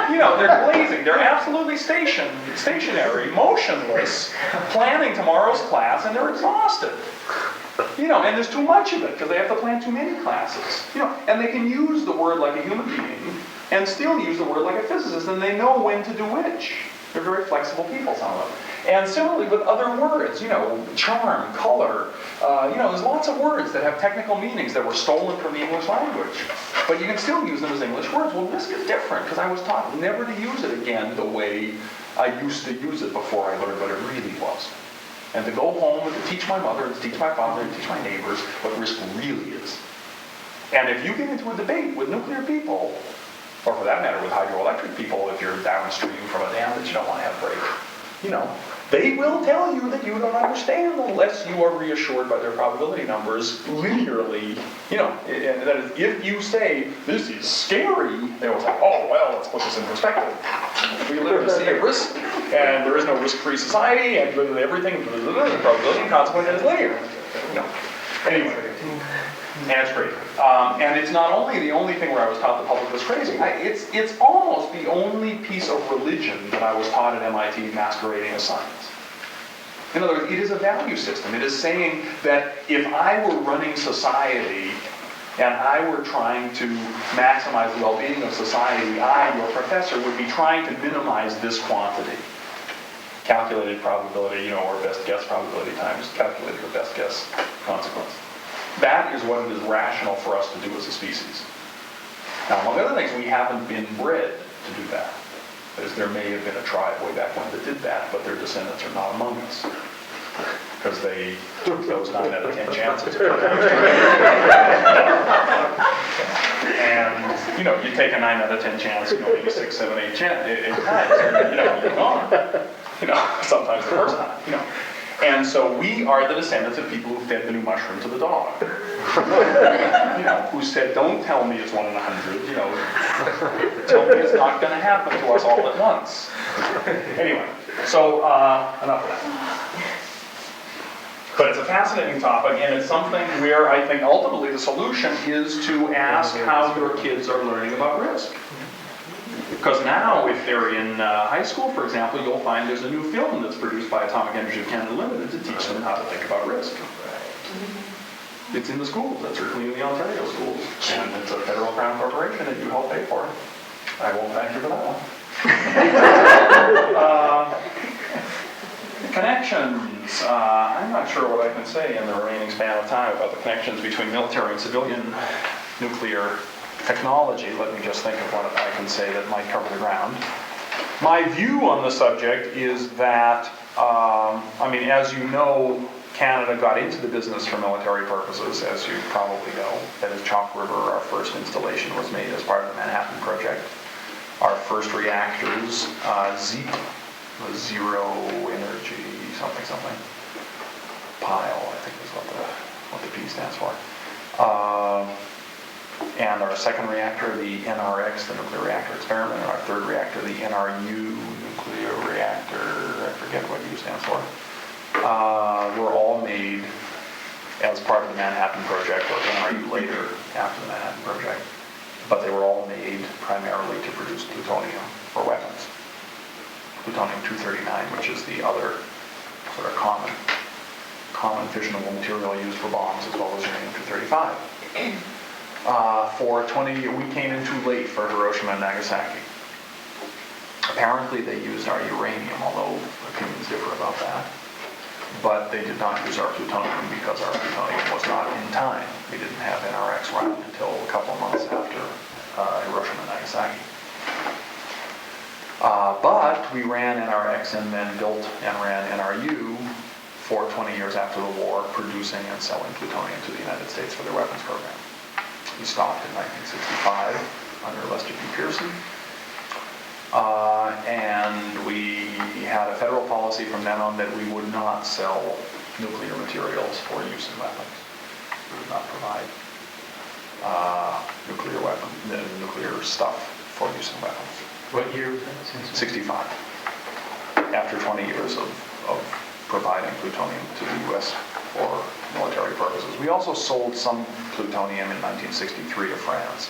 ceiling. They're glazing. They're absolutely stationary, motionless, planning tomorrow's class, and they're exhausted. And there's too much of it because they have to plan too many classes. And they can use the word like a human being and still use the word like a physicist, and they know when to do which. They're very flexible people, some of them. And similarly with other words, charm, color, there's lots of words that have technical meanings that were stolen from the English language. But you can still use them as English words. Well, this is different because I was taught never to use it again the way I used to use it before I learned what it really was. and to go home and to teach my mother, and to teach my father, and to teach my neighbors what risk really is. And if you get into a debate with nuclear people, or for that matter with hydroelectric people, if you're downstream from a dam that you don't want to have break, they will tell you that you don't understand unless you are reassured by their probability numbers linearly. And that is, if you say, this is scary, they will say, oh, well, let's put this in perspective. We live in a sea of risk, and there is no risk-free society, and everything, the probability and consequence is linear. Anyway, and it's crazy. And it's not only the only thing where I was taught the public was crazy. It's almost the only piece of religion that I was taught at MIT masquerading as science. In other words, it is a value system. It is saying that if I were running society and I were trying to maximize the well-being of society, I, your professor, would be trying to minimize this quantity. Calculated probability, or best guess probability times calculated or best guess consequence. That is what it is rational for us to do as a species. Now, among other things, we haven't been bred to do that. There may have been a tribe way back when that did that, but their descendants are not among us. Because they took those 9 out of 10 chances. And, you take a 9 out of 10 chance, maybe 6, 7, 8 times, and, you're gone. Sometimes the first time, And so we are the descendants of people who fed the new mushroom to the dog. Who said, don't tell me it's 1 in 100, tell me it's not going to happen to us all at once. Anyway, so enough of that. But it's a fascinating topic, and it's something where I think ultimately the solution is to ask how your kids are learning about risk. Because now, if they're in high school, for example, you'll find there's a new film that's produced by Atomic Energy of Canada Limited to teach them how to think about risk. It's in the schools, that's certainly in the Ontario schools, and it's a federal crown corporation, and you help pay for it. I won't thank you for that one. Connections. I'm not sure what I can say in the remaining span of time about the connections between military and civilian nuclear technology. Let me just think of what I can say that might cover the ground. My view on the subject is that, as you know, Canada got into the business for military purposes, as you probably know. That is, Chalk River, our first installation, was made as part of the Manhattan Project. Our first reactors, ZEEP, was zero energy something. Pile, I think is what the P stands for. And our second reactor, the NRX, the nuclear reactor experiment, and our third reactor, the NRU, nuclear reactor, I forget what U stands for, were all made as part of the Manhattan Project, or NRU later after the Manhattan Project. But they were all made primarily to produce plutonium for weapons. Plutonium-239, which is the other sort of common fissionable material used for bombs, as well as uranium-235. We came in too late for Hiroshima and Nagasaki. Apparently they used our uranium, although opinions differ about that. But they did not use our plutonium because our plutonium was not in time. We didn't have NRX running until a couple of months after Hiroshima and Nagasaki. But we ran NRX and then built and ran NRU for 20 years after the war, producing and selling plutonium to the United States for their weapons program. We stopped in 1965 under Lester B. Pearson. And we had a federal policy from then on that we would not sell nuclear materials for use in weapons. We would not provide nuclear stuff for use in weapons. What year was that? 65. After 20 years of providing plutonium to the U.S. for military purposes. We also sold some plutonium in 1963 to France,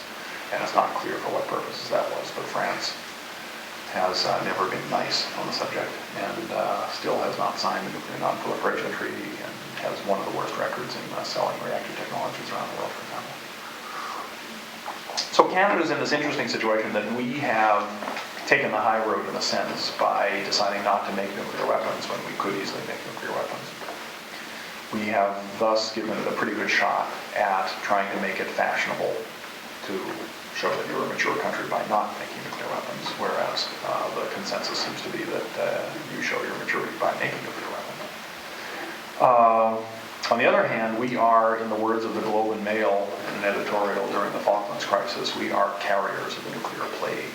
and it's not clear for what purposes that was, but France has never been nice on the subject, and still has not signed the Nuclear Non-Proliferation Treaty, and has one of the worst records in selling reactor technologies around the world, for example. So Canada's in this interesting situation that we have taken the high road in a sense by deciding not to make nuclear weapons when we could easily make nuclear weapons. We have thus given it a pretty good shot at trying to make it fashionable to show that you're a mature country by not making nuclear weapons, whereas the consensus seems to be that you show your maturity by making nuclear weapons. On the other hand, we are, in the words of the Globe and Mail in an editorial during the Falklands crisis, we are carriers of the nuclear plague.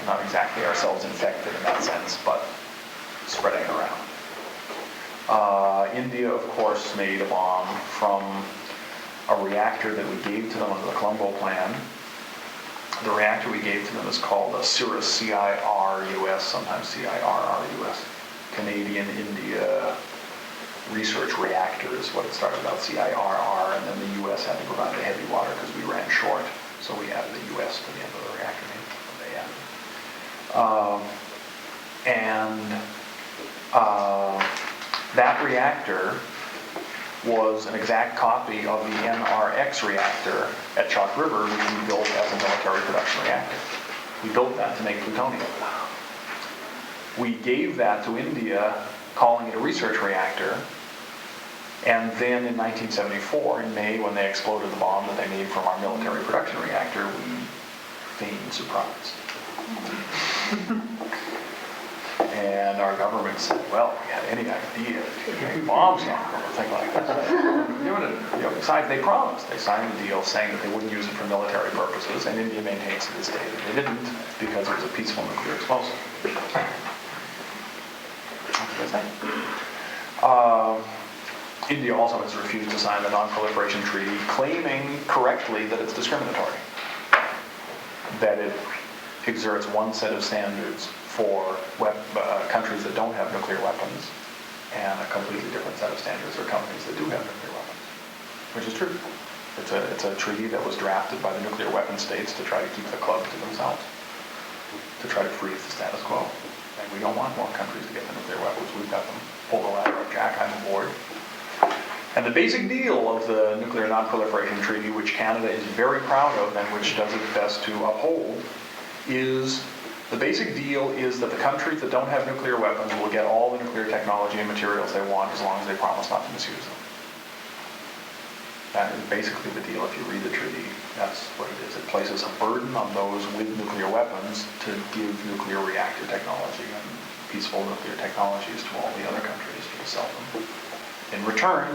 Not exactly ourselves infected in that sense, but spreading it around. India, of course, made a bomb from a reactor that we gave to them under the Colombo Plan. The reactor we gave to them is called a CIRUS, C-I-R-U-S, sometimes C-I-R-R-U-S, Canadian India Research Reactor is what it started out, C-I-R-R, and then the U.S. had to provide the heavy water because we ran short, so we added the U.S. to the end of the reactor name. That reactor was an exact copy of the NRX reactor at Chalk River, which we built as a military production reactor. We built that to make plutonium. We gave that to India, calling it a research reactor, and then in 1974, in May, when they exploded the bomb that they made from our military production reactor, we feigned surprise. And our government said, well, if you had any idea you could make bombs now, or something like that. Besides, they promised. They signed a deal saying that they wouldn't use it for military purposes, and India maintains to this day that they didn't because it was a peaceful nuclear explosive. India also has refused to sign the Non-Proliferation Treaty, claiming correctly that it's discriminatory, that it exerts one set of standards for countries that don't have nuclear weapons and a completely different set of standards for companies that do have nuclear weapons, which is true. It's a treaty that was drafted by the nuclear weapon states to try to keep the club to themselves, to try to freeze the status quo. And we don't want more countries to get the nuclear weapons. We've got them. Pull the ladder up, Jack, I'm aboard. And the basic deal of the Nuclear Non-Proliferation Treaty, which Canada is very proud of and which does its best to uphold, is the basic deal is that the countries that don't have nuclear weapons will get all the nuclear technology and materials they want as long as they promise not to misuse them. That is basically the deal. If you read the treaty, that's what it is. It places a burden on those with nuclear weapons to give nuclear reactor technology and peaceful nuclear technologies to all the other countries to sell them. In return,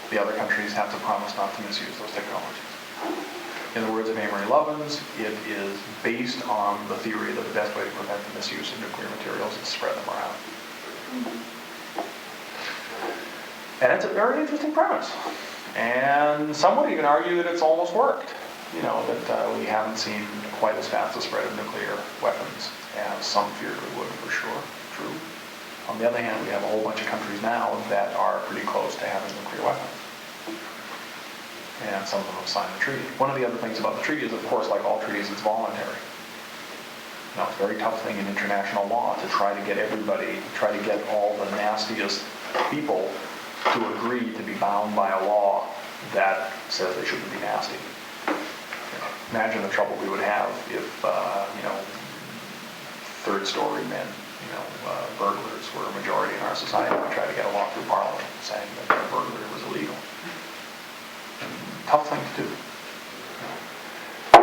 the other countries have to promise not to misuse those technologies. In the words of Amory Lovins, it is based on the theory that the best way to prevent the misuse of nuclear materials is to spread them around. And it's a very interesting premise. And some would even argue that it's almost worked. That we haven't seen quite as fast a spread of nuclear weapons as some feared we would, for sure. True. On the other hand, we have a whole bunch of countries now that are pretty close to having nuclear weapons. And some of them have signed the treaty. One of the other things about the treaty is, of course, like all treaties, it's voluntary. It's a very tough thing in international law to try to get all the nastiest people to agree to be bound by a law that says they shouldn't be nasty. Imagine the trouble we would have if, third-story men, burglars were a majority in our society and tried to get a law through Parliament saying that burglary was illegal. Tough thing to do.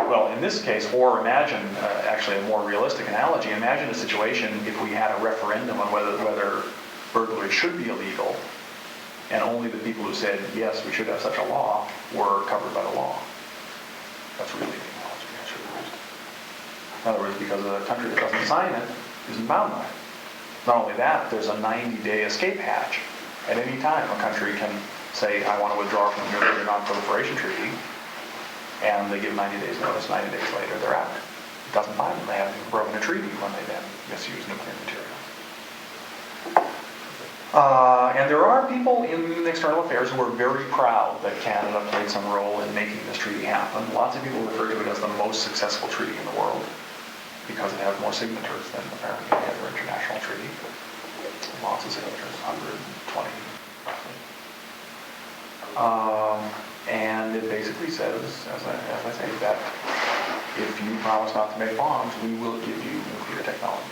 Well, in this case, or imagine, actually a more realistic analogy, imagine a situation if we had a referendum on whether burglary should be illegal, and only the people who said, yes, we should have such a law, were covered by the law. That's really the analogy I should have used. In other words, because a country that doesn't sign it isn't bound by it. Not only that, there's a 90-day escape hatch. At any time, a country can say, I want to withdraw from the Nuclear Non-Proliferation Treaty, and they give 90 days notice. 90 days later, they're out. It doesn't bind them. They haven't even broken a treaty when they then misuse nuclear material. And there are people in external affairs who are very proud that Canada played some role in making this treaty happen. Lots of people refer to it as the most successful treaty in the world because it has more signatures than apparently any other international treaty. Lots of signatures, 120 roughly. And it basically says, as I say, that if you promise not to make bombs, we will give you nuclear technology.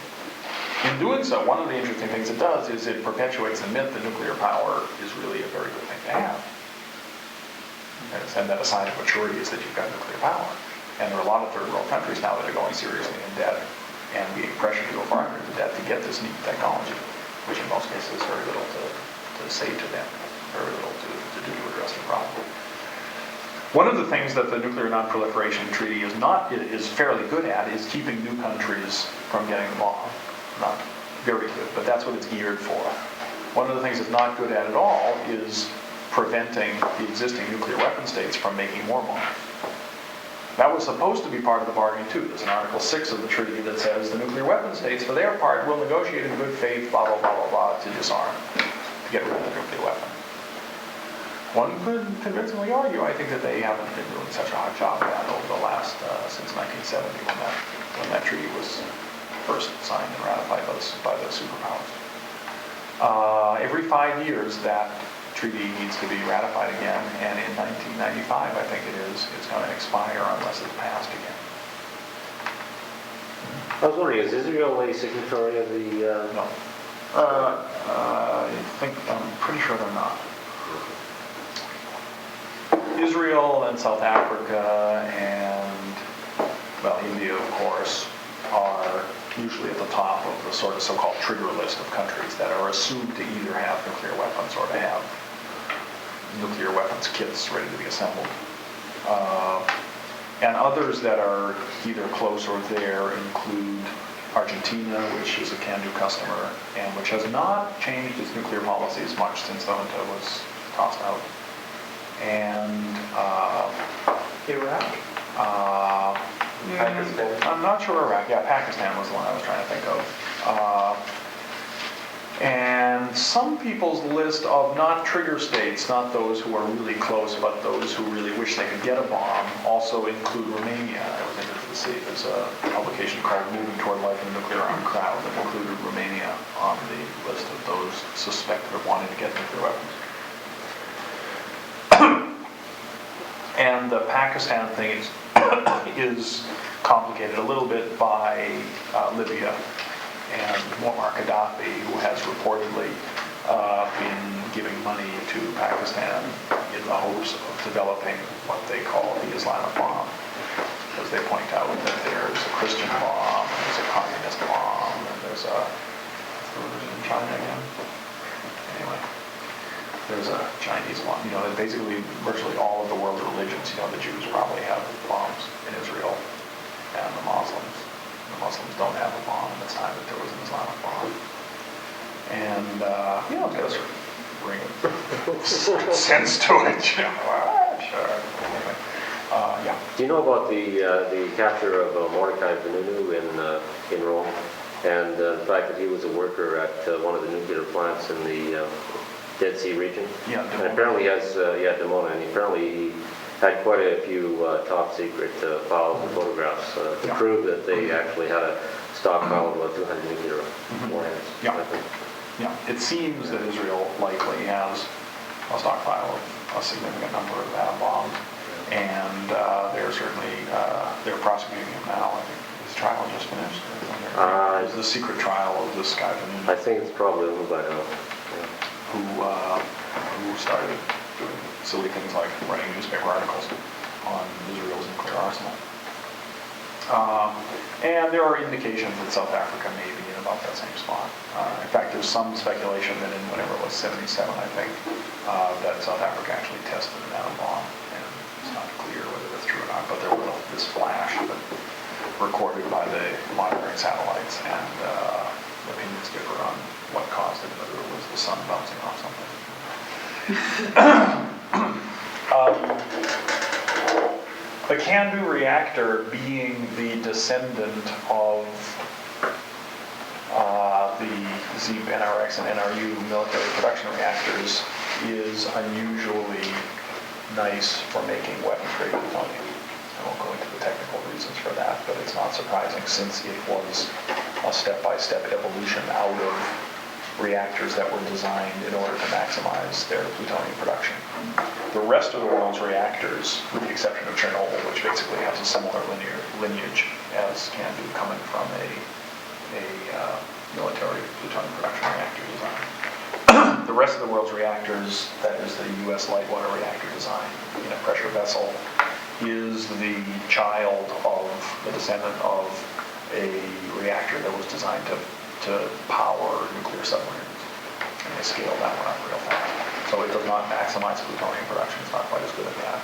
In doing so, one of the interesting things it does is it perpetuates the myth that nuclear power is really a very good thing to have. And that a sign of maturity is that you've got nuclear power. And there are a lot of third world countries now that are going seriously in debt and being pressured to go farther into debt to get this neat technology. which in most cases is very little to say to them, very little to do to address the problem. One of the things that the Nuclear Non-Proliferation Treaty is fairly good at is keeping new countries from getting the bomb. Not very good, but that's what it's geared for. One of the things it's not good at all is preventing the existing nuclear weapon states from making more bombs. That was supposed to be part of the bargain too. There's an Article 6 of the treaty that says the nuclear weapon states, for their part, will negotiate in good faith, blah, blah, blah, blah, blah, to disarm, to get rid of the nuclear weapon. One could convincingly argue, I think, that they haven't been doing such a hot job of that over the last, since 1970, when that treaty was first signed and ratified by the superpowers. Every 5 years, that treaty needs to be ratified again, and in 1995, I think it is, it's going to expire unless it's passed again. I was wondering, is Israel a signatory of the... No. I'm pretty sure they're not. Israel and South Africa and, well, India, of course, are usually at the top of the sort of so-called trigger list of countries that are assumed to either have nuclear weapons or to have nuclear weapons kits ready to be assembled. And others that are either close or there include Argentina, which is a can-do customer, and which has not changed its nuclear policies much since the junta was tossed out. And Iraq? Pakistan. I'm not sure Iraq. Yeah, Pakistan was the one I was trying to think of. And some people's list of not trigger states, not those who are really close, but those who really wish they could get a bomb, also include Romania. I was interested to see. There's a publication called Moving Toward Life in a Nuclear Armed Crowd that included Romania on the list of those suspected of wanting to get nuclear weapons. And the Pakistan thing is complicated a little bit by Libya and Muammar Gaddafi, who has reportedly been giving money to Pakistan in the hopes of developing what they call the Islamic bomb. Because they point out that there's a Christian bomb, and there's a communist bomb, and there's a religion in China again. Anyway. There's a Chinese bomb. You know, basically virtually all of the world's religions, you know, the Jews probably have bombs in Israel, and the Muslims. The Muslims don't have a bomb, and it's time that there was an Islamic bomb. And, you know, it's got a sort of bring sense to it, you know. Sure. Anyway, yeah. Do you know about the capture of Mordecai Vanunu in Rome, and the fact that he was a worker at one of the nuclear plants in the Dead Sea region? Yeah, and apparently he has, Dimona, and apparently he had quite a few top secret files and photographs to prove that they actually had a stockpile of about 200 nuclear warheads. Yeah. Yeah, it seems that Israel likely has a stockpile of a significant number of atom bombs, and they're certainly they're prosecuting him now. I think his trial just finished. It's the secret trial of this guy. I think it's probably over by now. Who started doing silly things like writing newspaper articles on Israel's nuclear arsenal. And there are indications that South Africa may be in about that same spot. In fact, there's some speculation that in whatever it was, 77, I think, that South Africa actually tested an atom bomb. And it's not clear whether that's true or not, but there was this flash that recorded by the monitoring satellites, and opinions differ on what caused it, whether it was the sun bouncing off something. The CANDU reactor, being the descendant of the ZEEP, NRX, and NRU military production reactors, is unusually nice for making weapons-grade plutonium. I won't go into the technical reasons for that, but it's not surprising since it was a step-by-step evolution out of reactors that were designed in order to maximize their plutonium production. The rest of the world's reactors, with the exception of Chernobyl, which basically has a similar lineage as CANDU, coming from a military plutonium production reactor design. The rest of the world's reactors, that is the U.S. light water reactor design in a pressure vessel, is the child of, the descendant of a reactor that was designed to power nuclear submarines. and they scale that one up real fast. So it does not maximize plutonium production, it's not quite as good at that.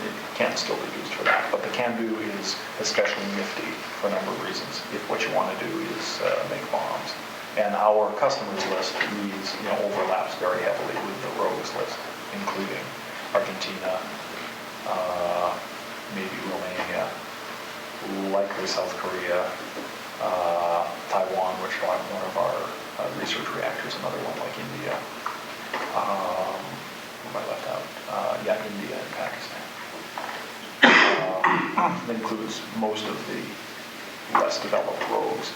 It can still be used for that, but the can-do is especially nifty for a number of reasons. If what you want to do is make bombs. And our customers list reads, overlaps very heavily with the rogues list, including Argentina, maybe Romania, likely South Korea, Taiwan, which will have one of our research reactors, another one like India. Who have I left out? India and Pakistan. That includes most of the less developed rogues.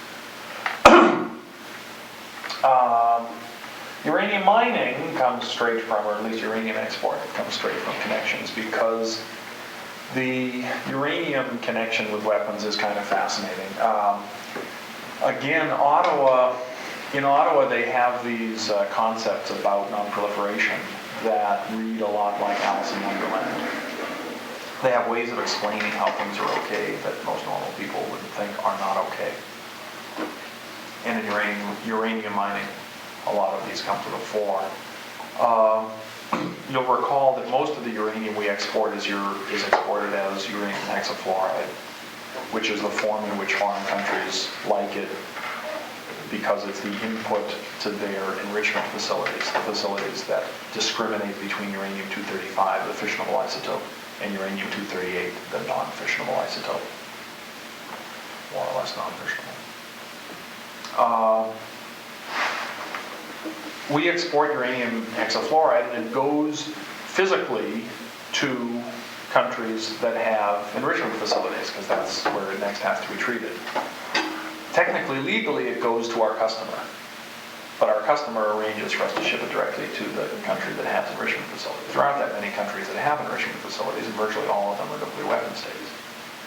Uranium mining comes straight from, or at least uranium export comes straight from connections, because the uranium connection with weapons is kind of fascinating. Again, in Ottawa they have these concepts about non-proliferation that read a lot like Alice in Wonderland. They have ways of explaining how things are okay that most normal people would think are not okay. And in uranium mining, a lot of these come to the fore. You'll recall that most of the uranium we export is exported as uranium hexafluoride, which is the form in which foreign countries like it because it's the input to their enrichment facilities, the facilities that discriminate between uranium-235, the fissionable isotope, and uranium-238, the non-fissionable isotope, more or less non-fissionable. We export uranium hexafluoride, and it goes physically to countries that have enrichment facilities, because that's where it next has to be treated. Technically, legally, it goes to our customer, but our customer arranges for us to ship it directly to the country that has enrichment facilities. There aren't that many countries that have enrichment facilities, and virtually all of them are nuclear weapon states.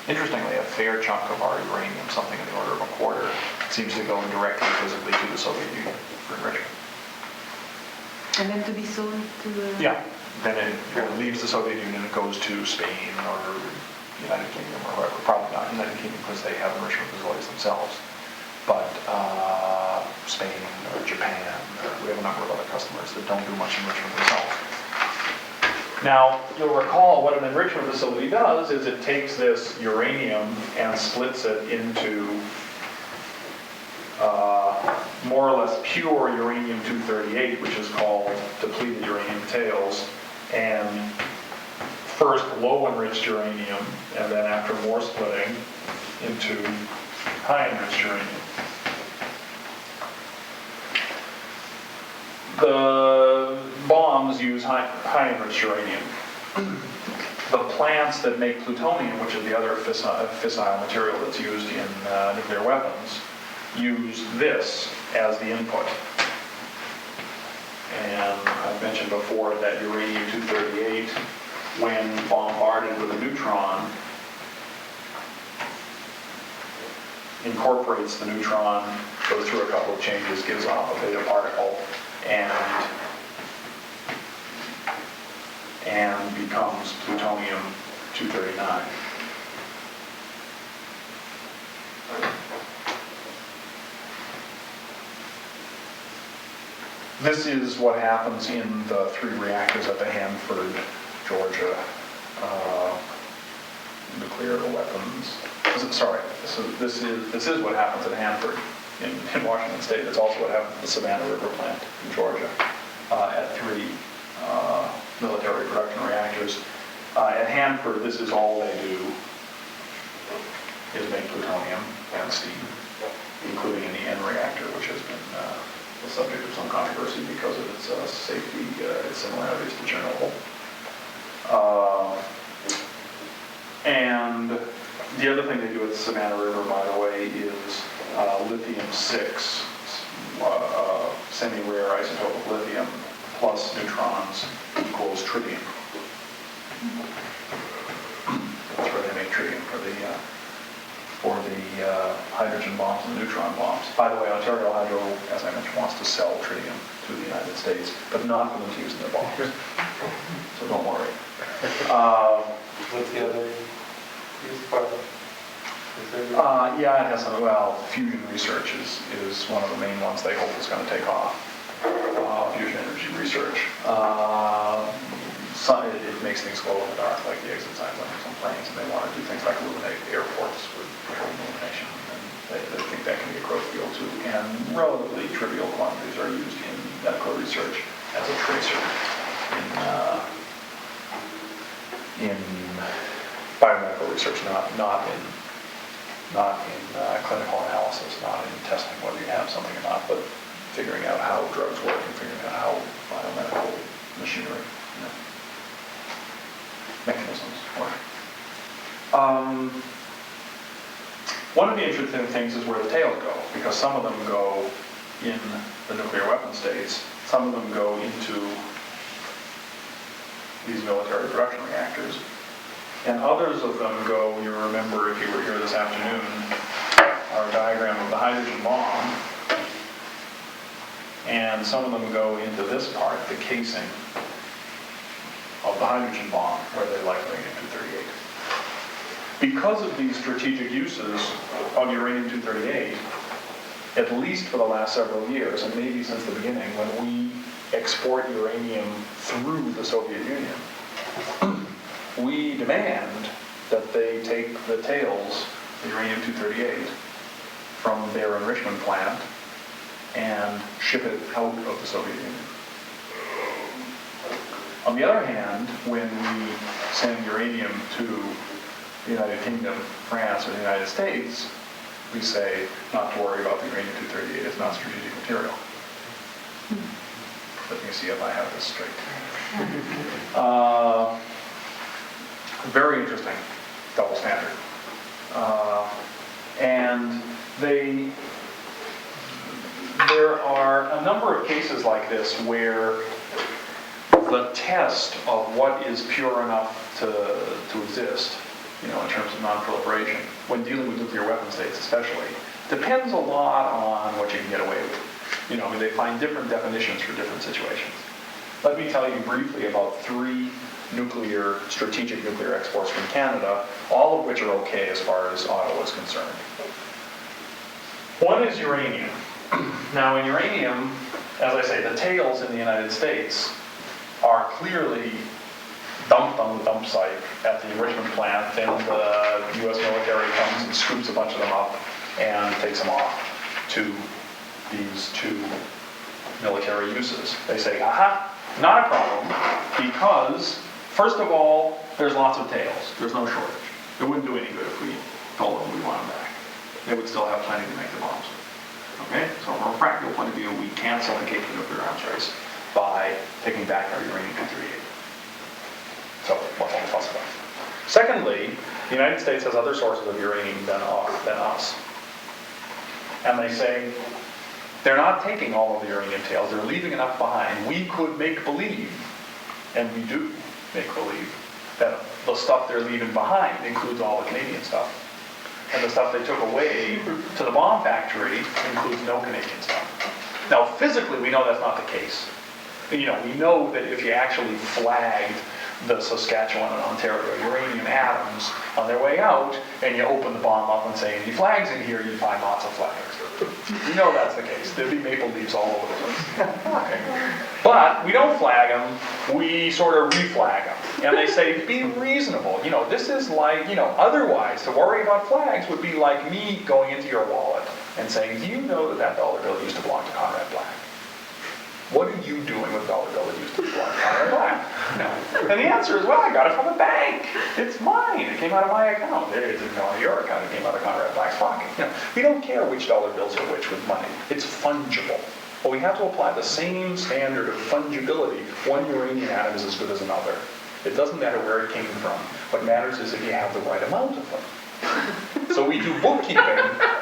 Interestingly, a fair chunk of our uranium, something in the order of a quarter, seems to go directly physically to the Soviet Union for enrichment. And then to be sold to the... Yeah, then it leaves the Soviet Union, it goes to Spain or United Kingdom or whoever. Probably not United Kingdom because they have enrichment facilities themselves, but Spain or Japan, we have a number of other customers that don't do much enrichment themselves. Now, you'll recall what an enrichment facility does is it takes this uranium and splits it into more or less pure uranium-238, which is called depleted uranium tails, and first low-enriched uranium, and then after more splitting, into high-enriched uranium. The bombs use high-enriched uranium. The plants that make plutonium, which is the other fissile material that's used in nuclear weapons, use this as the input. And I've mentioned before that uranium-238, when bombarded with a neutron, incorporates the neutron, goes through a couple of changes, gives off a beta particle, and becomes plutonium-239. This is what happens in the 3 reactors at the Hanford, Georgia nuclear weapons. Sorry, this is what happens at Hanford in Washington State. It's also what happens at the Savannah River plant in Georgia at 3 military production reactors. At Hanford, this is all they do is make plutonium and steam, including in the N reactor, which has been the subject of some controversy because of its safety, its similarities to Chernobyl. And the other thing they do at the Savannah River, by the way, is lithium-6, semi-rare isotope of lithium, plus neutrons equals tritium. That's where they make tritium for the hydrogen bombs and the neutron bombs. By the way, Ontario Hydro, as I mentioned, wants to sell tritium to the United States, but not for them to use in their bombs. So don't worry. What's the other used part? Yeah, it has some, fusion research is one of the main ones they hope is going to take off. energy research. It makes things glow in the dark, like the exit signs on some planes, and they want to do things like illuminate airports with illumination. And they think that can be a growth field too. And relatively trivial quantities are used in medical research as a tracer in biomedical research, not in clinical analysis, not in testing whether you have something or not, but figuring out how drugs work and figuring out how biomedical machinery, mechanisms work. One of the interesting things is where the tails go, because some of them go in the nuclear weapon states, some of them go into these military production reactors, and others of them go, you remember if you were here this afternoon, our diagram of the hydrogen bomb, and some of them go into this part, the casing of the hydrogen bomb, where they like uranium-238. Because of these strategic uses of uranium-238, at least for the last several years, and maybe since the beginning, when we export uranium through the Soviet Union, we demand that they take the tails, the uranium-238, from their enrichment plant and ship it out of the Soviet Union. On the other hand, when we send uranium to the United Kingdom, France, or the United States, we say not to worry about the uranium-238, it's not strategic material. Let me see if I have this straight. Very interesting double standard. And there are a number of cases like this where the test of what is pure enough to exist, in terms of non-proliferation, when dealing with nuclear weapon states especially, depends a lot on what you can get away with. They find different definitions for different situations. Let me tell you briefly about 3 strategic nuclear exports from Canada, all of which are okay as far as Ottawa is concerned. One is uranium. Now in uranium, as I say, the tails in the United States are clearly dumped on the dump site at the enrichment plant, and the US military comes and scoops a bunch of them up and takes them off to these 2 military uses. They say, aha, not a problem, because first of all, there's lots of tails. There's no shortage. It wouldn't do any good if we told them we want them back. They would still have plenty to make the bombs. Okay? So from a practical point of view, we cancel the Cape nuclear arms race by taking back our uranium-238. So what's all the fuss about? Secondly, the United States has other sources of uranium than us. And they say, they're not taking all of the uranium tails, they're leaving enough behind. We could make believe, and we do make believe, that the stuff they're leaving behind includes all the Canadian stuff. And the stuff they took away to the bomb factory includes no Canadian stuff. Now, physically, we know that's not the case. We know that if you actually flagged the Saskatchewan and Ontario uranium atoms on their way out, and you open the bomb up and say, any flags in here, you'd find lots of flags. We know that's the case. There'd be maple leaves all over the place. Okay. But we don't flag them, we sort of reflag them. And they say, be reasonable. This is like, otherwise, to worry about flags would be like me going into your wallet and saying, do you know that $1 bill used to belong to Conrad Black? What are you doing with $1 bill that used to belong to Conrad Black? And the answer is, well, I got it from the bank. It's mine. It came out of my account. It didn't come out of your account. It came out of Conrad Black's pocket. We don't care which $1 bills are which with money. It's fungible. Well, we have to apply the same standard of fungibility. One uranium atom is as good as another. It doesn't matter where it came from. What matters is if you have the right amount of them. So we do bookkeeping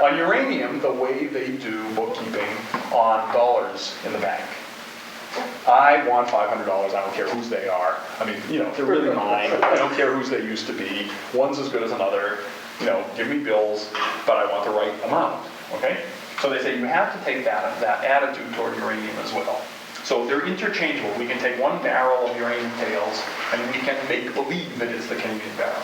on uranium the way they do bookkeeping on dollars in the bank. I want $500, I don't care whose they are. They're really mine. I don't care whose they used to be. One's as good as another. Give me bills, but I want the right amount, okay? So they say you have to take that attitude toward uranium as well. So they're interchangeable. We can take one barrel of uranium tails, and we can make believe that it's the Canadian barrel,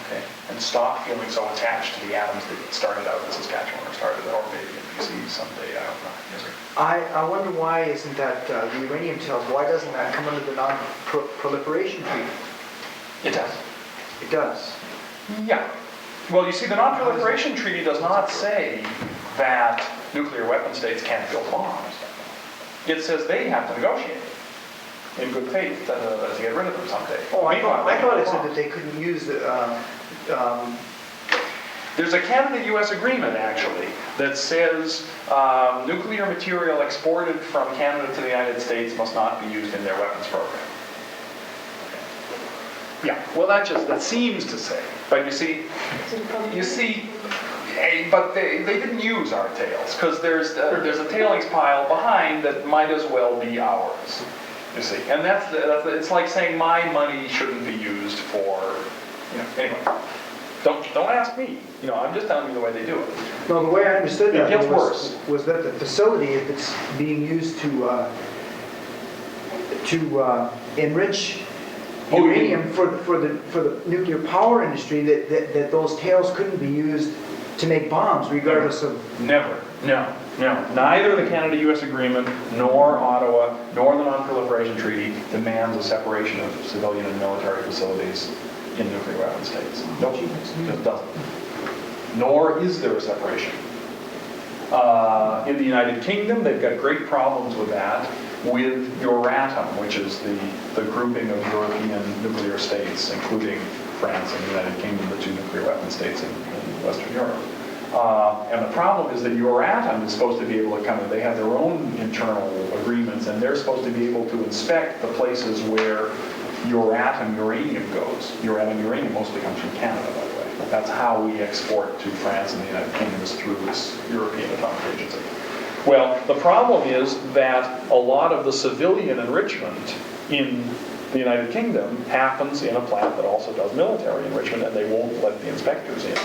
okay? And stop feeling so attached to the atoms that started out in Saskatchewan or started out maybe in BC someday, I don't know. Yes, sir. I wonder why isn't that the uranium tails, why doesn't that come under the non-proliferation treaty? It does. It does. Yeah. Well, you see, the Non-Proliferation Treaty does not say that nuclear weapon states can't build bombs. It says they have to negotiate in good faith to get rid of them someday. Oh, I Meanwhile, thought they it said bombs. that they couldn't use the, There's a Canada-U.S. agreement, actually, that says nuclear material exported from Canada to the United States must not be used in their weapons program. Yeah, well, that seems to say, but you see, but they didn't use our tails, because there's a tailings pile behind that might as well be ours, you see. And it's like saying my money shouldn't be used for, anyway. Don't ask me, I'm just telling you the way they do it. no, the way I understood that It gets worse. was that the facility, if it's being used to enrich uranium for the nuclear power industry, that those tails couldn't be used to make bombs, regardless of... Never. No. Neither the Canada-U.S. agreement, nor Ottawa, nor the Non-Proliferation Treaty demands a separation of civilian and military facilities in nuclear weapon states. Nope, it doesn't. Nor is there a separation. In the United Kingdom, they've got great problems with that, with Euratom, which is the grouping of European nuclear states, including France and the United Kingdom, the two nuclear weapon states in Western Europe. And the problem is that Euratom is supposed to be able to they have their own internal agreements, and they're supposed to be able to inspect the places where Euratom uranium goes. Euratom uranium mostly comes from Canada, by the way. That's how we export to France and the United Kingdom, is through this European Atomic Agency. Well, the problem is that a lot of the civilian enrichment in the United Kingdom happens in a plant that also does military enrichment, and they won't let the inspectors in.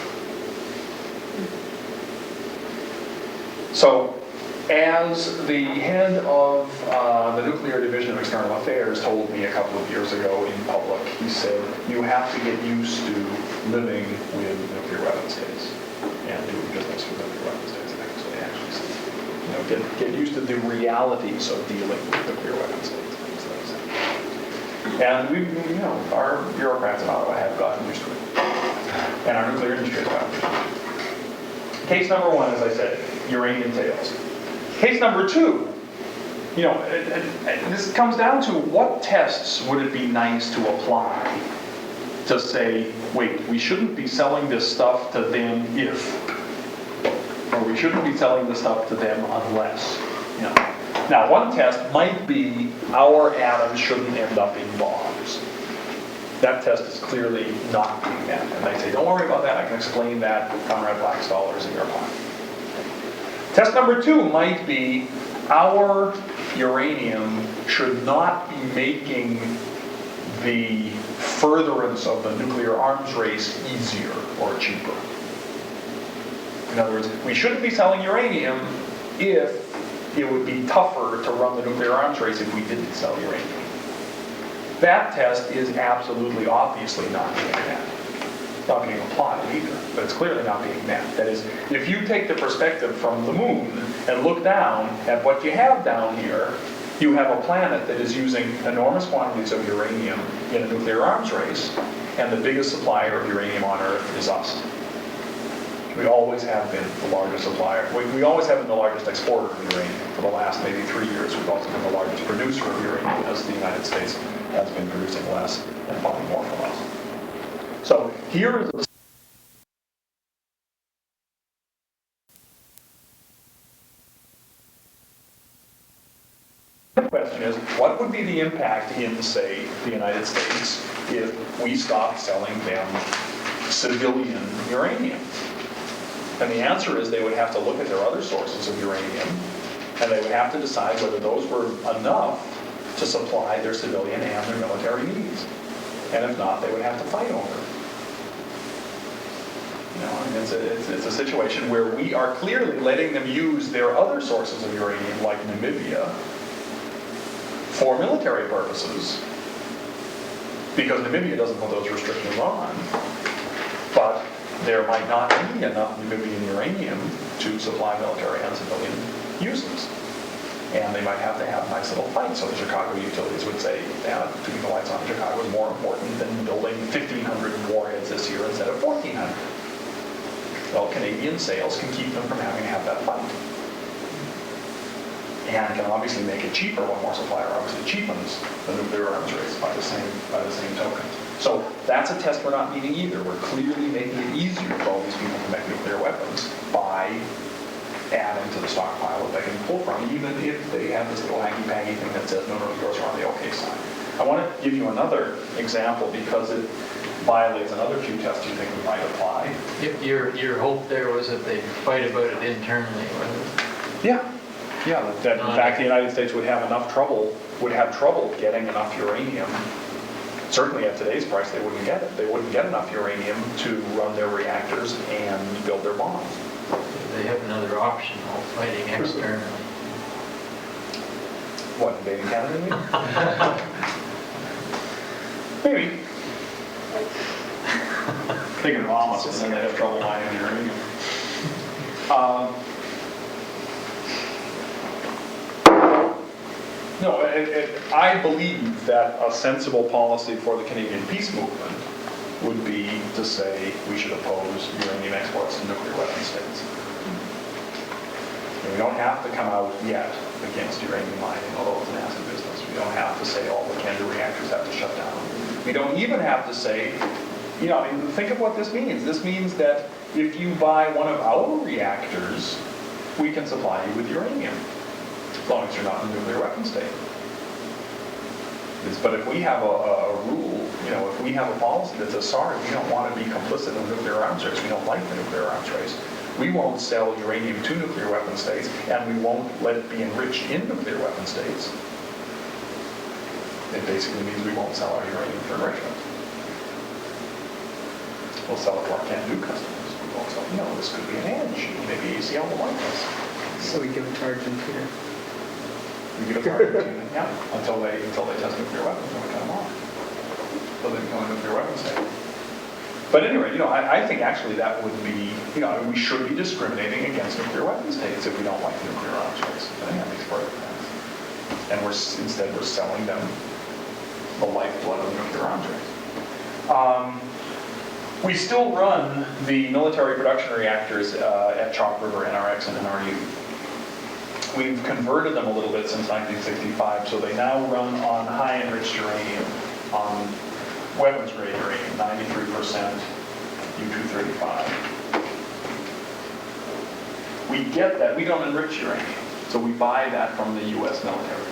So, as the head of the Nuclear Division of External Affairs told me a couple of years ago in public, he said, you have to get used to living with nuclear weapon states and doing business with nuclear weapon states. So they actually said, get used to the realities of dealing with nuclear weapon states. And our bureaucrats in Ottawa have gotten used to it. And our nuclear industry has gotten used to it. Case number one, as I said, uranium tails. Case number two, this comes down to what tests would it be nice to apply to say, wait, we shouldn't be selling this stuff to them if, or we shouldn't be selling this stuff to them unless, Now, one test might be our atoms shouldn't end up in bombs. That test is clearly not being met. And they say, don't worry about that, I can explain that, Conrad Black's dollars in your pocket. Test number two might be our uranium should not be making the furtherance of the nuclear arms race easier or cheaper. In other words, we shouldn't be selling uranium if it would be tougher to run the nuclear arms race if we didn't sell uranium. That test is absolutely, obviously not being met. It's not being applied either, but it's clearly not being met. That is, if you take the perspective from the moon and look down at what you have down here, you have a planet that is using enormous quantities of uranium in a nuclear arms race, and the biggest supplier of uranium on Earth is us. We always have been the largest supplier. We always have been the largest exporter of uranium. For the last maybe 3 years, we've also been the largest producer of uranium, as the United States has been producing less and buying more from us. So here is the question is, what would be the impact in, say, the United States if we stopped selling them civilian uranium? And the answer is they would have to look at their other sources of uranium, and they would have to decide whether those were enough to supply their civilian and their military needs. And if not, they would have to fight over it. It's a situation where we are clearly letting them use their other sources of uranium, like Namibia, for military purposes, because Namibia doesn't put those restrictions on. there might not be enough Nubian uranium to supply military and civilian uses. And they might have to have a nice little fight. So the Chicago utilities would say, yeah, keeping the lights on in Chicago is more important than building 1,500 warheads this year instead of 1,400. Well, Canadian sales can keep them from having to have that fight. And can obviously make it cheaper when more supplier obviously cheapens the nuclear arms race by the same token. So that's a test we're not meeting either. We're clearly making it easier for all these people to make nuclear weapons by adding to the stockpile that they can pull from, even if they have this little hanky-panky thing that says, no, yours are on the okay side. I want to give you another example because it violates another Q test you think we might apply. Your hope there was that they'd fight about it internally, wasn't it? Yeah, that in fact the United States would have trouble getting enough uranium. Certainly at today's price they wouldn't get it. They wouldn't get enough uranium to run their reactors and build their bombs. They have another option of fighting externally. What, invading Canada, you mean? Maybe. They can bomb us and then they'd have trouble mining uranium. No, I believe that a sensible policy for the Canadian peace movement would be to say we should oppose uranium exports to nuclear weapon states. And we don't have to come out yet against uranium mining, although it's a nasty business. We don't have to say all the Canada reactors have to shut down. We don't even have to say, think of what this means. This means that if you buy one of our reactors, we can supply you with uranium, as long as you're not in a nuclear weapon state. But if we have a rule, if we have a policy that says, sorry, we don't want to be complicit in the nuclear arms race, we don't like the nuclear arms race, we won't sell uranium to nuclear weapon states, and we won't let it be enriched in nuclear weapon states, it basically means we won't sell our uranium for enrichment. We'll sell it to our can-do customers. We won't sell, this could be an edge. Maybe ACL will like us. So we give it to Argentina. We give it to Argentina, yeah, until they test nuclear weapons and we cut them off. So they become a nuclear weapon state. But anyway, I think actually that would be, we should be discriminating against nuclear weapon states if we don't like the nuclear arms race. I think that makes perfect sense. And instead we're selling them the lifeblood of the nuclear arms race. We still run the military production reactors at Chalk River, NRX, and NRU. We've converted them a little bit since 1965, so they now run on high enriched uranium, on weapons grade uranium, 93% U-235. We get that, we don't enrich uranium, so we buy that from the US military.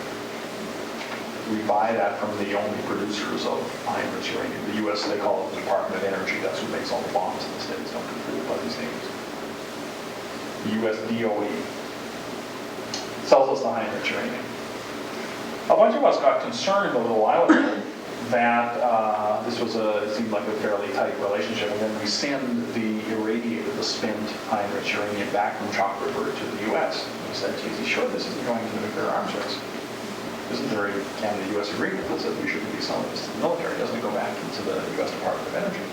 We buy that from the only producers of high enriched uranium. The US, they call it the Department of Energy, that's who makes all the bombs in the States, don't confuse by these names. The US DOE sells us the high enriched uranium. A bunch of us got concerned a little while ago that it seemed like a fairly tight relationship, and then we send the irradiated, the spent high enriched uranium back from Chalk River to the US. And we said, geez, sure, this isn't going to the nuclear arms race. Isn't there a Canada-US agreement that says we shouldn't be selling this to the military? Doesn't it go back into the US Department of Energy?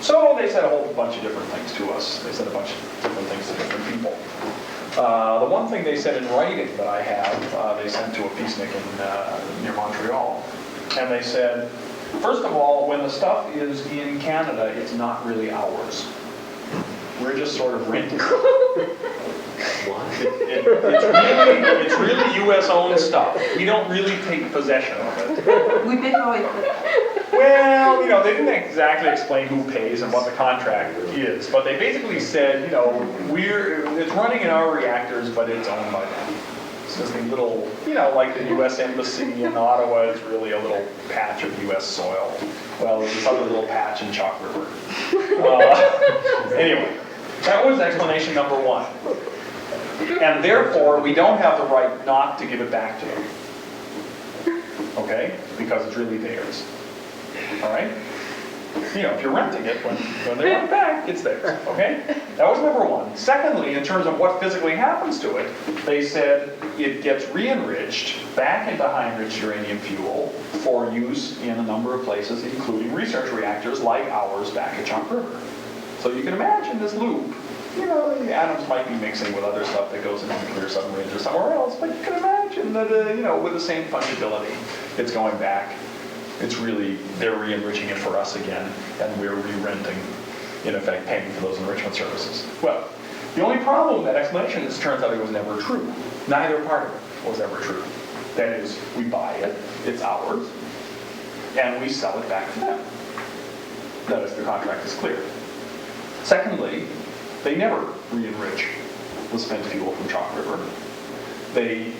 So they said a whole bunch of different things to us. They said a bunch of different things to different people. The one thing they said in writing that I have, they sent to a peacenik near Montreal, and they said, first of all, when the stuff is in Canada, it's not really ours. We're just sort of renting it. It's really U.S.-owned stuff. We don't really take possession of it. We pay for it. Well, they didn't exactly explain who pays and what the contract is, but they basically said, it's running in our reactors, but it's owned by them. It's just a little, like the U.S. Embassy in Ottawa is really a little patch of U.S. soil. Well, there's this other little patch in Chalk River. Anyway, that was explanation number one. And therefore, we don't have the right not to give it back to them. Okay? Because it's really theirs. All right? If you're renting it, when they want it back, it's theirs. Okay? That was number one. Secondly, in terms of what physically happens to it, they said it gets re-enriched back into high-enriched uranium fuel for use in a number of places, including research reactors like ours back at Chalk River. So you can imagine this loop. You know, the atoms might be mixing with other stuff that goes into nuclear submarines or somewhere else, but you can imagine that, you know, with the same fungibility, it's going back. It's really, they're re-enriching it for us again, and we're re-renting, in effect, paying for those enrichment services. Well, the only problem with that explanation is it turns out it was never true. Neither part of it was ever true. That is, we buy it, it's ours, and we sell it back to them. That is, the contract is clear. Secondly, they never re-enrich the spent fuel from Chalk River. They,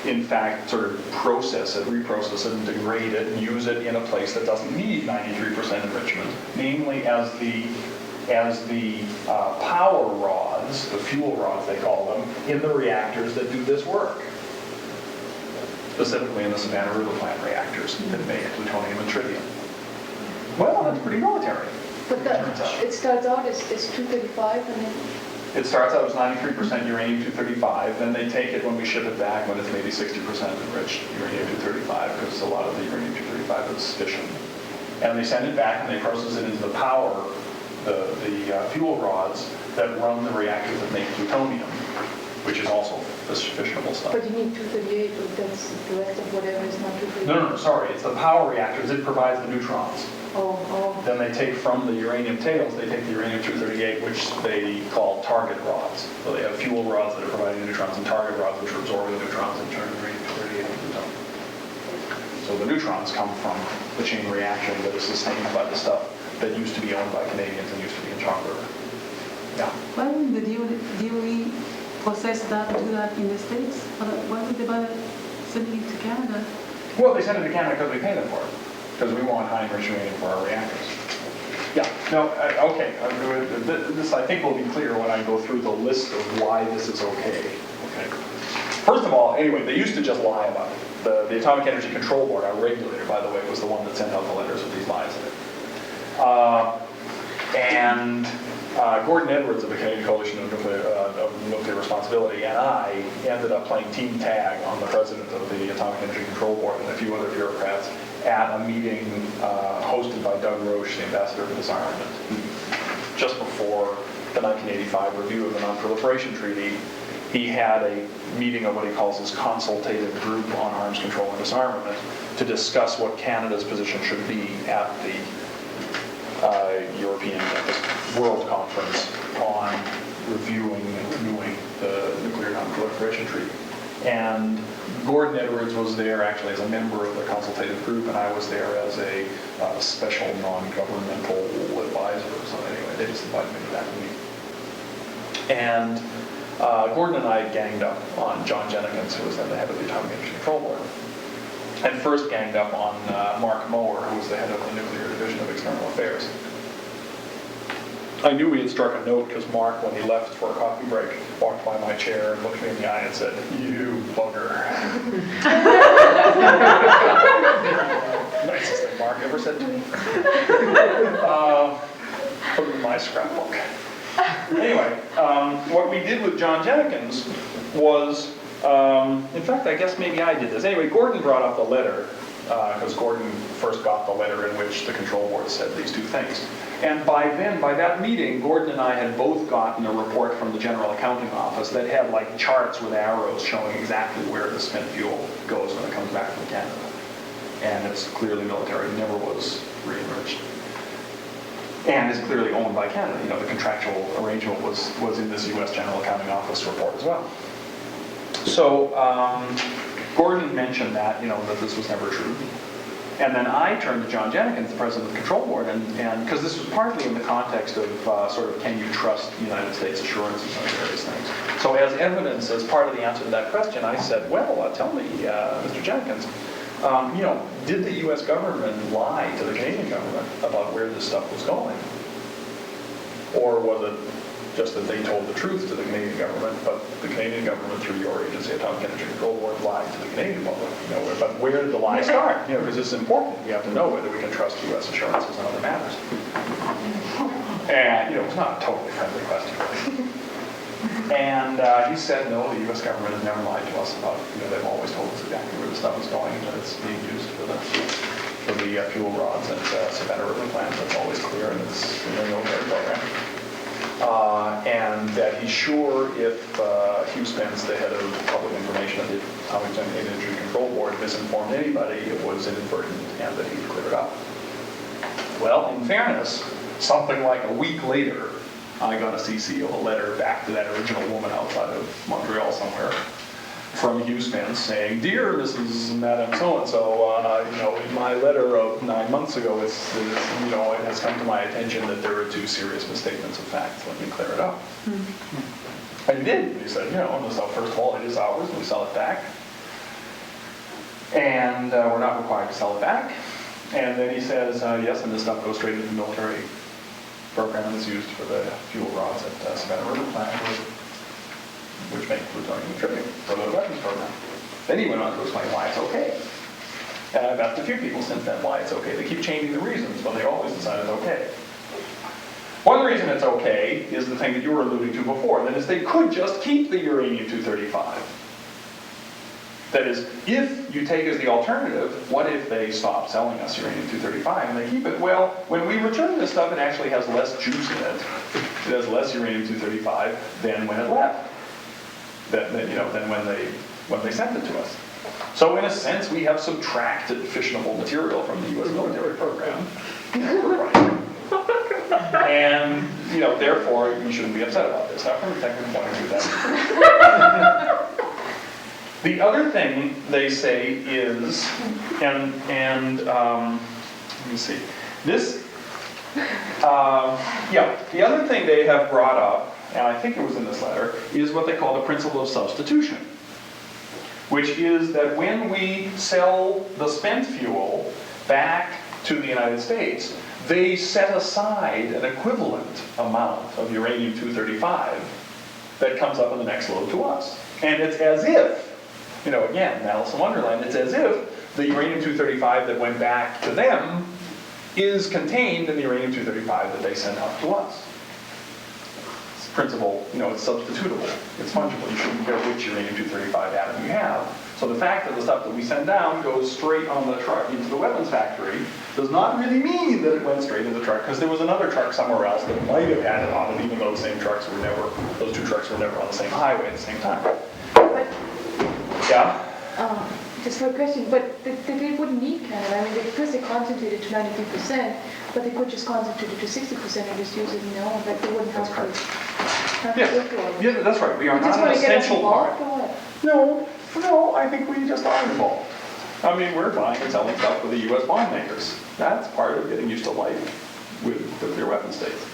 in fact, sort of process it, reprocess it, and degrade it, and use it in a place that doesn't need 93% enrichment, namely as the power rods, the fuel rods they call them, in the reactors that do this work. Specifically in the Savannah River plant reactors that make plutonium and tritium. Well, that's pretty military. But it starts out as 235 and then... It starts out as 93% uranium-235, then they take it when we ship it back when it's maybe 60% enriched uranium-235, because a lot of the uranium-235 is fission. And they send it back and they process it into the power, the fuel rods that run the reactors that make plutonium, which is also this fissionable stuff. But you need 238, but that's the rest of whatever is not 238. No, sorry, it's the power reactors. It provides the neutrons. Oh. Then they take from the uranium tails, they take the uranium-238, which they call target rods. So they have fuel rods that are providing the neutrons and target rods, which are absorbing the neutrons and turning uranium-238 into plutonium. So the neutrons come from the chain reaction that is sustained by the stuff that used to be owned by Canadians and used to be in Chalk River. Yeah. Why wouldn't the DOE process that and do that in the States? Why would they bother sending it to Canada? Well, they send it to Canada because we pay them for it. Because we want high enriched uranium for our reactors. Yeah, no, okay. This, I think, will be clear when I go through the list of why this is okay. Okay. First of all, anyway, they used to just lie about it. The Atomic Energy Control Board, our regulator, by the way, was the one that sent out the letters with these lies in it. Gordon Edwards of the Canadian Coalition of Nuclear Responsibility and I ended up playing team tag on the president of the Atomic Energy Control Board and a few other bureaucrats at a meeting hosted by Doug Roche, the ambassador for disarmament. Just before the 1985 review of the Non-Proliferation Treaty, he had a meeting of what he calls his consultative group on arms control and disarmament to discuss what Canada's position should be at the European World Conference on reviewing and renewing the Nuclear Non-Proliferation Treaty. And Gordon Edwards was there actually as a member of the consultative group, and I was there as a special non-governmental advisor. So anyway, they just invited me to that meeting. And Gordon and I ganged up on John Jennings, who was then the head of the Atomic Energy Control Board. And first ganged up on Mark Mower, who was the head of the Nuclear Division of External Affairs. I knew we had struck a note because Mark, when he left for a coffee break, walked by my chair and looked me in the eye and said, "You bugger." Nicest thing Mark ever said to me. Put it in my scrapbook. Anyway, what we did with John Jennings was, in fact, I guess maybe I did this. Anyway, Gordon brought up the letter, because Gordon first got the letter in which the control board said these two things. And by that meeting, Gordon and I had both gotten a report from the General Accounting Office that had like charts with arrows showing exactly where the spent fuel goes when it comes back from Canada. And it's clearly military, it never was re-enriched. And is clearly owned by Canada. You know, the contractual arrangement was in this U.S. General Accounting Office report as well. So Gordon mentioned that, that this was never true. And then I turned to John Jennings, the president of the control board, and because this was partly in the context of sort of, can you trust the United States assurances on various things. So as evidence, as part of the answer to that question, I said, well, tell me, Mr. Jennings, did the U.S. government lie to the Canadian government about where this stuff was going? Or was it just that they told the truth to the Canadian government, but the Canadian government, through your agency, Atomic Energy Control Board, lied to the Canadian public? But where did the lie start? Because this is important. We have to know whether we can trust U.S. assurances on other matters. And, it's not a totally friendly question. And he said, no, the U.S. government has never lied to us about, they've always told us exactly where the stuff is going and that it's being used for the for the fuel rods at Savannah River plant. That's always clear, and it's in the military program. And that he's sure if Hugh Spence, the head of public information of the Atomic Energy Control Board, misinformed anybody, it was inadvertent, and that he'd clear it up. Well, in fairness, something like a week later, I got a CC of a letter back to that original woman outside of Montreal somewhere from Hugh Spence saying, "Dear Mrs. Madam So-and-so, in my letter of 9 months ago, it has come to my attention that there are 2 serious misstatements of facts. Let me clear it up." And he did. He said, first of all, it is ours, and we sell it back. And we're not required to sell it back. And then he says, yes, and this stuff goes straight into the military program that's used for the fuel rods at Savannah River plant, which make plutonium and tritium for the weapons program. Then he went on to explain why it's okay. And I've asked a few people since then why it's okay. They keep changing the reasons, but they always decide it's okay. One reason it's okay is the thing that you were alluding to before. That is, they could just keep the uranium-235. That is, if you take as the alternative, what if they stop selling us uranium-235 and they keep it? Well, when we return this stuff, it actually has less juice in it. It has less uranium-235 than when it left. Than when they sent it to us. So in a sense, we have subtracted fissionable material from the U.S. military program. And therefore, you shouldn't be upset about this. How from a technical point of view, that. The other thing they say is, let me see, this, the other thing they have brought up, and I think it was in this letter, is what they call the principle of substitution, which is that when we sell the spent fuel back to the United States, they set aside an equivalent amount of uranium-235 that comes up in the next load to us. And it's as if, again, Alice in Wonderland, it's as if the uranium-235 that went back to them is contained in the uranium-235 that they sent up to us. It's principle, it's substitutable, it's fungible. You shouldn't care which uranium-235 atom you have. So the fact that the stuff that we send down goes straight on the truck into the weapons factory does not really mean that it went straight in the truck, because there was another truck somewhere else that might have had it on it, even though those 2 trucks were never on the same highway at the same time. But, Yeah? just for a question, but they wouldn't need Canada. I mean, because they concentrated to 93%, but they could just concentrate it to 60% and just use it in their own, but they wouldn't have to. Yeah, that's right. We are not an essential part. No, I think we just are involved. I mean, we're buying and selling stuff for the U.S. bomb makers. That's part of getting used to life with nuclear weapon states.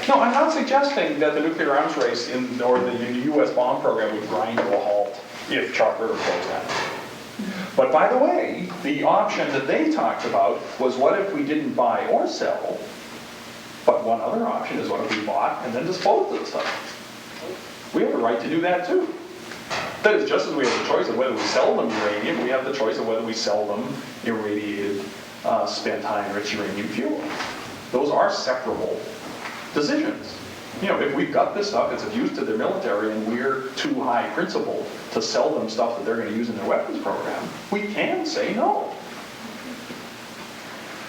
No, I'm not suggesting that the nuclear arms race or the U.S. bomb program would grind to a halt if Chalk River closed down. But by the way, the option that they talked about was what if we didn't buy or sell, but one other option is what if we bought and then disposed of the stuff. We have a right to do that too. That is, just as we have the choice of whether we sell them uranium, we have the choice of whether we sell them irradiated, spent high-enriched uranium fuel. Those are separable decisions. If we've got this stuff, it's of use to their military, and we're too high principled to sell them stuff that they're going to use in their weapons program, we can say no.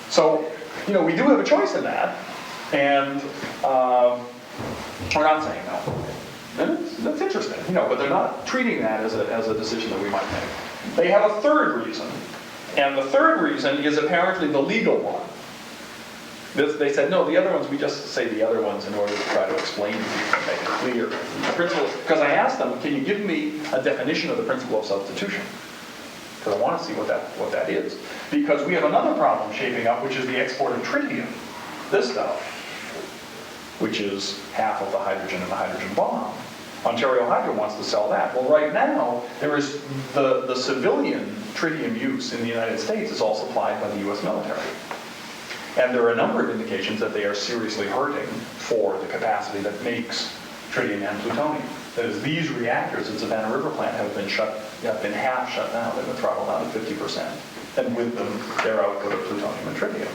So, we do have a choice in that, and we're not saying no. And that's interesting, but they're not treating that as a decision that we might make. They have a third reason, and the third reason is apparently the legal one. They said, no, the other ones, we just say the other ones in order to try to explain to people and make it clear. The principle, because I asked them, can you give me a definition of the principle of substitution? Because I want to see what that is. Because we have another problem shaping up, which is the export of tritium. This stuff, which is half of the hydrogen in the hydrogen bomb. Ontario Hydro wants to sell that. Well, right now, there is the civilian tritium use in the United States is all supplied by the U.S. military. And there are a number of indications that they are seriously hurting for the capacity that makes tritium and plutonium. That is, these reactors at Savannah River plant have been half shut down. They've been throttled down to 50%. And with them, their output of plutonium and tritium.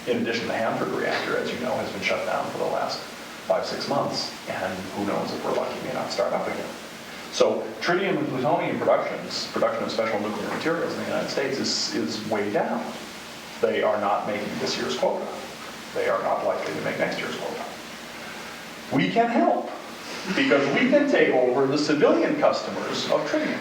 In addition, the Hanford reactor, as you know, has been shut down for the last 5-6 months. And who knows, if we're lucky, may not start up again. So tritium and plutonium production of special nuclear materials in the United States is way down. They are not making this year's quota. They are not likely to make next year's quota. We can help, because we can take over the civilian customers of tritium.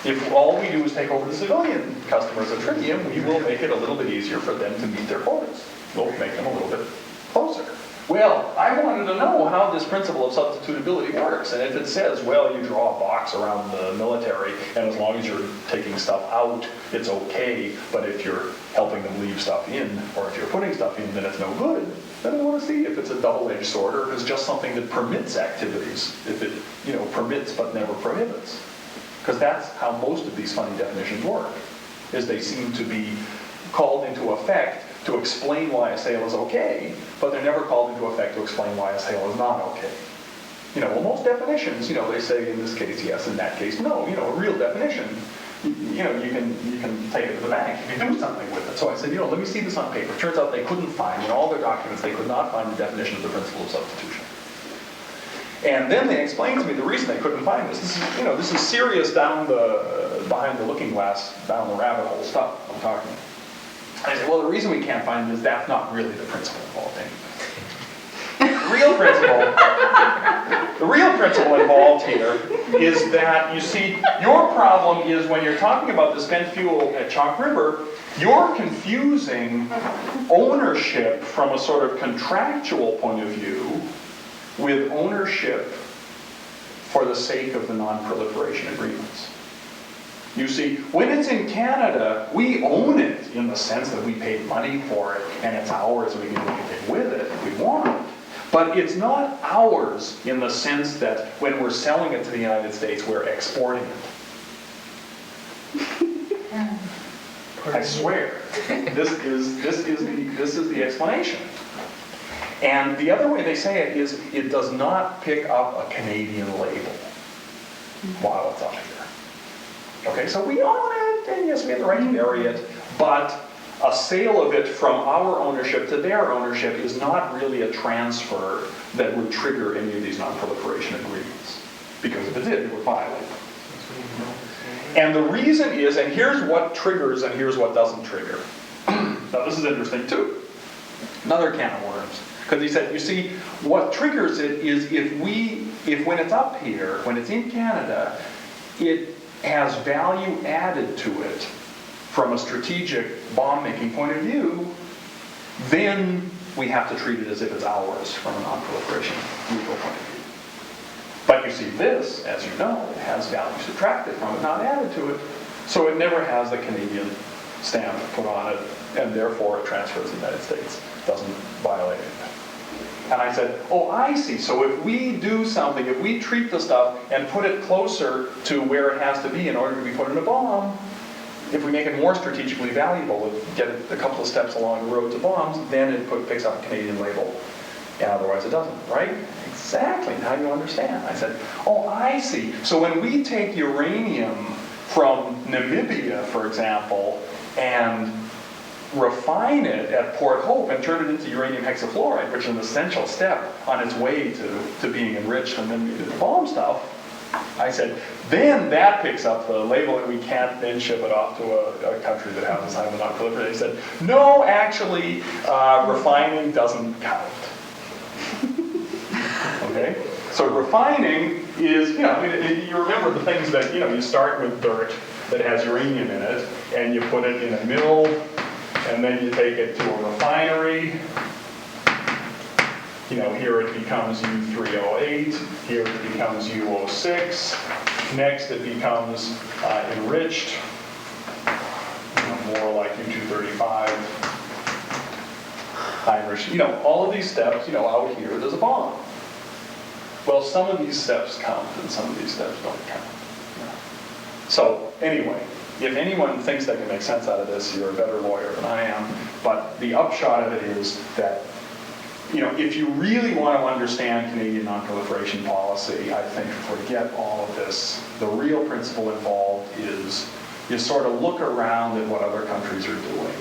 If all we do is take over the civilian customers of tritium, we will make it a little bit easier for them to meet their quotas. We'll make them a little bit closer. Well, I wanted to know how this principle of substitutability works, and if it says, well, you draw a box around the military, and as long as you're taking stuff out, it's okay, but if you're helping them leave stuff in, or if you're putting stuff in, then it's no good, then I want to see if it's a double-edged sword, or if it's just something that permits activities, if it, permits but never prohibits. Because that's how most of these funny definitions work, is they seem to be called into effect to explain why a sale is okay, but they're never called into effect to explain why a sale is not okay. Well, most definitions, they say in this case yes, in that case no. A real definition, you can take it to the bank, you can do something with it. So I said, let me see this on paper. Turns out they couldn't find, in all their documents, they could not find the definition of the principle of substitution. And then they explained to me the reason they couldn't find this. This is serious behind the looking glass, down the rabbit hole stuff I'm talking about. I said, well, the reason we can't find it is that's not really the principle involved anyway. The real principle involved here is that, you see, your problem is when you're talking about the spent fuel at Chalk River, you're confusing ownership from a sort of contractual point of view with ownership for the sake of the non-proliferation agreements. You see, when it's in Canada, we own it in the sense that we paid money for it and it's ours and we can do anything with it if we want. But it's not ours in the sense that when we're selling it to the United States, we're exporting it. I swear. This is the explanation. And the other way they say it is it does not pick up a Canadian label while it's up here. Okay, so we own it, and yes, we have the right to bury it, but a sale of it from our ownership to their ownership is not really a transfer that would trigger any of these non-proliferation agreements. Because if it did, it would violate them. And the reason is, and here's what triggers and here's what doesn't trigger. Now this is interesting too. Another can of worms. Because he said, you see, what triggers it is if when it's up here, when it's in Canada, it has value added to it from a strategic bomb-making point of view, then we have to treat it as if it's ours from a non-proliferation legal point of view. But you see this, as you know, it has value subtracted from it, not added to it, so it never has the Canadian stamp put on it, and therefore it transfers to the United States. It doesn't violate anything. And I said, oh, I see. So if we do something, if we treat the stuff and put it closer to where it has to be in order to be put in a bomb, if we make it more strategically valuable, get it a couple of steps along the road to bombs, then it picks up a Canadian label. And otherwise it doesn't, right? Exactly. Now you understand. I said, oh, I see. So when we take uranium from Namibia, for example, and refine it at Port Hope and turn it into uranium hexafluoride, which is an essential step on its way to being enriched and then be the bomb stuff, I said, then that picks up the label and we can't then ship it off to a country that has a sign of non-proliferation. They said, no, actually, refining doesn't count. Okay? So refining is, you remember the things that, you start with dirt that has uranium in it, and you put it in a mill, and then you take it to a refinery. Here it becomes U308, here it becomes U06, next it becomes enriched, more like U235, high enriched. All of these steps, out here there's a bomb. Well, some of these steps count and some of these steps don't count. So anyway, if anyone thinks they can make sense out of this, you're a better lawyer than I am. But the upshot of it is that, if you really want to understand Canadian non-proliferation policy, I think forget all of this. The real principle involved is you sort of look around at what other countries are doing.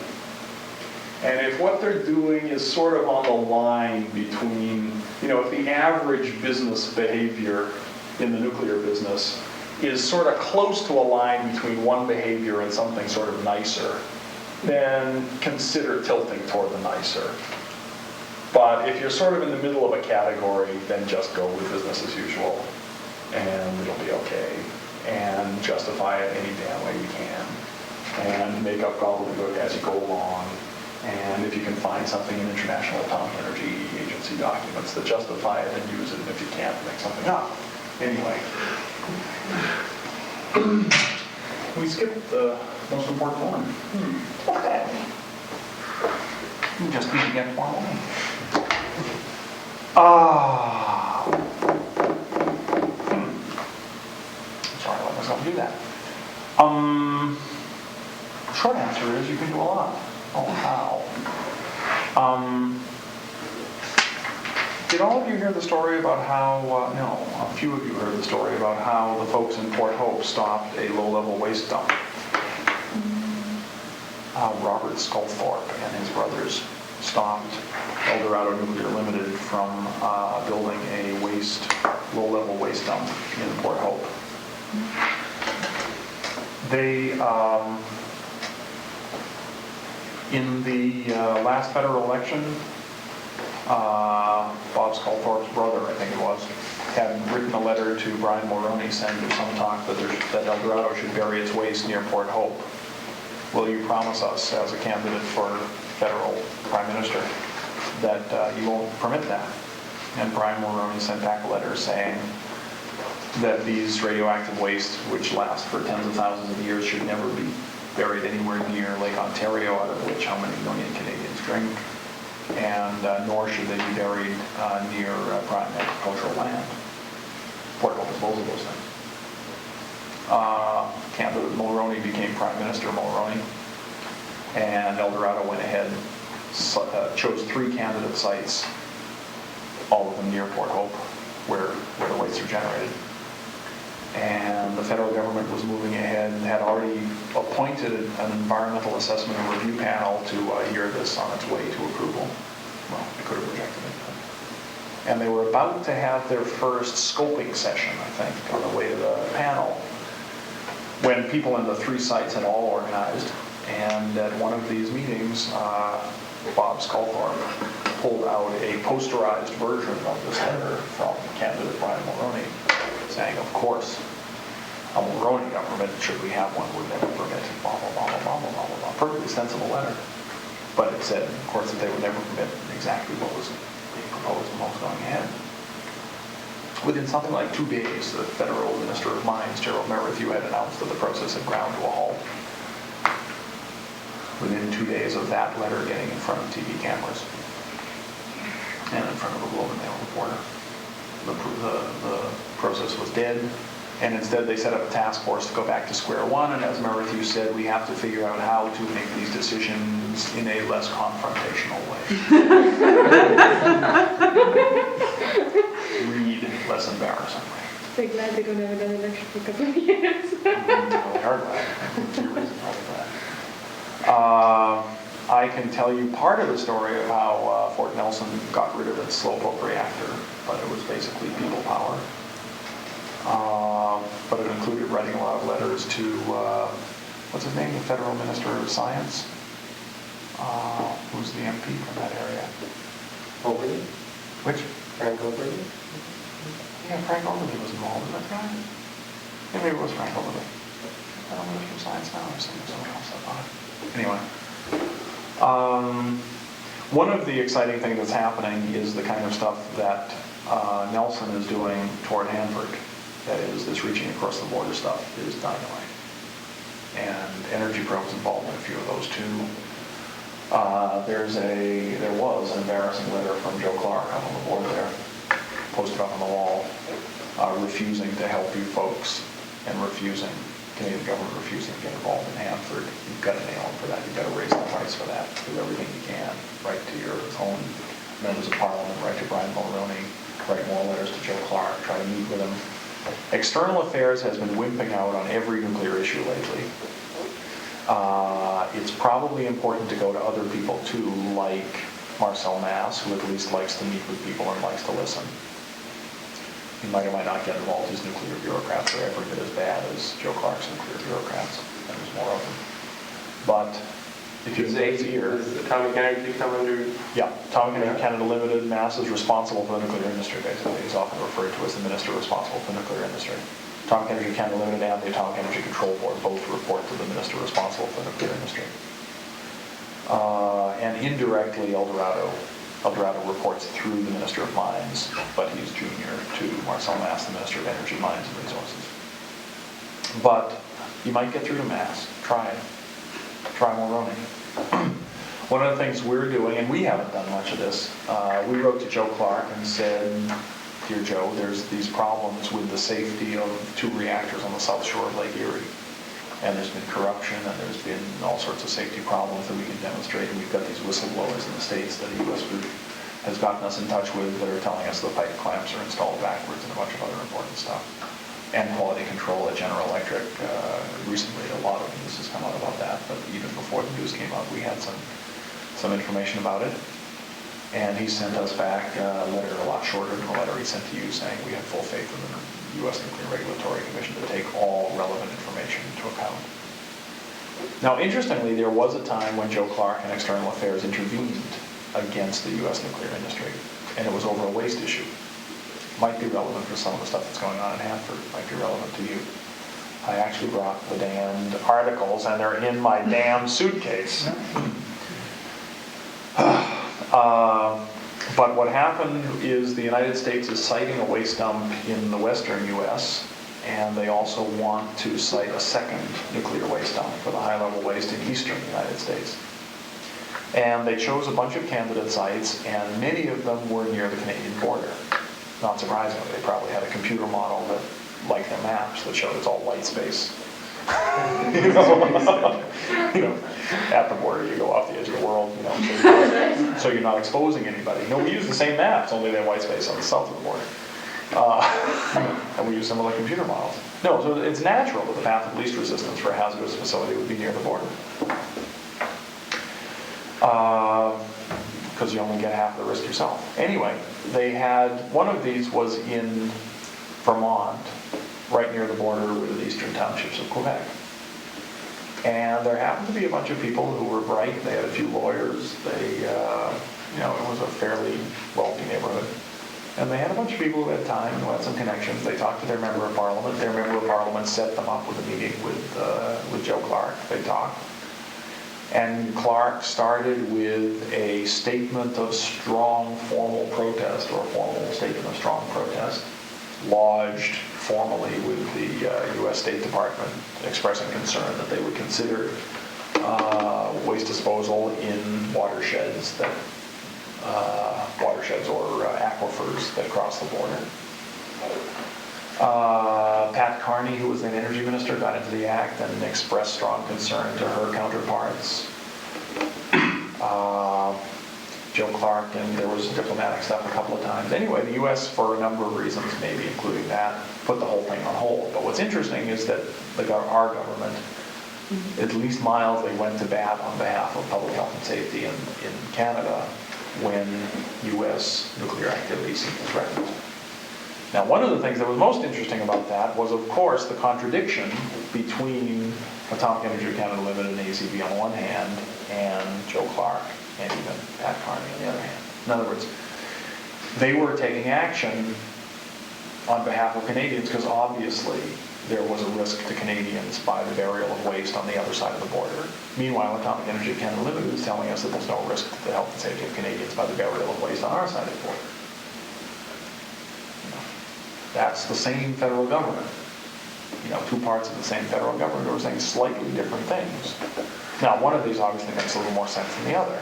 And if what they're doing is sort of on the line between, if the average business behavior in the nuclear business is sort of close to a line between one behavior and something sort of nicer, then consider tilting toward the nicer. But if you're sort of in the middle of a category, then just go with business as usual, and it'll be okay. And justify it any damn way you can, and make up gobbledygook as you go along. And if you can find something in International Atomic Energy Agency documents that justify it, and use it. And if you can't, make something up. Anyway, we skipped the most important one. Okay. You just need to get formal. Sorry, I let myself do that. Short answer is you can do a lot. Oh, how? Did all of you hear the story about how, no, a few of you heard the story about how the folks in Port Hope stopped a low-level waste dump? Robert Sculthorpe and his brothers stopped Eldorado Nuclear Limited from building a low-level waste dump in Port Hope. They, in the last federal election, Bob Sculthorpe's brother, I think it was, had written a letter to Brian Mulroney saying there's some talk that Eldorado should bury its waste near Port Hope. Will you promise us, as a candidate for federal prime minister, that you won't permit that? And Brian Mulroney sent back a letter saying that these radioactive waste, which last for tens of thousands of years, should never be buried anywhere near Lake Ontario, out of which how many million Canadians drink, and nor should they be buried near prime agricultural land. Port Hope is both of those things. Candidate Mulroney became Prime Minister Mulroney, and Eldorado went ahead, chose 3 candidate sites, all of them near Port Hope, where the wastes are generated. And the federal government was moving ahead and had already appointed an environmental assessment and review panel to hear this on its way to approval. Well, they could have rejected it. And they were about to have their first scoping session, I think, on the way to the panel, when people in the 3 sites had all organized. And at one of these meetings, Bob Sculthorpe pulled out a posterized version of this letter from candidate Brian Mulroney, saying, of course, a Mulroney government, should we have one, would never permit blah, blah, blah, blah, blah, blah, blah. Perfectly sensible letter. But it said, of course, that they would never permit exactly what was being proposed and what was going ahead. Within something like 2 days, the federal Minister of Mines, Gerald Merrithew, had announced that the process had ground to a halt. Within 2 days of that letter getting in front of TV cameras and in front of a Globe and Mail reporter, the process was dead, and instead they set up a task force to go back to square one, and as Merrithew said, we have to figure out how to make these decisions in a less confrontational way. Read less embarrassingly. They're glad they don't have another election for a couple of years. They are glad. I can tell you part of the story of how Fort Nelson got rid of its slowpoke reactor, but it was basically people power. But it included writing a lot of letters to, what's his name, the Federal Minister of Science? Who's the MP from that area? Ogilvy? Which? Frank Ogilvy? Yeah, Frank Ogilvy was involved in that, right? Yeah, maybe it was Frank Ogilvy. I don't know if it's Science now or someone else up on it. Anyway. One of the exciting things that's happening is the kind of stuff that Nelson is doing toward Hanford. That is, this reaching across the border stuff is dynamite. And Energy Pro was involved in a few of those too. There was an embarrassing letter from Joe Clark up on the board there, posted up on the wall, refusing to help you folks and Canadian government refusing to get involved in Hanford. You've got to nail them for that. You've got to raise the price for that. Do everything you can. Write to your own members of Parliament, write to Brian Mulroney, write more letters to Joe Clark, try to meet with him. External Affairs has been wimping out on every nuclear issue lately. It's probably important to go to other people too, like Marcel Mass, who at least likes to meet with people and likes to listen. He might or might not get involved. His nuclear bureaucrats are every bit as bad as Joe Clark's nuclear bureaucrats, and there's more of them. But If you Does get the year. does Atomic Energy come under? Yeah, Atomic Energy Canada Limited, Mass is responsible for the nuclear industry, basically. He's often referred to as the minister responsible for the nuclear industry. Atomic Energy Canada Limited and the Atomic Energy Control Board both report to the minister responsible for the nuclear industry. And indirectly, Eldorado reports through the Minister of Mines, but he's junior to Marcel Mass, the Minister of Energy, Mines and Resources. But you might get through to Mass. Try it. Try Mulroney. One of the things we're doing, and we haven't done much of this, we wrote to Joe Clark and said, "Dear Joe, there's these problems with the safety of 2 reactors on the south shore of Lake Erie. And there's been corruption, and there's been all sorts of safety problems that we can demonstrate. And we've got these whistleblowers in the States that a U.S. group has gotten us in touch with that are telling us the pipe clamps are installed backwards and a bunch of other important stuff. And quality control at General Electric. Recently, a lot of news has come out about that, but even before the news came out, we had some information about it. And he sent us back a letter a lot shorter than the letter he sent to you, saying we have full faith in the U.S. Nuclear Regulatory Commission to take all relevant information into account. Now, interestingly, there was a time when Joe Clark and External Affairs intervened against the U.S. nuclear industry, and it was over a waste issue. Might be relevant for some of the stuff that's going on in Hanford, might be relevant to you. I actually brought the damned articles, and they're in my damn suitcase. But what happened is the United States is siting a waste dump in the western U.S., and they also want to site a second nuclear waste dump for the high-level waste in eastern United States. And they chose a bunch of candidate sites, and many of them were near the Canadian border. Not surprisingly, they probably had a computer model that, like their maps, that showed it's all white space. you know, at the border, you go off the edge of the world, so you're not exposing anybody. No, we use the same maps, only they have white space on the south of the border. And we use similar computer models. No, so it's natural that the path of least resistance for a hazardous facility would be near the border. Because you only get half the risk yourself. Anyway, they had, one of these was in Vermont, right near the border with the eastern townships of Quebec. And there happened to be a bunch of people who were bright. They had a few lawyers. They, it was a fairly wealthy neighborhood. And they had a bunch of people who had time and who had some connections. They talked to their member of parliament. Their member of parliament set them up with a meeting with Joe Clark. They talked. And Clark started with a statement of strong formal protest, or a formal statement of strong protest, lodged formally with the U.S. State Department, expressing concern that they would consider waste disposal in watersheds or aquifers that cross the border. Pat Carney, who was then energy minister, got into the act and expressed strong concern to her counterparts. Joe Clark, and there was diplomatic stuff a couple of times. Anyway, the U.S., for a number of reasons, maybe including that, put the whole thing on hold. But what's interesting is that our government, at least mildly, went to bat on behalf of public health and safety in Canada when U.S. nuclear activity seemed threatened. Now, one of the things that was most interesting about that was, of course, the contradiction between Atomic Energy Canada Limited and ACB on the one hand, and Joe Clark and even Pat Carney on the other hand. In other words, they were taking action on behalf of Canadians because obviously there was a risk to Canadians by the burial of waste on the other side of the border. Meanwhile, Atomic Energy Canada Limited is telling us that there's no risk to the health and safety of Canadians by the burial of waste on our side of the border. That's the same federal government. Two parts of the same federal government are saying slightly different things. Now, one of these obviously makes a little more sense than the other,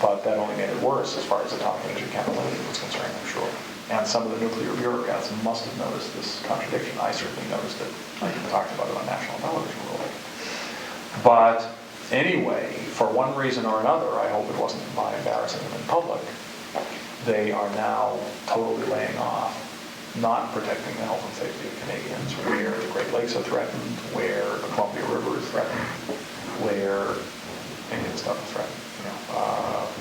but that only made it worse as far as Atomic Energy Canada Limited was concerned, I'm sure. And some of the nuclear bureaucrats must have noticed this contradiction. I certainly noticed it. I even talked about it on national television. But anyway, for one reason or another, I hope it wasn't by embarrassing them in public, they are now totally laying off, not protecting the health and safety of Canadians, where the Great Lakes are threatened, where the Columbia River is threatened, where Indian stuff is threatened.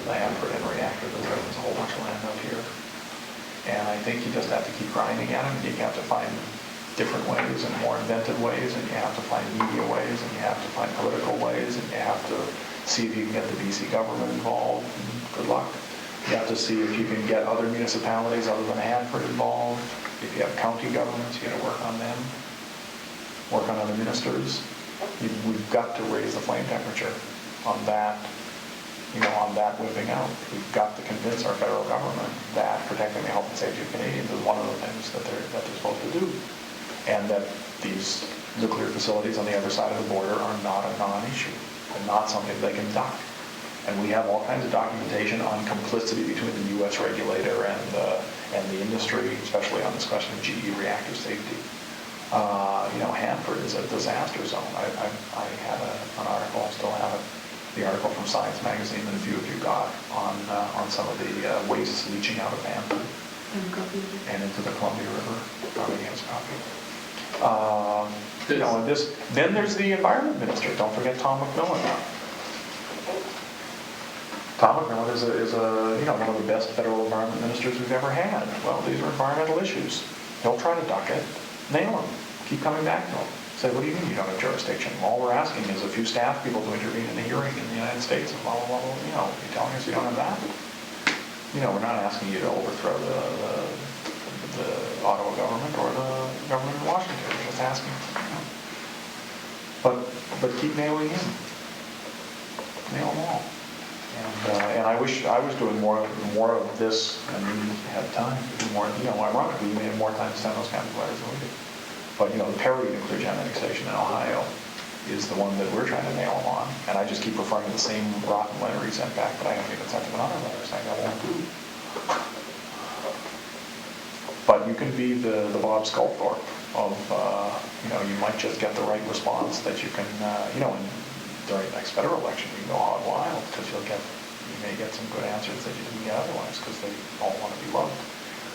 The Hanford and reactor that threatens a whole bunch of land out here. And I think you just have to keep grinding at them, and you have to find different ways and more inventive ways, and you have to find media ways, and you have to find political ways, and you have to see if you can get the BC government involved. Good luck. You have to see if you can get other municipalities other than Hanford involved. If you have county governments, you got to work on them. Work on other ministers. We've got to raise the flame temperature on that, on that whipping out. We've got to convince our federal government that protecting the health and safety of Canadians is one of the things that they're supposed to do, and that these nuclear facilities on the other side of the border are not a non-issue, and not something they can duck. And we have all kinds of documentation on complicity between the U.S. regulator and the industry, especially on this question of GE reactor safety. Hanford is a disaster zone. I had an article, I still have it, the article from Science Magazine that a few of you got on some of the wastes leaching out of Hanford and into the Columbia River. Probably has a copy. And then there's the environment minister. Don't forget Tom McMillan. Tom McMillan is one of the best federal environment ministers we've ever had. Well, these are environmental issues. Don't try to duck it. Nail them. Keep coming back to them. Say, what do you mean you don't have jurisdiction? All we're asking is a few staff people to intervene in a hearing in the United States. And blah, blah, blah, you're telling us you don't have that? We're not asking you to overthrow the Ottawa government or the government in Washington. We're just asking. But keep nailing in. Nail them all. And I wish I was doing more of this, and we had time to do more. Ironically, we may have more time to send those kinds of letters than we do. But the Perry nuclear generating station in Ohio is the one that we're trying to nail them on. And I just keep referring to the same rotten letter he sent back, but I haven't even sent him another letter saying I won't do. But you can be the Bob Sculthorpe of, you might just get the right response that you can, during the next federal election, you can go hog wild because you may get some good answers that you didn't get otherwise because they all want to be loved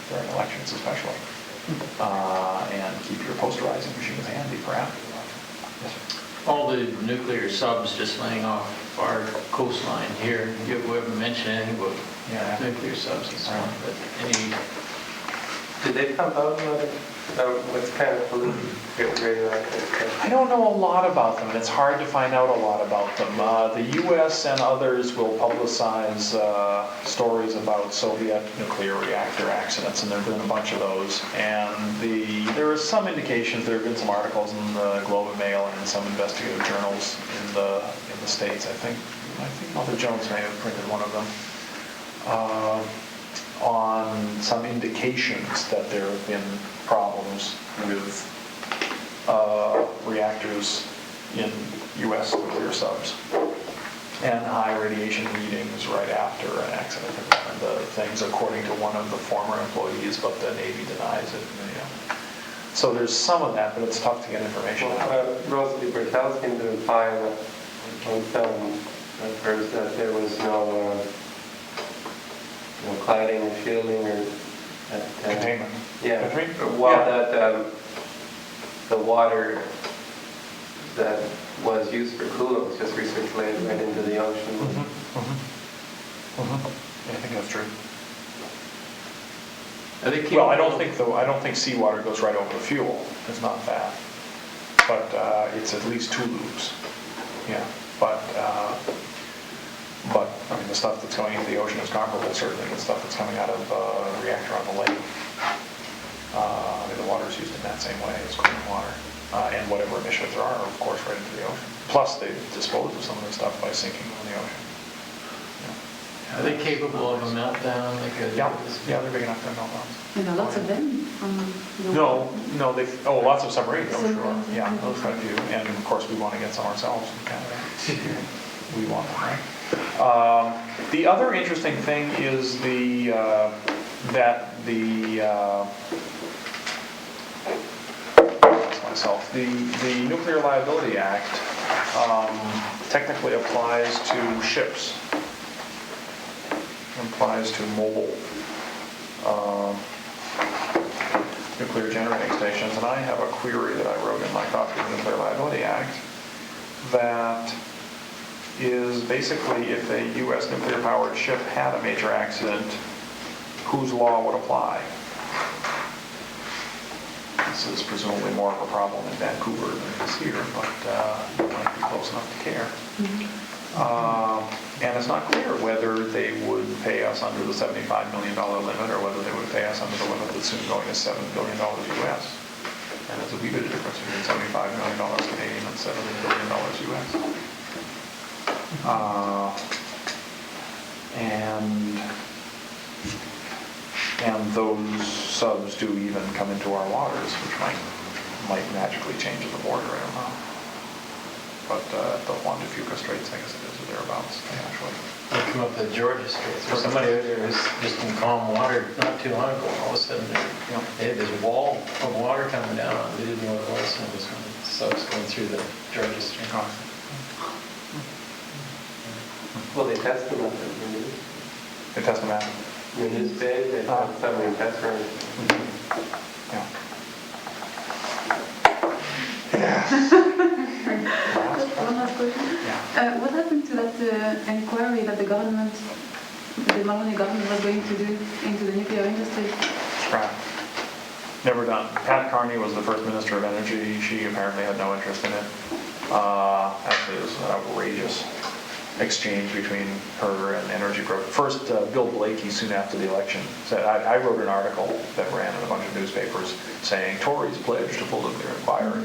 during elections especially. And keep your posterizing machines handy for after the election. Yes, sir. All the nuclear subs just laying off our coastline here, we haven't mentioned anything about nuclear subs and so on, but any... Did they pump out what's kind of polluted radioactive? I don't know a lot about them. It's hard to find out a lot about them. The U.S. and others will publicize stories about Soviet nuclear reactor accidents, and there have been a bunch of those. And there are some indications, there have been some articles in the Globe and Mail and in some investigative journals in the States. I think Mother Jones may have printed one of them. On some indications that there have been problems with reactors in U.S. nuclear subs and high radiation readings right after an accident. And the things, according to one of the former employees, but the Navy denies it. So there's some of that, but it's tough to get information out. Rosalie Bertel seemed to imply that on film at first that there was no cladding or shielding or containment. Yeah. That the water that was used for cooling was just recirculated right into the ocean. Yeah, I think that's true. Well, I don't think seawater goes right over the fuel. It's not that, but it's at least 2 loops. Yeah, but I mean the stuff that's going into the ocean is comparable certainly to the stuff that's coming out of a reactor on the lake. The water is used in that same way as cooling water, and whatever emissions there are, of course, right into the ocean. Plus, they dispose of some of the stuff by sinking them in the ocean. Are they capable of a meltdown? Yeah, they're big enough to melt down. And lots of them? No, lots of submarines, I'm sure. Yeah, those quite a few. And of course, we want to get some ourselves in Canada. We want them, right? The other interesting thing is the Nuclear Liability Act technically applies to ships. Applies to mobile nuclear generating stations, and I have a query that I wrote in my copy of the Nuclear Liability Act that is basically if a U.S. nuclear-powered ship had a major accident, whose law would apply? This is presumably more of a problem in Vancouver than it is here, but it might be close enough to care. And it's not clear whether they would pay us under the $75 million limit or whether they would pay us under the limit that's soon going to $7 billion US. And there's a wee bit of difference between $75 million Canadian and $7 billion US. And those subs do even come into our waters, which might magically change at the border, I don't know. But the Juan de Fuca Straits, I guess it is, or thereabouts, they actually. They come up the Georgia Straits. There's somebody out there who's just in calm water not too long ago. All of a sudden, they had this wall of water coming down. They didn't know what it was. And it was one of the subs going through the Georgia Strait. Well, they test them up in Renews. They test them out. Renews Bay, they have submarine test run. Yeah. One last question. What happened to that inquiry that the government, the Maloney government was going to do into the nuclear industry? Scrap. Never done. Pat Carney was the first Minister of Energy. She apparently had no interest in it. Actually, it was an outrageous exchange between her and Energy Pro. First, Bill Blakey, soon after the election, said, I wrote an article that ran in a bunch of newspapers saying Tories pledged to full nuclear inquiry,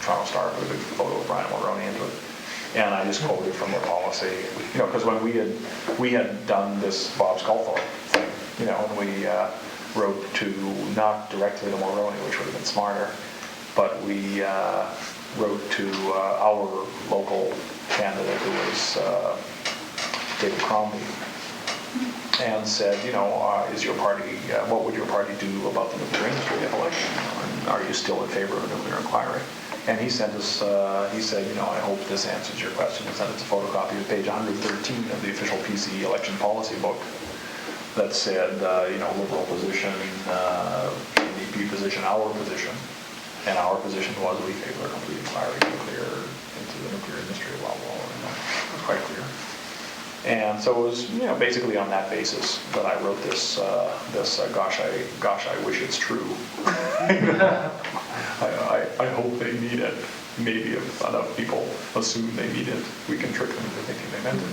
Toronto Star with a big photo of Brian Mulroney into it. And I just quoted from their policy, because when we had done this Bob Sculthorpe thing, and we wrote to, not directly to Mulroney, which would have been smarter, but we wrote to our local candidate, who was David Crombie, and said, is your party, what would your party do about the nuclear industry if election? Are you still in favor of a nuclear inquiry? And he sent us, he said, I hope this answers your question. He sent us a photocopy of page 113 of the official PC election policy book that said, liberal position, NDP position, our position. And our position was we favor a complete inquiry into the nuclear industry, blah, blah, blah. It was quite clear. And so it was, basically on that basis that I wrote this, gosh, I wish it's true. I hope they mean it. Maybe if enough people assume they mean it, we can trick them into thinking they meant it.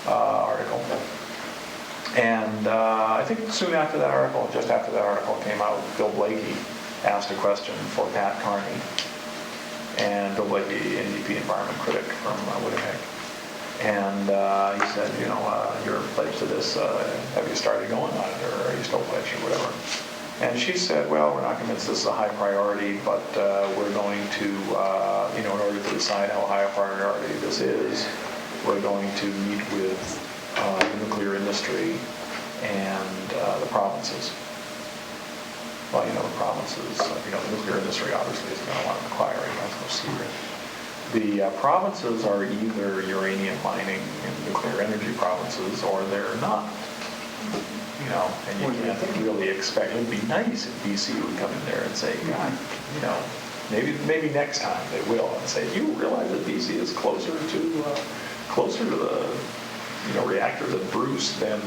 Article. And I think soon after that article, just after that article came out, Bill Blakey asked a question for Pat Carney. And Bill Blakey, NDP environment critic from Winnipeg. And he said, you're pledged to this, have you started going on it, or are you still pledged, or whatever? And she said, well, we're not convinced this is a high priority, but we're going to, in order to decide how high a priority this is, we're going to meet with the nuclear industry and the provinces. Well, the provinces, the nuclear industry obviously is going to want an inquiry, that's no secret. The provinces are either uranium mining and nuclear energy provinces, or they're not. And you can't really expect, it would be nice if BC would come in there and say, God, maybe next time they will, and say, do you realize that BC is closer to the, reactors at Bruce than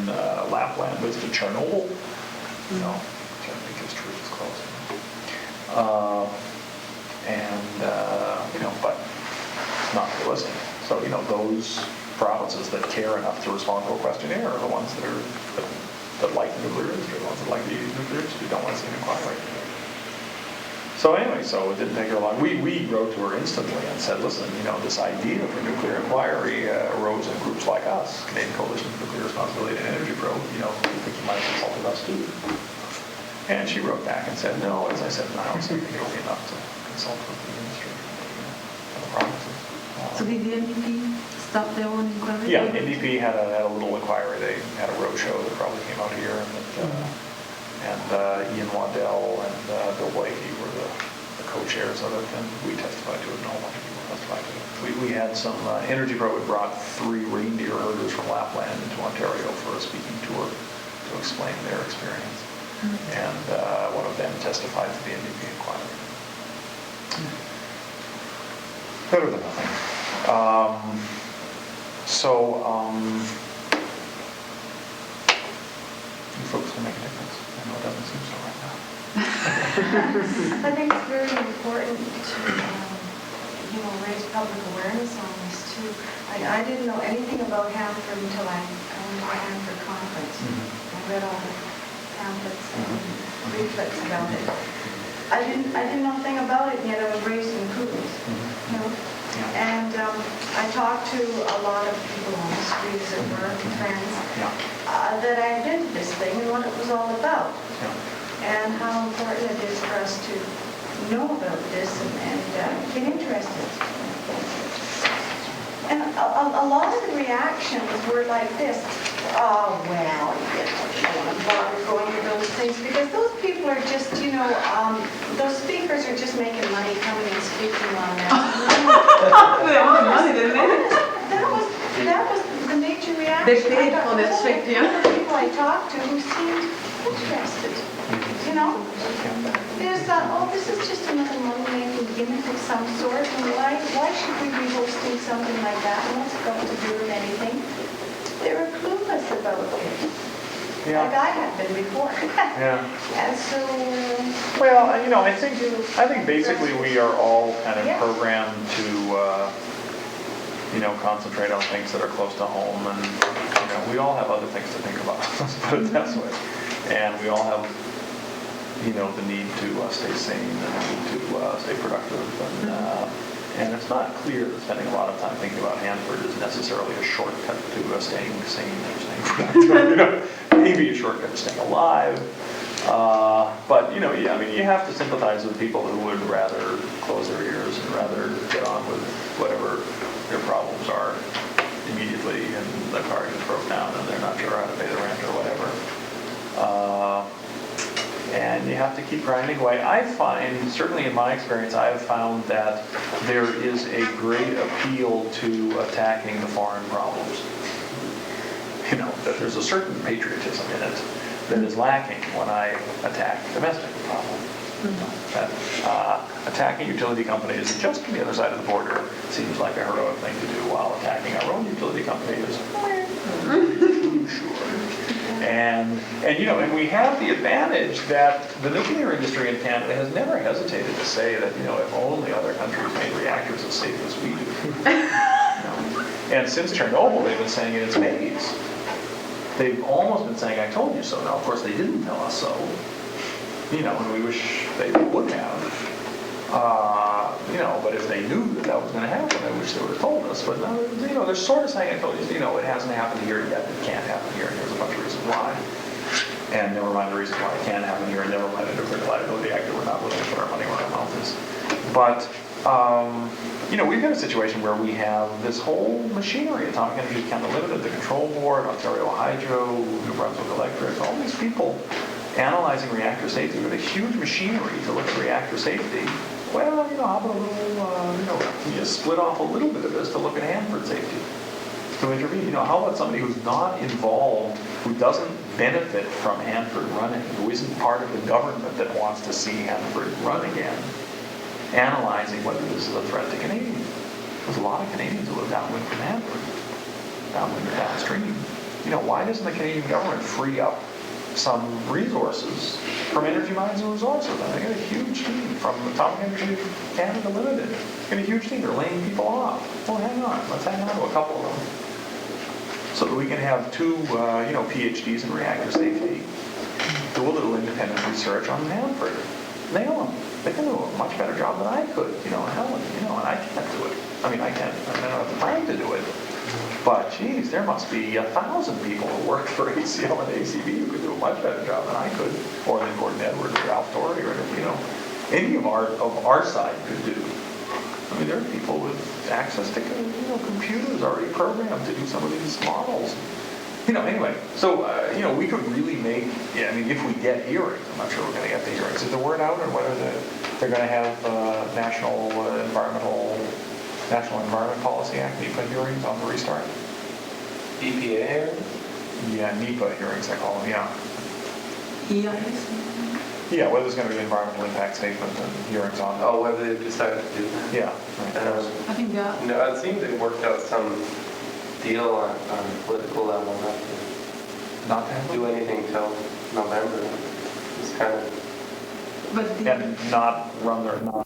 Lapland is to Chernobyl? Which I think is true, it's close. But not realistic. So, those provinces that care enough to respond to a questionnaire are the ones that like the nuclear industry, the ones that like the nuclear industry don't want to see an inquiry. So anyway, so it didn't take her long. We wrote to her instantly and said, listen, this idea for nuclear inquiry arose in groups like us, Canadian Coalition for Nuclear Responsibility and Energy Pro, we think you might have consulted us too. And she wrote back and said, no, as I said, I don't think it'll be enough to consult with the industry and the provinces. So did the NDP start their own inquiry? Yeah, NDP had a little inquiry. They had a roadshow that probably came out here, and Ian Waddell and Bill Blakey were the co-chairs of it, and we testified to it, and a whole bunch of people testified to it. We had some, Energy Pro had brought 3 reindeer herders from Lapland into Ontario for a speaking tour to explain their experience. And one of them testified to the NDP inquiry. Better than nothing. You folks can make a difference. I know it doesn't seem so right now. I think it's very important to, raise public awareness on this too. I didn't know anything about Hanford until I went to the Hanford conference. I read all the pamphlets and leaflets about it. I didn't know a thing about it, yet I was raised in Kootenay, you know. And I talked to a lot of people on the streets at work, friends, that I invented this thing and what it was all about. And how important it is for us to know about this and get interested. And a lot of the reactions were like this. Oh, well, you don't want to bother going to those things because those people are just, you know, those speakers are just making money coming and speaking on that. They want money, didn't they? That was the major reaction. They paid for that speak, yeah. The people I talked to who seemed interested, you know? They just thought, oh, this is just another money-making gimmick of some sort, and why should we be hosting something like that? And what's it got to do with anything? They were clueless about it. Like I had been before. And so... Well, you know, I think basically we are all kind of programmed to, you know, concentrate on things that are close to home, and, you know, we all have other things to think about, let's put it that way. And we all have, you know, the need to stay sane and the need to stay productive. And it's not clear that spending a lot of time thinking about Hanford is necessarily a shortcut to staying sane or staying productive. You know, maybe a shortcut to staying alive. But, you know, yeah, I mean, you have to sympathize with people who would rather close their ears and rather get on with whatever their problems are immediately, and the car just broke down and they're not sure how to pay the rent or whatever. And you have to keep grinding away. I find, certainly in my experience, I have found that there is a great appeal to attacking the foreign problems. You know, that there's a certain patriotism in it that is lacking when I attack domestic problems. That attacking utility companies just on the other side of the border seems like a heroic thing to do, while attacking our own utility company is sure. And you know, and we have the advantage that the nuclear industry in Canada has never hesitated to say that, you know, if only other countries made reactors as safe as we do. You know? And since Chernobyl, they've been saying it in spades. They've almost been saying, I told you so. Now, of course, they didn't tell us so. You know, and we wish they would have. You know, but if they knew that that was going to happen, I wish they would have told us. But, you know, they're sort of saying, I told you, you know, it hasn't happened here yet, it can't happen here, and there's a bunch of reasons why. And never mind the reasons why it can happen here, and never mind the Nuclear Reliability Act that we're not willing to put our money where our mouth is. But, you know, we've got a situation where we have this whole machinery, Atomic Energy Canada Limited, the Control Board, Ontario Hydro, New Brunswick Electric, all these people analyzing reactor safety with a huge machinery to look at reactor safety. Well, you know, how about a little, you know, can you split off a little bit of this to look at Hanford safety, to intervene? You know, how about somebody who's not involved, who doesn't benefit from Hanford running, who isn't part of the government that wants to see Hanford run again, analyzing whether this is a threat to Canadians? There's a lot of Canadians who live downwind from Hanford, downwind or downstream. You know, why doesn't the Canadian government free up some resources from Energy Mines and Resources? And they got a huge team from Atomic Energy Canada Limited. Got a huge team. They're laying people off. Well, hang on. Let's hang on to a couple of them, so that we can have two, you know, PhDs in reactor safety do a little independent research on Hanford. Nail them. They can do a much better job than I could. You know, Helen. You know, and I can't do it. I mean, I don't have the time to do it. But, geez, there must be 1,000 people who work for ACL and ACB who could do a much better job than I could, or than Gordon Edwards or Ralph Torrey, or, you know, any of our side could do. I mean, there are people with access to, you know, computers already programmed to do some of these models. You know, anyway, so, you know, we could really make, I mean, if we get hearings, I'm not sure we're going to get the hearings. Is the word out on whether they're going to have National Environment Policy Act, NEPA hearings on the restart? EPA hearings? Yeah, NEPA hearings, I call them, yeah. Yes. Yeah, whether there's going to be an environmental impact statement and hearings on. Oh, whether they've decided to do that? Yeah. Right. I think they are. No, it seemed they worked out some deal on a political level not to do anything till November. It's kind of... But and not run their, not